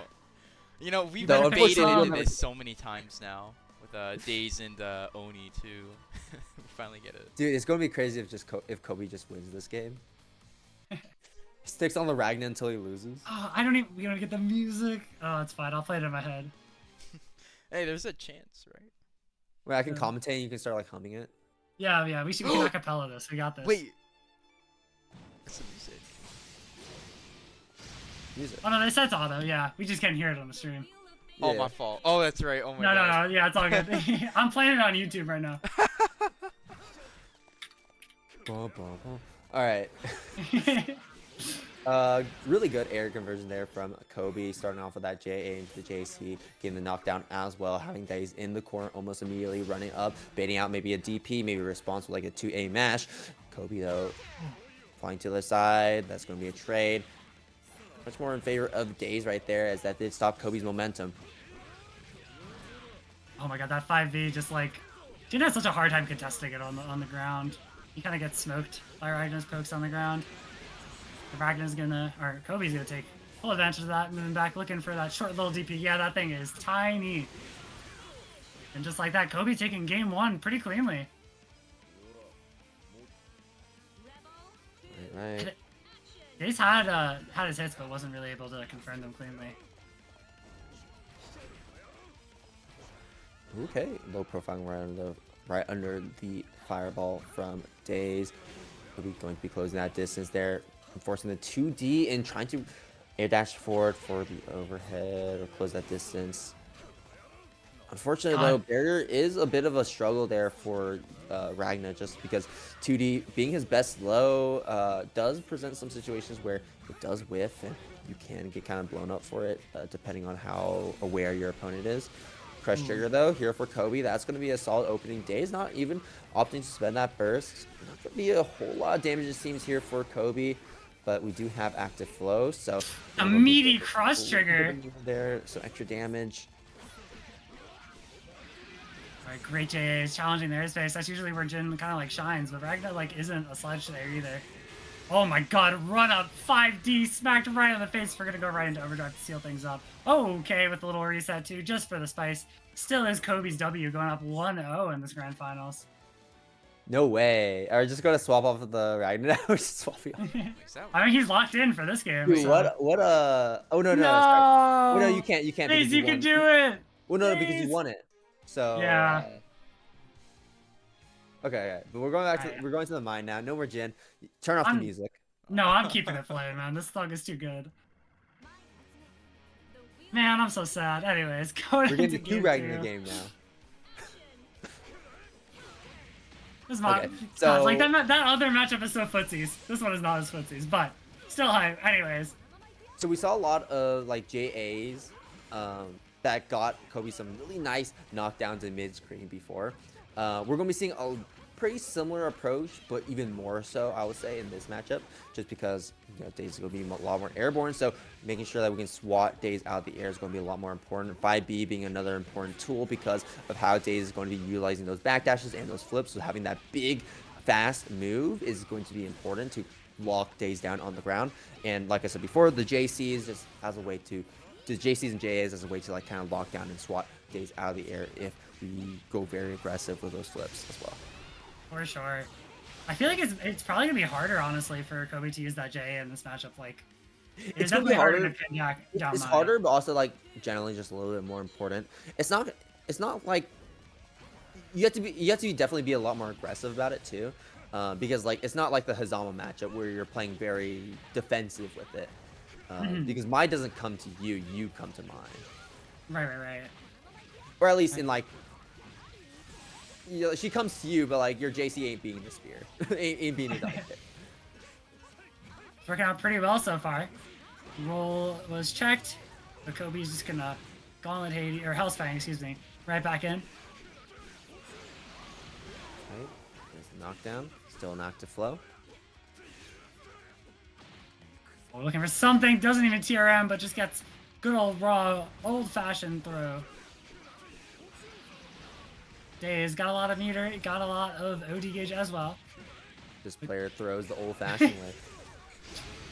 Speaker 3: You know, we've
Speaker 2: Though,
Speaker 3: debated
Speaker 2: unfortunately, we
Speaker 3: into
Speaker 2: don't have
Speaker 3: this so many times now with Daze and Oni too. We finally get it.
Speaker 2: Dude, it's gonna be crazy if Kobe just wins this game. Sticks on the Ragnar until he loses.
Speaker 1: Oh, we don't get the music. Oh, it's fine. I'll play it in my head.
Speaker 3: Hey, there's a chance, right?
Speaker 2: Wait, I can
Speaker 1: Yeah.
Speaker 2: commentate and you can start like humming it.
Speaker 1: Yeah, we can acapella this. We got this.
Speaker 3: Wait. It's the music.
Speaker 2: Music.
Speaker 1: Oh no, they said it's auto. Yeah, we just can't hear it on the stream.
Speaker 3: Oh,
Speaker 2: Yeah.
Speaker 3: my fault. Oh, that's right. Oh my
Speaker 1: No,
Speaker 3: god.
Speaker 1: yeah, it's all good. I'm playing it on YouTube right now.
Speaker 2: Alright. Really good air conversion there from Kobe, starting off with that JA into the JC, getting the knockdown as well, having Daze in the corner almost immediately, running up, baiting out maybe a DP, maybe a response with like a 2A mash. Kobe though, flying to the side, that's going to be a trade. Much more in favor of Daze right there, as that did stop Kobe's momentum.
Speaker 1: Oh my god, that 5v just like Jin has such a hard time contesting it on the ground. He kind of gets smoked by Ragnar's pokes on the ground. Kobe's gonna take full advantage of that, moving back, looking for that short little DP. Yeah, that thing is tiny. And just like that, Kobe taking game 1 pretty cleanly.
Speaker 2: Right.
Speaker 1: Daze had his hits, but wasn't really able to confirm them cleanly.
Speaker 2: Okay, low profile right under the fireball from Daze. Kobe going to be closing that distance there. Forcing the 2D and trying to air dash forward for the overhead or close that distance. Unfortunately, though, barrier is a bit of a struggle there for Ragna, just because 2D being his best low does present some situations where it does whiff and you can get kind of blown up for it, depending on how aware your opponent is. Crush trigger, though, here for Kobe. That's going to be a solid opening daze. Not even opting to spend that burst. Not going to be a whole lot of damage, it seems, here for Kobe. But we do have active flow, so...
Speaker 1: A meaty cross trigger.
Speaker 2: There, so extra damage.
Speaker 1: Alright, great JAs challenging the airspace. That's usually where Jin kind of like shines, but Ragnar like isn't a sledge there either. Oh my god, run up 5D, smacked right in the face. We're gonna go right into overdrive to seal things up. Oh, okay, with a little reset too, just for the spice. Still is Kobe's W, going up 1-0 in this grand finals.
Speaker 2: No way. Are we just gonna swap off of the Ragnar now? Just swap it off.
Speaker 1: I mean, he's locked in for this game.
Speaker 2: Dude,
Speaker 1: so.
Speaker 2: what oh no. Oh, no, you can't
Speaker 1: Daze, you can do it.
Speaker 2: Well, no, because you won it. So
Speaker 1: yeah.
Speaker 2: Okay, but we're going back to we're going to the mine now. No more Jin. Turn off the music.
Speaker 1: No, I'm keeping it playing, man. This song is too good. Man, I'm so sad. Anyways, going
Speaker 2: we're getting 2 Ragnar game now.
Speaker 1: This okay, so like that other matchup is so footsies. This one is not as footsies, but still hype. Anyways.
Speaker 2: So we saw a lot of like JAs that got Kobe some really nice knockdowns in mid-screen before. We're going to be seeing a pretty similar approach, but even more so, I would say, in this matchup, just because Daze is going to be a lot more airborne, so making sure that we can swat Daze out of the air is going to be a lot more important. 5B being another important tool because of how Daze is going to be utilizing those backdashes and those flips, so having that big, fast move is going to be important to lock Daze down on the ground. And like I said before, the JCs just as a way to the JCs and JAs as a way to like kind of lock down and swat Daze out of the air if we go very aggressive with those flips as well.
Speaker 1: For sure. I feel like it's probably gonna be harder, honestly, for Kobe to use that JA in this matchup. Like, it's definitely harder to pin down.
Speaker 2: It's harder, but also like generally just a little bit more important. It's not like you have to definitely be a lot more aggressive about it too, because like it's not like the Hazama matchup where you're playing very defensive with it. Because mine doesn't come to you, you come to mine.
Speaker 1: Right.
Speaker 2: Or at least in like, she comes to you, but like your JC ain't being the spear, ain't being the dynamite.
Speaker 1: Working out pretty well so far. Roll was checked, but Kobe's just gonna gauntlet Hades, or Hellsfang, excuse me, right back in.
Speaker 2: Right, there's the knockdown, still an active flow.
Speaker 1: We're looking for something, doesn't even TRM, but just gets good old raw, old-fashioned throw. Daze got a lot of meter, got a lot of OD gauge as well.
Speaker 2: This player throws the old-fashioned way.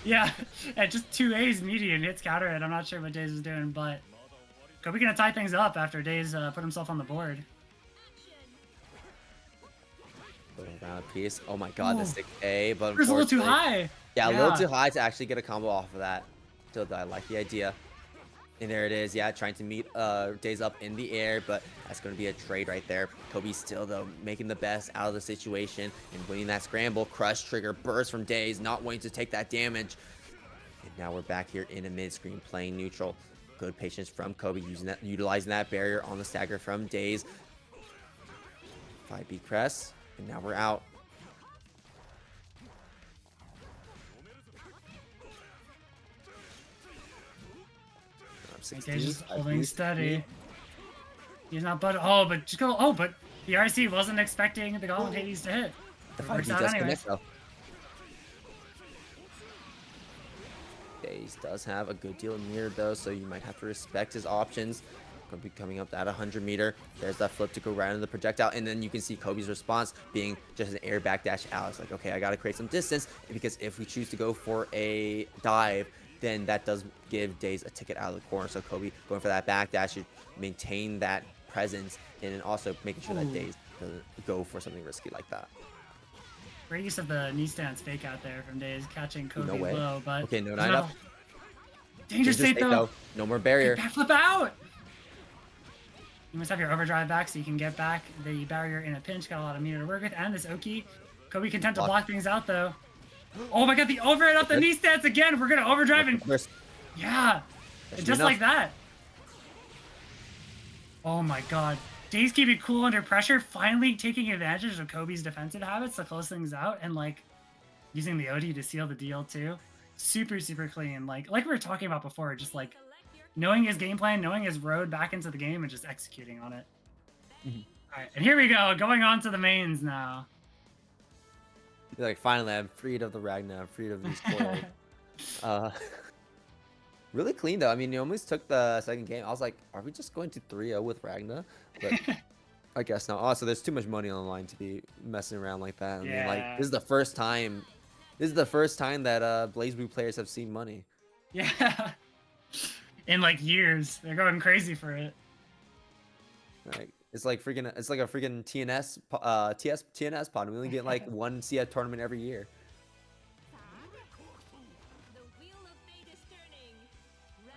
Speaker 1: Yeah, and just 2 A's median hits counter it. I'm not sure what Daze is doing, but Kobe gonna tie things up after Daze put himself on the board.
Speaker 2: Little round piece. Oh my god, the 6A, but
Speaker 1: it was a little too high.
Speaker 2: Yeah, a little too high to actually get a combo off of that. Still, I like the idea. And there it is, yeah, trying to meet Daze up in the air, but that's going to be a trade right there. Kobe still, though, making the best out of the situation and winning that scramble. Crush trigger, burst from Daze, not wanting to take that damage. And now we're back here in a mid-screen playing neutral. Good patience from Kobe, utilizing that barrier on the stagger from Daze. 5B crest, and now we're out.
Speaker 1: Daze just holding steady. He's not budging. Oh, but just go. Oh, but the RC wasn't expecting the Gauntlet Hades to hit.
Speaker 2: The 5B does connect though. Daze does have a good deal of meter though, so you might have to respect his options. Going to be coming up at 100 meter. There's that flip to go right into the projectile, and then you can see Kobe's response being just an air backdash out. It's like, okay, I got to create some distance, because if we choose to go for a dive, then that does give Daze a ticket out of the corner. So Kobe going for that backdash to maintain that presence, and then also making sure that Daze doesn't go for something risky like that.
Speaker 1: Great use of the knee stance fake out there from Daze, catching Kobe
Speaker 2: no way.
Speaker 1: low, but
Speaker 2: okay, no 9 up.
Speaker 1: Danger state though.
Speaker 2: No more barrier.
Speaker 1: Backflip out. You must have your overdrive back so you can get back the barrier in a pinch. Got a lot of meter to work with, and this Oki. Kobe content to block things out though. Oh my god, the overhead off the knee stance again. We're gonna overdrive and yeah, just like that. Oh my god. Daze keeping cool under pressure, finally taking advantage of Kobe's defensive habits to close things out and like using the OD to seal the deal too. Super, super clean. Like we were talking about before, just like knowing his game plan, knowing his road back into the game and just executing on it. Alright, and here we go, going on to the mains now.
Speaker 2: Like, finally, I'm freed of the Ragnar. I'm freed of these coils. Really clean, though. I mean, you almost took the second game. I was like, are we just going to 3-0 with Ragnar? But I guess not. Also, there's too much money on the line to be messing around like that. I mean, like, this is the first time. This is the first time that BlazBlue players have seen money.
Speaker 1: Yeah. In, like, years. They're going crazy for it.
Speaker 2: Like, it's like freaking. It's like a freaking TNS pod. We only get like one CF tournament every year.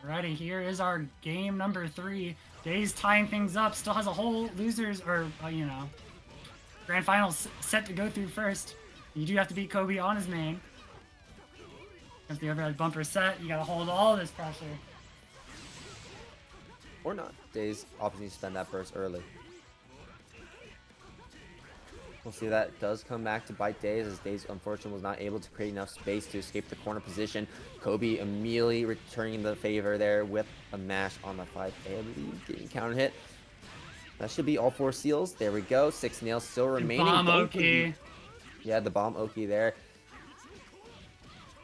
Speaker 1: Alrighty, here is our game number 3. Daze tying things up. Still has a whole losers or you know, grand finals set to go through first. You do have to beat Kobe on his main. If the overhead bumper set, you gotta hold all this pressure.
Speaker 2: Or not. Daze obviously spend that burst early. We'll see that does come back to bite Daze, as Daze unfortunately was not able to create enough space to escape the corner position. Kobe immediately returning the favor there with a mash on the 5A, I believe, getting counter hit. That should be all 4 seals. There we go. 6 nails still remaining.
Speaker 1: Bomb Oki.
Speaker 2: Yeah, the bomb Oki there.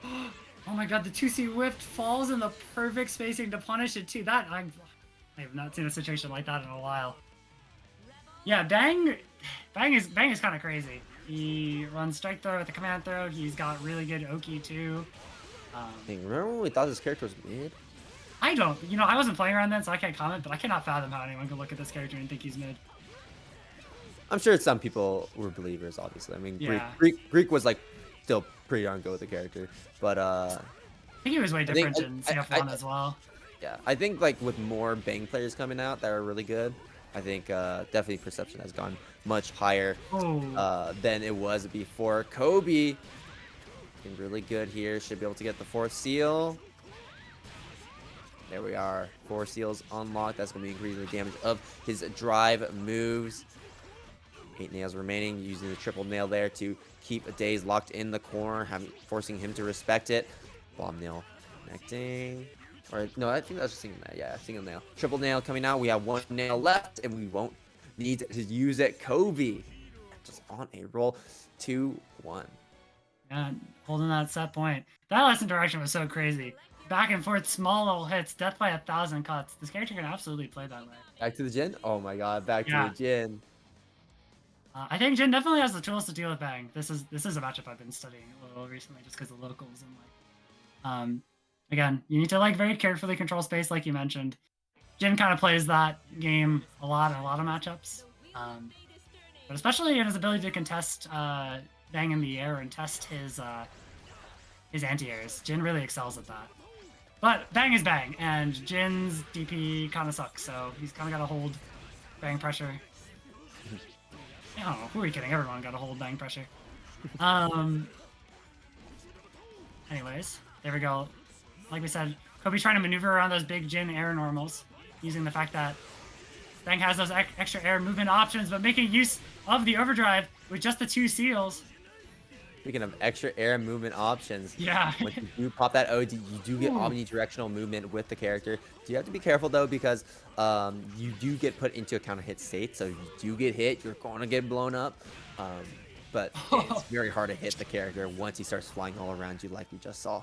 Speaker 1: Oh my god, the 2C whipped falls in the perfect spacing to punish it too. That I have not seen a situation like that in a while. Yeah, Bang is kind of crazy. He runs strike throw with the command throw. He's got really good Oki too.
Speaker 2: Remember when we thought this character was mid?
Speaker 1: I don't. You know, I wasn't playing around then, so I can't comment. But I cannot fathom how anyone could look at this character and think he's mid.
Speaker 2: I'm sure some people were believers, obviously. I mean,
Speaker 1: Yeah.
Speaker 2: Greek was like still pretty darn good with the character, but
Speaker 1: I think he was way different in CF1 as well.
Speaker 2: Yeah, I think like with more Bang players coming out that are really good, I think definitely perception has gone much higher than it was before. Kobe looking really good here. Should be able to get the 4th seal. There we are. 4 seals unlocked. That's going to be increasing the damage of his drive moves. 8 nails remaining. Using the triple nail there to keep a Daze locked in the corner, forcing him to respect it. Bomb nail connecting. Or no, I think that's a single nail. Yeah, single nail. Triple nail coming out. We have 1 nail left, and we won't need to use it. Kobe just on a roll. 2-1.
Speaker 1: Yeah, holding that set point. That lesson direction was so crazy. Back and forth, small little hits, death by 1,000 cuts. This character can absolutely play that way.
Speaker 2: Back to the Jin? Oh my god, back to the Jin.
Speaker 1: I think Jin definitely has the tools to deal with Bang. This is a matchup I've been studying a little recently just because of locals and like again, you need to like very carefully control space like you mentioned. Jin kind of plays that game a lot in a lot of matchups. But especially in his ability to contest Bang in the air and test his anti-airs. Jin really excels at that. But Bang is Bang, and Jin's DP kind of sucks, so he's kind of got to hold Bang pressure. I don't know, who are you kidding? Everyone got to hold Bang pressure. Anyways, there we go. Like we said, Kobe's trying to maneuver around those big Jin air normals, using the fact that Bang has those extra air movement options, but making use of the overdrive with just the 2 seals.
Speaker 2: Speaking of extra air movement options,
Speaker 1: yeah.
Speaker 2: When you do pop that OD, you do get omnidirectional movement with the character. Do you have to be careful though, because you do get put into a counter hit state, so if you do get hit, you're going to get blown up. But it's very hard to hit the character once he starts flying all around you like we just saw.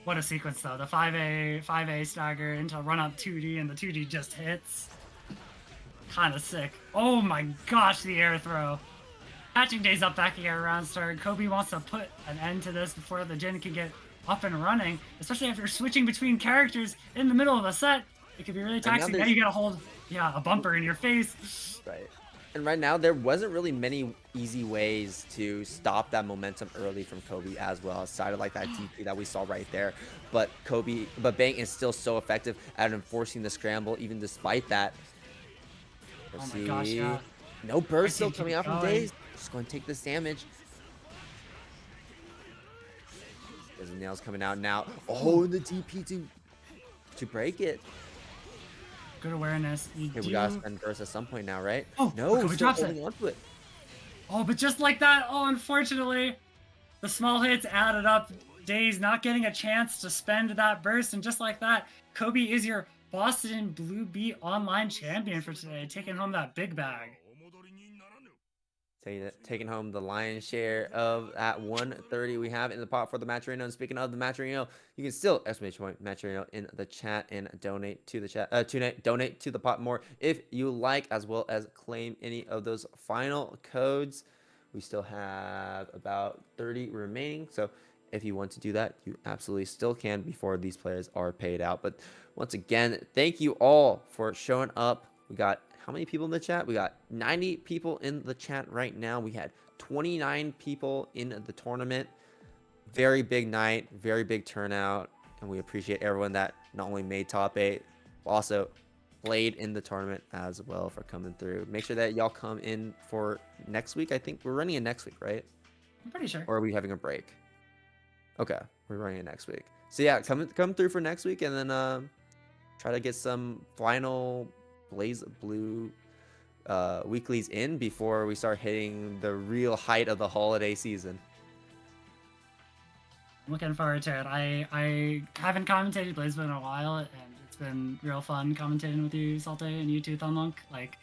Speaker 1: What a sequence though. The 5A stagger into run up 2D, and the 2D just hits. Kind of sick. Oh my gosh, the air throw. Catching Daze up back air round start. Kobe wants to put an end to this before the Jin can get up and running, especially if you're switching between characters in the middle of the set. It could be really taxing. Now you gotta hold, a bumper in your face.
Speaker 2: Right. And right now, there wasn't really many easy ways to stop that momentum early from Kobe as well, aside of like that DP that we saw right there. But Bang is still so effective at enforcing the scramble, even despite that. Let's
Speaker 1: my gosh, yeah.
Speaker 2: No burst still coming out from Daze. Just going to take this damage. nails coming out now. Oh, the DP to break it.
Speaker 1: Good awareness.
Speaker 2: Okay, we gotta spend burst at some point now, right?
Speaker 1: Oh,
Speaker 2: no,
Speaker 1: okay,
Speaker 2: still
Speaker 1: drops
Speaker 2: holding
Speaker 1: it.
Speaker 2: onto it.
Speaker 1: Oh, but just like that, oh, unfortunately, the small hits added up. Daze not getting a chance to spend that burst, and just like that, Kobe is your Boston Blue Beat Online champion for today, taking home that big bag.
Speaker 2: Taking home the lion's share of at 130 we have in the pot for the Matcherino. And speaking of the Matcherino, you can still exclamation point Matcherino in the chat and donate to the chat. Donate to the pot more if you like, as well as claim any of those final codes. We still have about 30 remaining, so if you want to do that, you absolutely still can before these players are paid out. But once again, thank you all for showing up. We got how many people in the chat? We got 90 people in the chat right now. We had 29 people in the tournament. Very big night, very big turnout, and we appreciate everyone that not only made top 8, but also played in the tournament as well for coming through. Make sure that y'all come in for next week. I think we're running it next week, right?
Speaker 1: I'm pretty sure.
Speaker 2: Or are we having a break? Okay, we're running it next week. So yeah, come through for next week, and then try to get some final BlazBlue weeklies in before we start hitting the real height of the holiday season.
Speaker 1: Looking forward to it. I haven't commentated BlazBlue in a while, and it's been real fun commentating with you, Salte, and you too, Thunlunk. Like,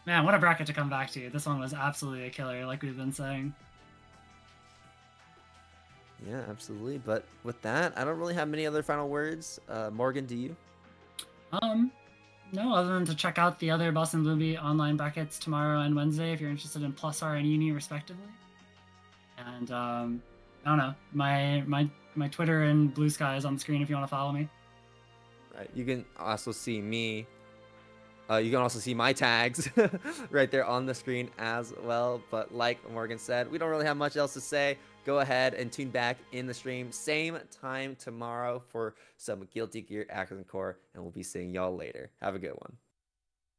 Speaker 1: man, what a bracket to come back to. This one was absolutely a killer, like we've been saying.
Speaker 2: Yeah, absolutely. But with that, I don't really have many other final words. Morgan, do you?
Speaker 1: No, other than to check out the other Boston Blue Beat online brackets tomorrow and Wednesday if you're interested in Plus R and Uni respectively. And I don't know, my Twitter and Blue Sky is on the screen if you want to follow me.
Speaker 2: Right. You can also see me. You can also see my tags right there on the screen as well. But like Morgan said, we don't really have much else to say. Go ahead and tune back in the stream same time tomorrow for some Guilty Gear Action Core, and we'll be seeing y'all later. Have a good one.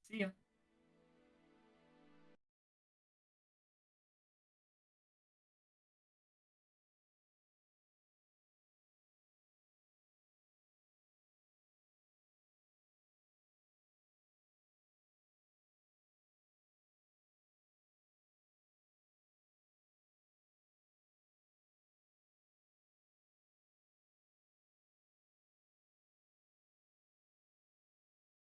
Speaker 1: See ya.